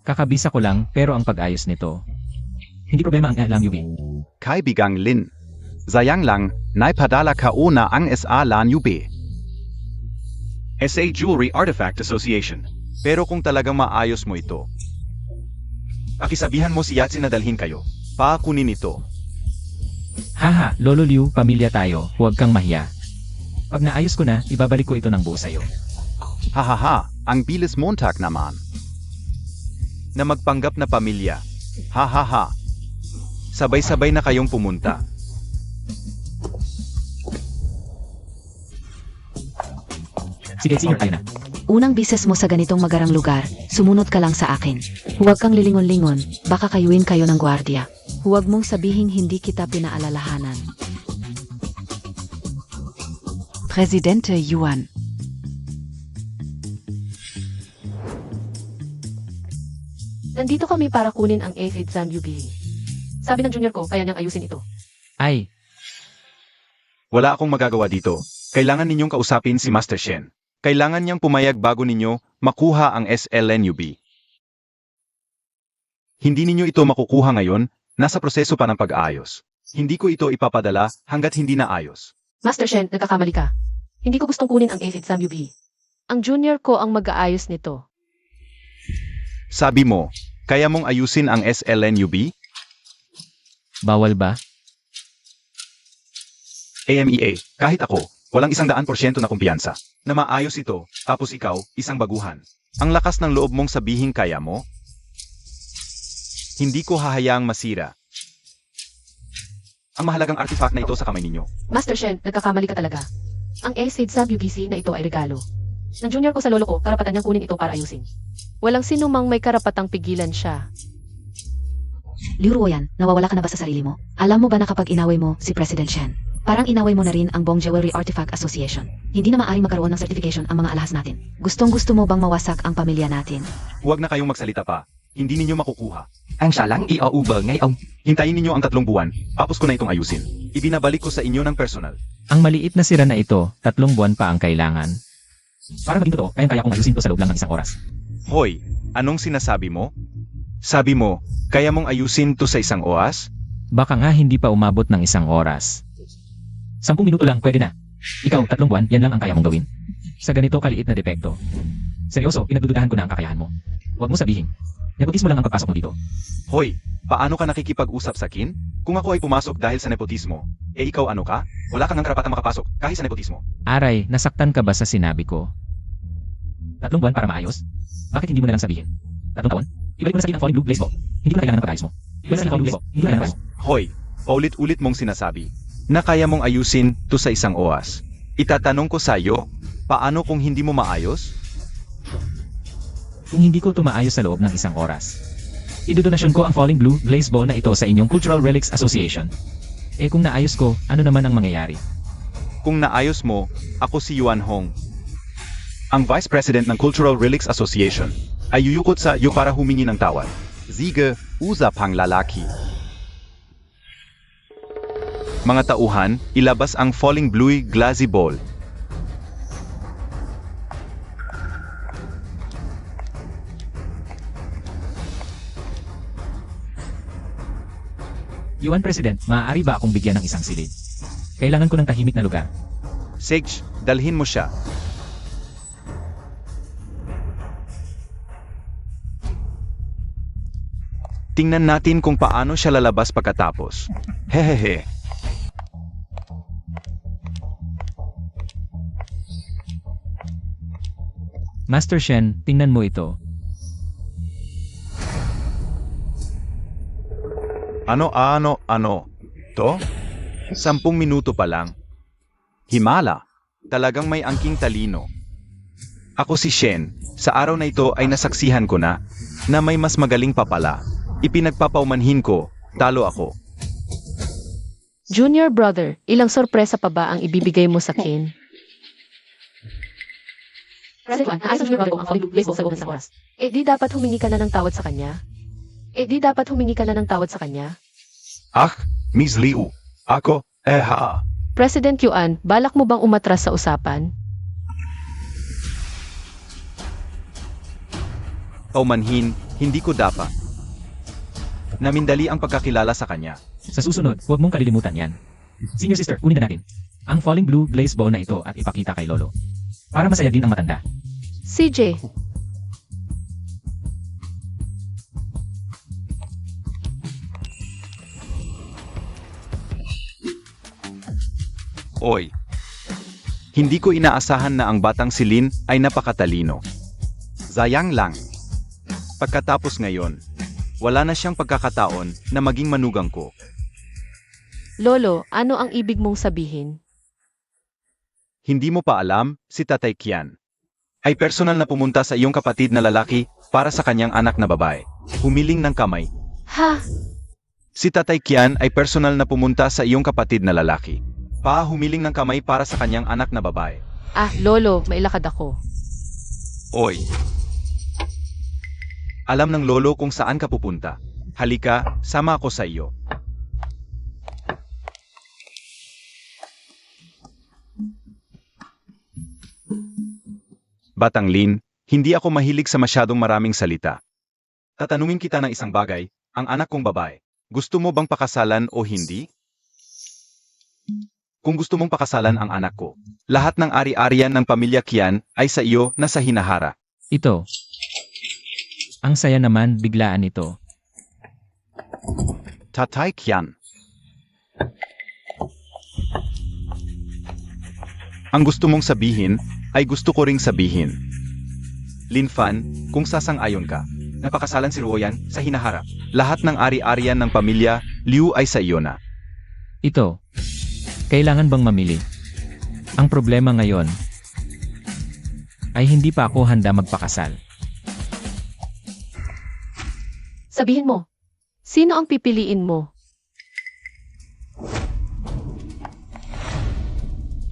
Speaker 1: Kakabisa ko lang, pero ang pag-ayos nito, hindi problema ang alam Yubi.
Speaker 6: Kaibigang Lin. Sayang lang, naipadala ka na ang SA lan UB.
Speaker 4: SA Jewelry Artifact Association. Pero kung talagang maayos mo ito, pakisabihan mo si Yatsin na dalhin kayo. Paakunin ito.
Speaker 1: Haha, Lolo Liu, pamilya tayo, huwag kang mahiya. Pag naayos ko na, ibabalik ko ito ng buo sa'yo.
Speaker 6: Hahaha, ang bilis Montag naman.
Speaker 4: Na magpanggap na pamilya. Hahaha. Sabay-sabay na kayong pumunta.
Speaker 1: Sige, senior tayo na.
Speaker 2: Unang bises mo sa ganitong magarang lugar, sumunod ka lang sa akin. Huwag kang lilingon-lingon, baka kayuin kayo ng gwardiya. Huwag mong sabihing hindi kita pinaalalahanan.
Speaker 3: Presidente Yuan.
Speaker 5: Nandito kami para kunin ang 8th exam UB. Sabi ng junior ko, kaya niyang ayusin ito.
Speaker 1: Ay,
Speaker 4: Wala akong magagawa dito. Kailangan ninyong kausapin si Master Shen. Kailangan niyang pumayag bago ninyo makuha ang SLNUB. Hindi ninyo ito makukuha ngayon, nasa proseso pa ng pag-aayos. Hindi ko ito ipapadala hanggat hindi na ayos.
Speaker 5: Master Shen, nagkakamali ka. Hindi ko gustong kunin ang SLNUB. Ang junior ko ang mag-aayos nito.
Speaker 4: Sabi mo, kaya mong ayusin ang SLNUB?
Speaker 1: Bawal ba?
Speaker 4: AMEA, kahit ako, walang 100% na kumpiyansa. Na maayos ito, tapos ikaw, isang baguhan. Ang lakas ng loob mong sabihin kaya mo? Hindi ko hahayaang masira. Ang mahalagang artifact na ito sa kamay ninyo.
Speaker 5: Master Shen, nagkakamali ka talaga. Ang SLNUB na ito ay regalo. Ng junior ko sa lolo ko, karapatan niyang kunin ito para ayusin. Walang sinumang may karapatang pigilan siya.
Speaker 2: Liu Ruoyan, nawawala ka na ba sa sarili mo? Alam mo ba na kapag inaway mo si President Shen, parang inaway mo na rin ang Bong Jewelry Artifact Association. Hindi na maaaring magkaroon ng certification ang mga alahas natin. Gustong-gusto mo bang mawasak ang pamilya natin?
Speaker 4: Huwag na kayong magsalita pa. Hindi ninyo makukuha.
Speaker 1: Ang salang i-auber ngayon.
Speaker 4: Hintayin ninyo ang 3 buwan, tapos ko na itong ayusin. Ibinabalik ko sa inyo ng personal.
Speaker 1: Ang maliit na sira na ito, 3 buwan pa ang kailangan. Para maging totoo, kayang-kaya kong ayusin to sa loob lang ng 1 oras.
Speaker 4: Hoy, anong sinasabi mo? Sabi mo, kaya mong ayusin to sa 1 oras?
Speaker 1: Baka nga hindi pa umabot ng 1 oras. 10 minuto lang, pwede na. Ikaw, 3 buwan, yan lang ang kaya mong gawin. Sa ganito kaliit na depekto. Seryoso, pinagdududahan ko na ang kakayahan mo. Huwag mo sabihin. Nepotismo lang ang pagpasok mo dito.
Speaker 4: Hoy, paano ka nakikipag-usap sa akin? Kung ako ay pumasok dahil sa nepotismo, ikaw ano ka? Wala kang karapatang makapasok kahit sa nepotismo.
Speaker 1: Aray, nasaktan ka ba sa sinabi ko? 3 buwan para maayos? Bakit hindi mo na lang sabihin? 3 taon? Ibalik mo na sa akin ang falling blue blaze ball. Hindi ko na kailangan ng pag-ayos mo. Ibalik mo na sa akin ang falling blue blaze ball. Hindi ko na kailangan ng pag-ayos mo.
Speaker 4: Hoy, paulit-ulit mong sinasabi na kaya mong ayusin to sa 1 oras. Itatanong ko sa iyo, paano kung hindi mo maayos?
Speaker 1: Kung hindi ko tumaayos sa loob ng 1 oras, idodonasyon ko ang falling blue blaze ball na ito sa inyong Cultural Relics Association. Eh kung naayos ko, ano naman ang mangyayari?
Speaker 4: Kung naayos mo, ako si Yuan Hong, ang Vice President ng Cultural Relics Association, ay yuyukot sa iyo para humingi ng tawad.
Speaker 6: Siege, usapang lalaki.
Speaker 4: Mga tauhan, ilabas ang falling blue glassy ball.
Speaker 1: Yuan President, maaari ba akong bigyan ng isang silid? Kailangan ko ng tahimik na lugar.
Speaker 4: Sage, dalhin mo siya. Tingnan natin kung paano siya lalabas pagkatapos. Hehehe.
Speaker 1: Master Shen, tingnan mo ito.
Speaker 4: Ano? To? 10 minuto pa lang.
Speaker 6: Himala.
Speaker 4: Talagang may angking talino. Ako si Shen, sa araw na ito ay nasaksihan ko na may mas magaling pa pala. Ipinagpapaumanhin ko, talo ako.
Speaker 5: Junior brother, ilang sorpresa pa ba ang ibibigay mo sa akin? President Juan, naayos ang junior brother ko ang falling blue blaze ball sa loob ng 1 oras. Eh di dapat humingi ka na ng tawad sa kanya?
Speaker 4: Ah, Miss Liu, ako,
Speaker 5: President Yuan, balak mo bang umatras sa usapan?
Speaker 4: Paumanhin, hindi ko dapat. Namindali ang pagkakilala sa kanya.
Speaker 1: Sa susunod, huwag mong kalilimutan yan. Senior sister, kunin na natin ang falling blue blaze ball na ito at ipakita kay Lolo. Para masaya din ang matanda.
Speaker 5: CJ,
Speaker 4: Oy, hindi ko inaasahan na ang batang si Lin ay napakatalino.
Speaker 6: Sayang lang.
Speaker 4: Pagkatapos ngayon, wala na siyang pagkakataon na maging manugang ko.
Speaker 5: Lolo, ano ang ibig mong sabihin?
Speaker 4: Hindi mo pa alam, si Tatay Kian ay personal na pumunta sa iyong kapatid na lalaki para sa kanyang anak na babae. Humiling ng kamay.
Speaker 5: Ha?
Speaker 4: Si Tatay Kian ay personal na pumunta sa iyong kapatid na lalaki. Humiling ng kamay para sa kanyang anak na babae.
Speaker 5: Ah, Lolo, mailakad ako.
Speaker 4: Oy. Alam ng lolo kung saan ka pupunta. Halika, sama ako sa iyo. Batang Lin, Hindi ako mahilig sa masyadong maraming salita. Tatanungin kita ng isang bagay, ang anak kong babae. Gusto mo bang pakasalan o hindi? Kung gusto mong pakasalan ang anak ko, lahat ng ari-arian ng pamilya Kian ay sa iyo na sa hinahara.
Speaker 1: Ito. Ang saya naman biglaan ito.
Speaker 6: Tatay Kian.
Speaker 4: Ang gusto mong sabihin, ay gusto ko ring sabihin. Lin Fan, kung sasang-ayon ka, napakasalan si Ruoyan sa hinahara. Lahat ng ari-arian ng pamilya, Liu ay sa iyo na.
Speaker 1: Ito. Kailangan bang mamili? Ang problema ngayon ay hindi pa ako handa magpakasal.
Speaker 5: Sabihin mo, sino ang pipiliin mo?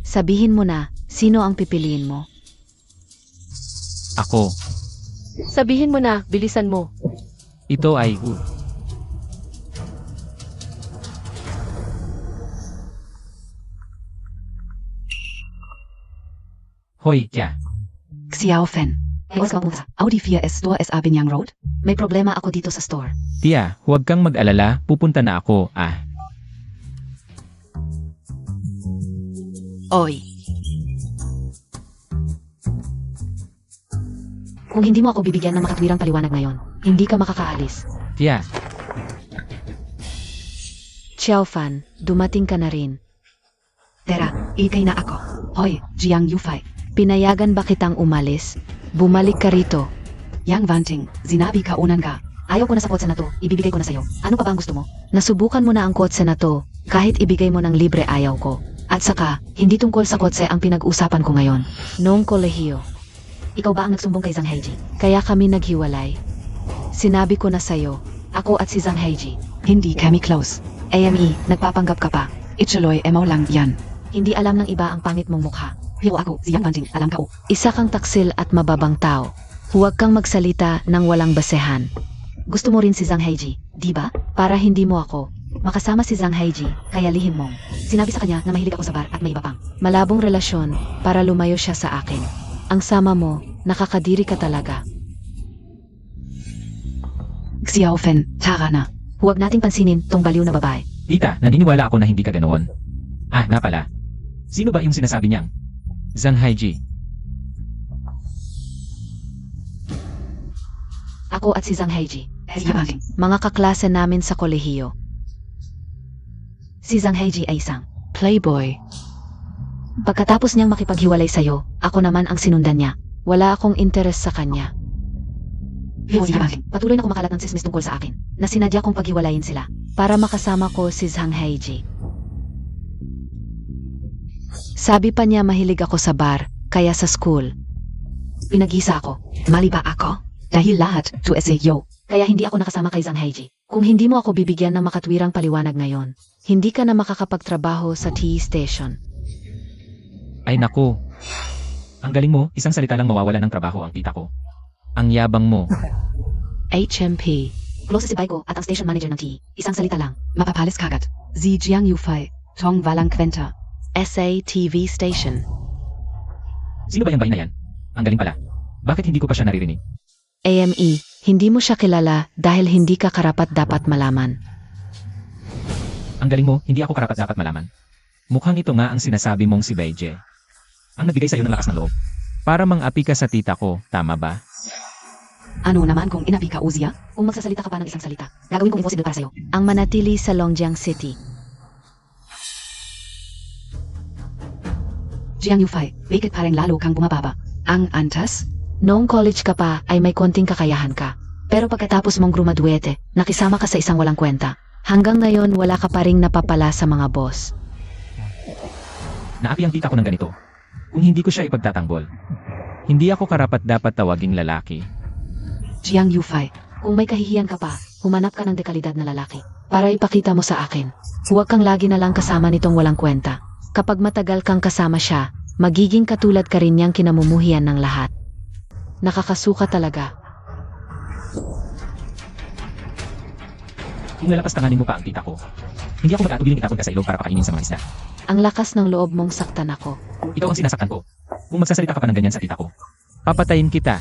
Speaker 2: Sabihin mo na, sino ang pipiliin mo?
Speaker 1: Ako.
Speaker 5: Sabihin mo na, bilisan mo.
Speaker 1: Ito ay Hoy, kya.
Speaker 3: Xiaofen.
Speaker 2: Hey, ka pumunta.
Speaker 3: Audi 4S Store SA Binyang Road?
Speaker 2: May problema ako dito sa store.
Speaker 1: Tia, huwag kang mag-alala, pupunta na ako,
Speaker 3: Oy.
Speaker 2: Kung hindi mo ako bibigyan ng makatwirang paliwanag ngayon, hindi ka makakaalis.
Speaker 1: Tia,
Speaker 2: Xiaofan, dumating ka na rin.
Speaker 3: Tera, ikay na ako. Hoy, Jiang Yufei.
Speaker 2: Pinayagan ba kitang umalis? Bumalik ka rito.
Speaker 3: Yang Vanting, zinabi ka unan ka.
Speaker 2: Ayaw ko na sa kotse na to, ibibigay ko na sa'yo. Ano pa ba ang gusto mo? Nasubukan mo na ang kotse na to, kahit ibigay mo ng libre ayaw ko. At saka, hindi tungkol sa kotse ang pinag-usapan ko ngayon. Noong kolehiyo. Ikaw ba ang nagsumbong kay Zhang Heiji? Kaya kami naghiwalay. Sinabi ko na sa'yo, ako at si Zhang Heiji.
Speaker 3: Hindi kami close. AME, nagpapanggap ka pa. Ituloy emaw lang yan.
Speaker 2: Hindi alam ng iba ang pangit mong mukha.
Speaker 3: Pero ako, si Yang Vanting, alam ka o.
Speaker 2: Isa kang taksil at mababang tao. Huwag kang magsalita ng walang basehan. Gusto mo rin si Zhang Heiji, di ba? Para hindi mo ako makasama si Zhang Heiji, kaya lihim mong sinabi sa kanya na mahilig ako sa bar at may iba pang malabong relasyon para lumayo siya sa akin. Ang sama mo, nakakadiri ka talaga.
Speaker 3: Xiaofen, tara na.
Speaker 2: Huwag nating pansinin tong baliw na babae.
Speaker 1: tita, naniniwala ako na hindi ka ganoon. Nga pala. Sino ba yung sinasabi niyang? Zhang Heiji.
Speaker 2: Ako at si Zhang Heiji,
Speaker 3: Si Vanting.
Speaker 2: mga kaklase namin sa kolehiyo. Si Zhang Heiji ay isang playboy. Pagkatapos niyang makipaghiwalay sa'yo, ako naman ang sinundan niya. Wala akong interes sa kanya.
Speaker 3: Pero si Vanting.
Speaker 2: Patuloy na kumakalat ng sismis tungkol sa akin, na sinadya kong paghiwalayin sila, para makasama ko si Zhang Heiji. Sabi pa niya mahilig ako sa bar, kaya sa school. Pinag-isa ako.
Speaker 3: Mali ba ako? Dahil lahat, to SAyo.
Speaker 2: Kaya hindi ako nakasama kay Zhang Heiji. Kung hindi mo ako bibigyan ng makatwirang paliwanag ngayon, hindi ka na makakapagtrabaho sa tea station.
Speaker 1: Ay naku. Ang galing mo, isang salita lang mawawala ng trabaho ang tita ko. Ang yabang mo.
Speaker 2: HMP. Close si Baiko at ang station manager ng tea. Isang salita lang.
Speaker 3: Mapapalis kagat. Si Jiang Yufei. Tong Walang Kwenta.
Speaker 2: SA TV station.
Speaker 1: Sino ba yung bayi na yan? Ang galing pala. Bakit hindi ko pa siya naririnig?
Speaker 2: AME, hindi mo siya kilala dahil hindi ka karapat-dapat malaman.
Speaker 1: Ang galing mo, hindi ako karapat-dapat malaman. Mukhang ito nga ang sinasabi mong si Beije. Ang nagbigay sa'yo ng lakas ng loob. Para mang-api ka sa tita ko, tama ba?
Speaker 3: Ano naman kung inapi ka, Uzia?
Speaker 2: Kung magsasalita ka pa ng isang salita, gagawin kong imposible para sa'yo. Ang manatili sa Longjiang City.
Speaker 3: Jiang Yufei, bakit parang lalo kang bumababa? Ang antas?
Speaker 2: Noong college ka pa ay may konting kakayahan ka. Pero pagkatapos mong grumaduete, nakisama ka sa isang walang kwenta. Hanggang ngayon wala ka pa ring napapala sa mga boss.
Speaker 1: Naapi ang tita ko ng ganito. Kung hindi ko siya ipagtatanggol. Hindi ako karapat-dapat tawaging lalaki.
Speaker 3: Jiang Yufei,
Speaker 2: Kung may kahihiyan ka pa, humanap ka ng dekalidad na lalaki. Para ipakita mo sa akin. Huwag kang lagi na lang kasama nitong walang kwenta. Kapag matagal kang kasama siya, magiging katulad ka rin niyang kinamumuhian ng lahat. Nakakasuka talaga.
Speaker 1: Kung lalapas-tanganin mo pa ang tita ko, hindi ako mag-atubiling itapon ka sa ilog para pakainin sa mga isda.
Speaker 2: Ang lakas ng loob mong saktan ako.
Speaker 1: Ikaw ang sinasaktan ko. Kung magsasalita ka pa ng ganyan sa tita ko, papatayin kita.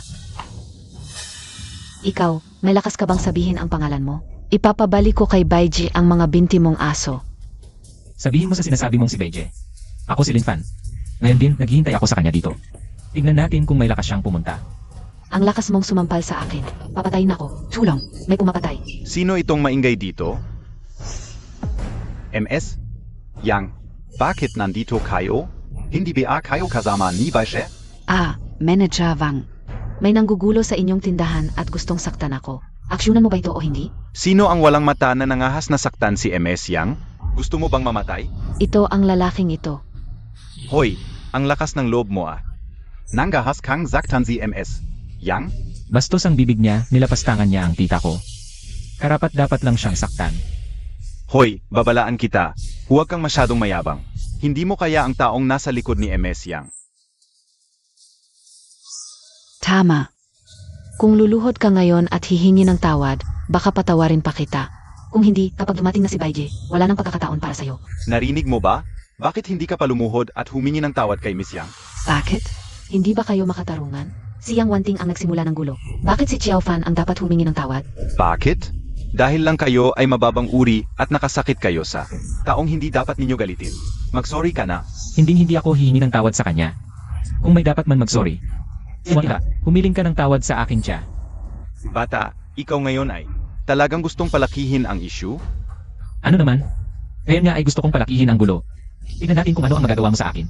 Speaker 2: Ikaw, may lakas ka bang sabihin ang pangalan mo? Ipapabalik ko kay Baiji ang mga binti mong aso.
Speaker 1: Sabihin mo sa sinasabi mong si Beije. Ako si Lin Fan. Ngayon din, naghihintay ako sa kanya dito. Tignan natin kung may lakas siyang pumunta.
Speaker 2: Ang lakas mong sumampal sa akin. Papatayin ako.
Speaker 3: Tulong.
Speaker 2: May pumapatay.
Speaker 6: Sino itong maingay dito? MS? Yang, bakit nandito kayo? Hindi ba kayo kasama ni Baishe?
Speaker 3: Manager Wang.
Speaker 2: May nanggugulo sa inyong tindahan at gustong saktan ako. Aksyonan mo ba ito o hindi?
Speaker 6: Sino ang walang mata na nangahas na saktan si MS Yang? Gusto mo bang mamatay?
Speaker 2: Ito ang lalaking ito.
Speaker 6: Hoy, ang lakas ng loob mo ah. Nangahas kang saktan si MS Yang?
Speaker 1: Bastos ang bibig niya, nilapastangan niya ang tita ko. Karapat dapat lang siyang saktan.
Speaker 6: Hoy, babalaan kita. Huwag kang masyadong mayabang. Hindi mo kaya ang taong nasa likod ni MS Yang.
Speaker 3: Tama.
Speaker 2: Kung luluhod ka ngayon at hihingi ng tawad, baka patawarin pa kita. Kung hindi, kapag dumating na si Baiji, wala nang pagkakataon para sa'yo.
Speaker 6: Narinig mo ba? Bakit hindi ka palumuhod at humingi ng tawad kay Miss Yang?
Speaker 3: Bakit?
Speaker 2: Hindi ba kayo makatarungan? Si Yang Wanting ang nagsimula ng gulo. Bakit si Xiao Fan ang dapat humingi ng tawad?
Speaker 6: Bakit? Dahil lang kayo ay mababang uri at nakasakit kayo sa taong hindi dapat ninyo galitin. Mag-sorry ka na.
Speaker 1: Hindi ako hihingi ng tawad sa kanya. Kung may dapat man mag-sorry. Huwag ka, humiling ka ng tawad sa akin siya.
Speaker 6: Bata, ikaw ngayon ay talagang gustong palakihin ang issue?
Speaker 1: Ano naman? Kaya nga ay gusto kong palakihin ang gulo. Tignan natin kung ano ang magagawa mo sa akin.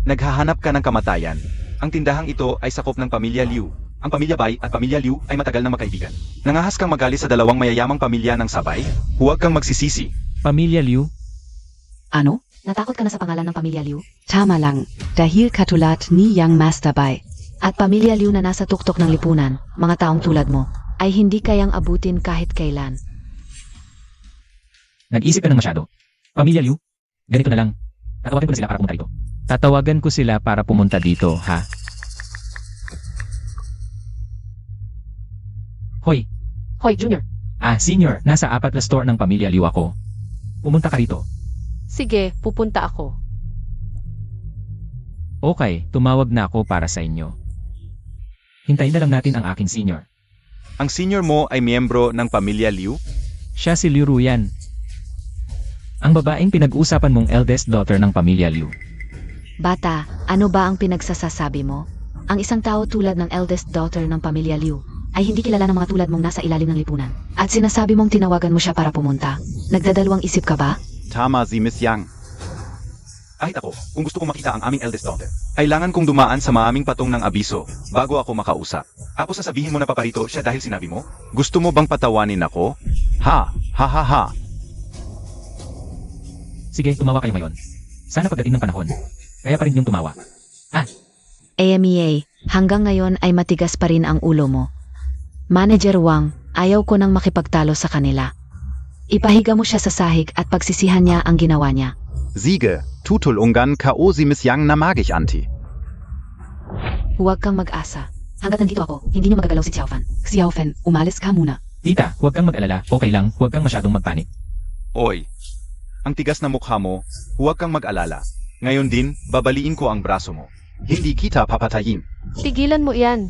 Speaker 6: Naghahanap ka ng kamatayan. Ang tindahang ito ay sakop ng pamilya Liu. Ang pamilya Bai at pamilya Liu ay matagal na magkaibigan. Nangahas kang magali sa dalawang mayayamang pamilya ng sabay? Huwag kang magsisisi.
Speaker 1: Pamilya Liu,
Speaker 3: Ano?
Speaker 2: Natakot ka na sa pangalan ng pamilya Liu?
Speaker 3: Tama lang. Dahil katulat ni Yang Master Bai.
Speaker 2: At pamilya Liu na nasa tuktok ng lipunan, mga taong tulad mo, ay hindi kayang abutin kahit kailan.
Speaker 1: nag-isip ka ng masyado. Pamilya Liu, ganito na lang. Tatawagan ko na sila para pumunta dito. Tatawagan ko sila para pumunta dito, ha? Hoy,
Speaker 5: Hoy, Junior.
Speaker 1: Senior, nasa 4 na store ng pamilya Liu ako. Pumunta ka rito.
Speaker 5: Sige, pupunta ako.
Speaker 1: Okay, tumawag na ako para sa inyo. Hintayin na lang natin ang aking senior.
Speaker 6: Ang senior mo ay miyembro ng pamilya Liu?
Speaker 1: Siya si Liu Ruyan. Ang babaeng pinag-usapan mong eldest daughter ng pamilya Liu.
Speaker 2: Bata, ano ba ang pinagsasasabi mo? Ang isang tao tulad ng eldest daughter ng pamilya Liu ay hindi kilala ng mga tulad mong nasa ilalim ng lipunan. At sinasabi mong tinawagan mo siya para pumunta. Nagdadalawang isip ka ba?
Speaker 6: Tama si Miss Yang. Kahit ako, kung gusto kong makita ang aming eldest daughter, kailangan kong dumaan sa maaming patong ng abiso bago ako makausap. Ako sasabihin mo na paparito siya dahil sinabi mo? Gusto mo bang patawanin ako? Ha.
Speaker 1: Sige, tumawa kayo ngayon. Sana pagdating ng panahon. Kaya pa rin yung tumawa.
Speaker 2: AMEA, hanggang ngayon ay matigas pa rin ang ulo mo. Manager Wang, ayaw ko nang makipagtalo sa kanila. Ipahiga mo siya sa sahig at pagsisihan niya ang ginawa niya.
Speaker 6: Siege, tutulungan kao si Miss Yang na magich anti.
Speaker 2: Huwag kang mag-asa. Hanggat nandito ako, hindi niyo magagalaw si Xiao Fan.
Speaker 3: Xiao Fen, umalis ka muna.
Speaker 1: Tita, huwag kang mag-alala. Okay lang, huwag kang masyadong magpanik.
Speaker 6: Oy, ang tigas na mukha mo, huwag kang mag-alala. Ngayon din, babaliin ko ang braso mo. Hindi kita papatayin.
Speaker 5: Tigilan mo yan.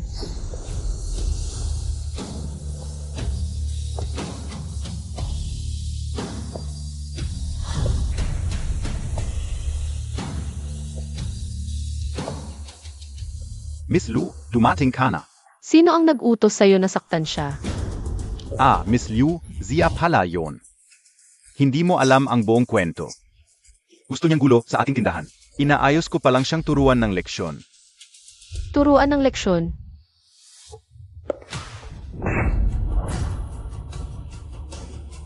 Speaker 6: Miss Liu, dumating ka na.
Speaker 5: Sino ang nag-utos sa'yo na saktan siya?
Speaker 6: Miss Liu, siya pala yon. Hindi mo alam ang buong kwento. Gusto niyang gulo sa ating tindahan. Inaayos ko pa lang siyang turuan ng leksyon.
Speaker 5: Turuan ng leksyon.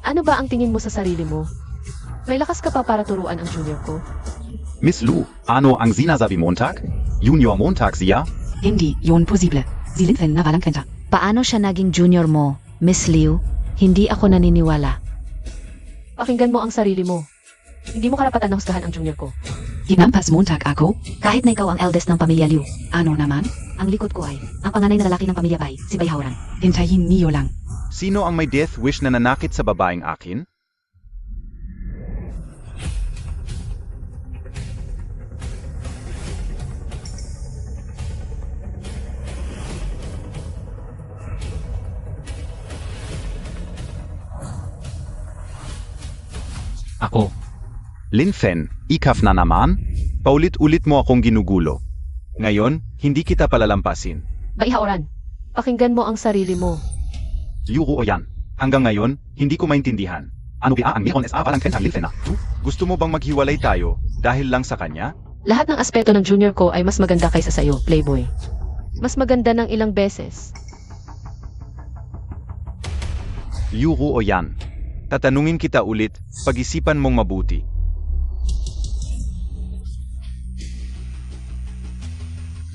Speaker 5: Ano ba ang tingin mo sa sarili mo? May lakas ka pa para turuan ang junior ko?
Speaker 6: Miss Liu, ano ang sinasabi Montag? Junior Montag siya?
Speaker 3: Hindi, yon posible. Silin Fen na walang kwenta.
Speaker 2: Paano siya naging junior mo, Miss Liu? Hindi ako naniniwala.
Speaker 5: Pakinggan mo ang sarili mo. Hindi mo karapatan na husgahan ang junior ko.
Speaker 3: Hinampas Montag ako?
Speaker 2: Kahit na ikaw ang eldest ng pamilya Liu,
Speaker 3: Ano naman?
Speaker 2: ang likod ko ay ang panganay na lalaki ng pamilya Bai, si Bai Haoran.
Speaker 3: Hintayin niyo lang.
Speaker 6: Sino ang may death wish na nanakit sa babaeng akin?
Speaker 1: Ako,
Speaker 4: Linfen, ikaf na naman? Paulit-ulit mo akong ginugulo. Ngayon, hindi kita palalampasin.
Speaker 5: Baihaoran, pakinggan mo ang sarili mo.
Speaker 4: Liu Ruo yan. Hanggang ngayon, hindi ko maintindihan. Ano ba ang Miron S.A. parang Fen Linfen na? Gusto mo bang maghiwalay tayo dahil lang sa kanya?
Speaker 5: Lahat ng aspeto ng junior ko ay mas maganda kaysa sa'yo, Playboy. Mas maganda ng ilang beses.
Speaker 4: Liu Ruo yan. Tatanungin kita ulit, pag-isipan mong mabuti.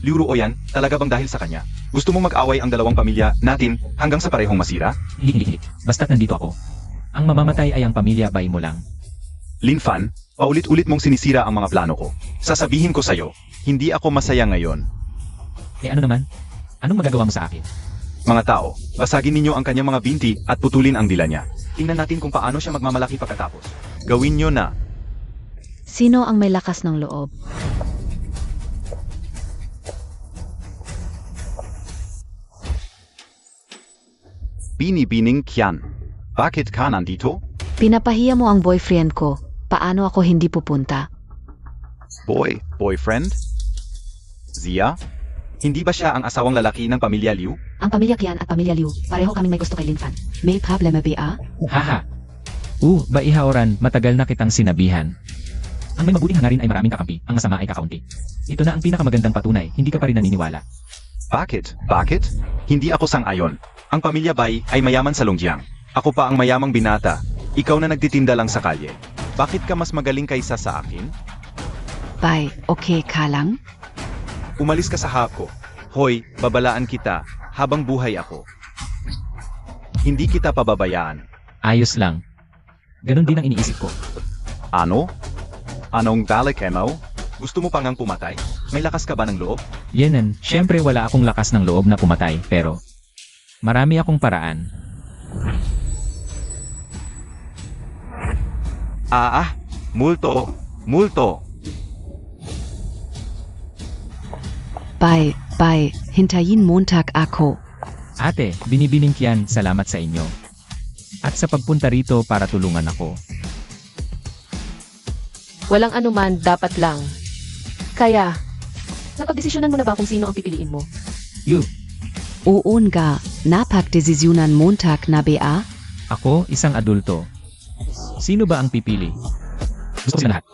Speaker 4: Liu Ruo yan, talaga bang dahil sa kanya? Gusto mong mag-away ang dalawang pamilya natin hanggang sa parehong masira?
Speaker 1: hindi. Basta't nandito ako. Ang mamamatay ay ang pamilya bay mo lang.
Speaker 4: Lin Fan, paulit-ulit mong sinisira ang mga plano ko. Sasabihin ko sa'yo, hindi ako masaya ngayon.
Speaker 1: Eh ano naman? Anong magagawa mo sa akin?
Speaker 4: Mga tao, basagin ninyo ang kanyang mga binti at putulin ang dila niya. Tingnan natin kung paano siya magmamalaki pagkatapos. Gawin nyo na.
Speaker 2: Sino ang may lakas ng loob?
Speaker 4: Binibining Kian. Bakit ka nandito?
Speaker 2: Pinapahiya mo ang boyfriend ko. Paano ako hindi pupunta?
Speaker 4: Boyfriend? Zia? Hindi ba siya ang asawang lalaki ng pamilya Liu?
Speaker 2: Ang pamilya Kian at pamilya Liu, pareho kaming may gusto kay Linfan.
Speaker 3: May problema ba?
Speaker 1: Haha. Baihaoran, matagal na kitang sinabihan. Ang may mabuting hangarin ay maraming kakampi, ang masama ay kakaunti. Ito na ang pinakamagandang patunay, hindi ka pa rin naniniwala.
Speaker 4: Bakit? Hindi ako sang-ayon. Ang pamilya Bai ay mayaman sa Longjiang. Ako pa ang mayamang binata. Ikaw na nagtitinda lang sa kalye. Bakit ka mas magaling kaysa sa akin?
Speaker 3: Bai, okay ka lang?
Speaker 4: Umalis ka sa hap ko. Hoy, babalaan kita habang buhay ako. Hindi kita pababayaan.
Speaker 1: Ayos lang. Ganon din ang iniisip ko.
Speaker 4: Ano? Anong talekemo? Gusto mo pang ang pumatay? May lakas ka ba ng loob?
Speaker 1: Yenan, syempre wala akong lakas ng loob na pumatay, pero marami akong paraan.
Speaker 4: Multo.
Speaker 3: Bai, hintayin Montag ako.
Speaker 1: Ate, binibining Kian, salamat sa inyo. At sa pagpunta rito para tulungan ako.
Speaker 5: Walang anuman, dapat lang. Kaya, napagdesisyonan mo na ba kung sino ang pipiliin mo?
Speaker 3: Oon ga, napagdesisyonan Montag na ba?
Speaker 1: Ako, isang adulto. Sino ba ang pipili? Gusto ko sila lahat.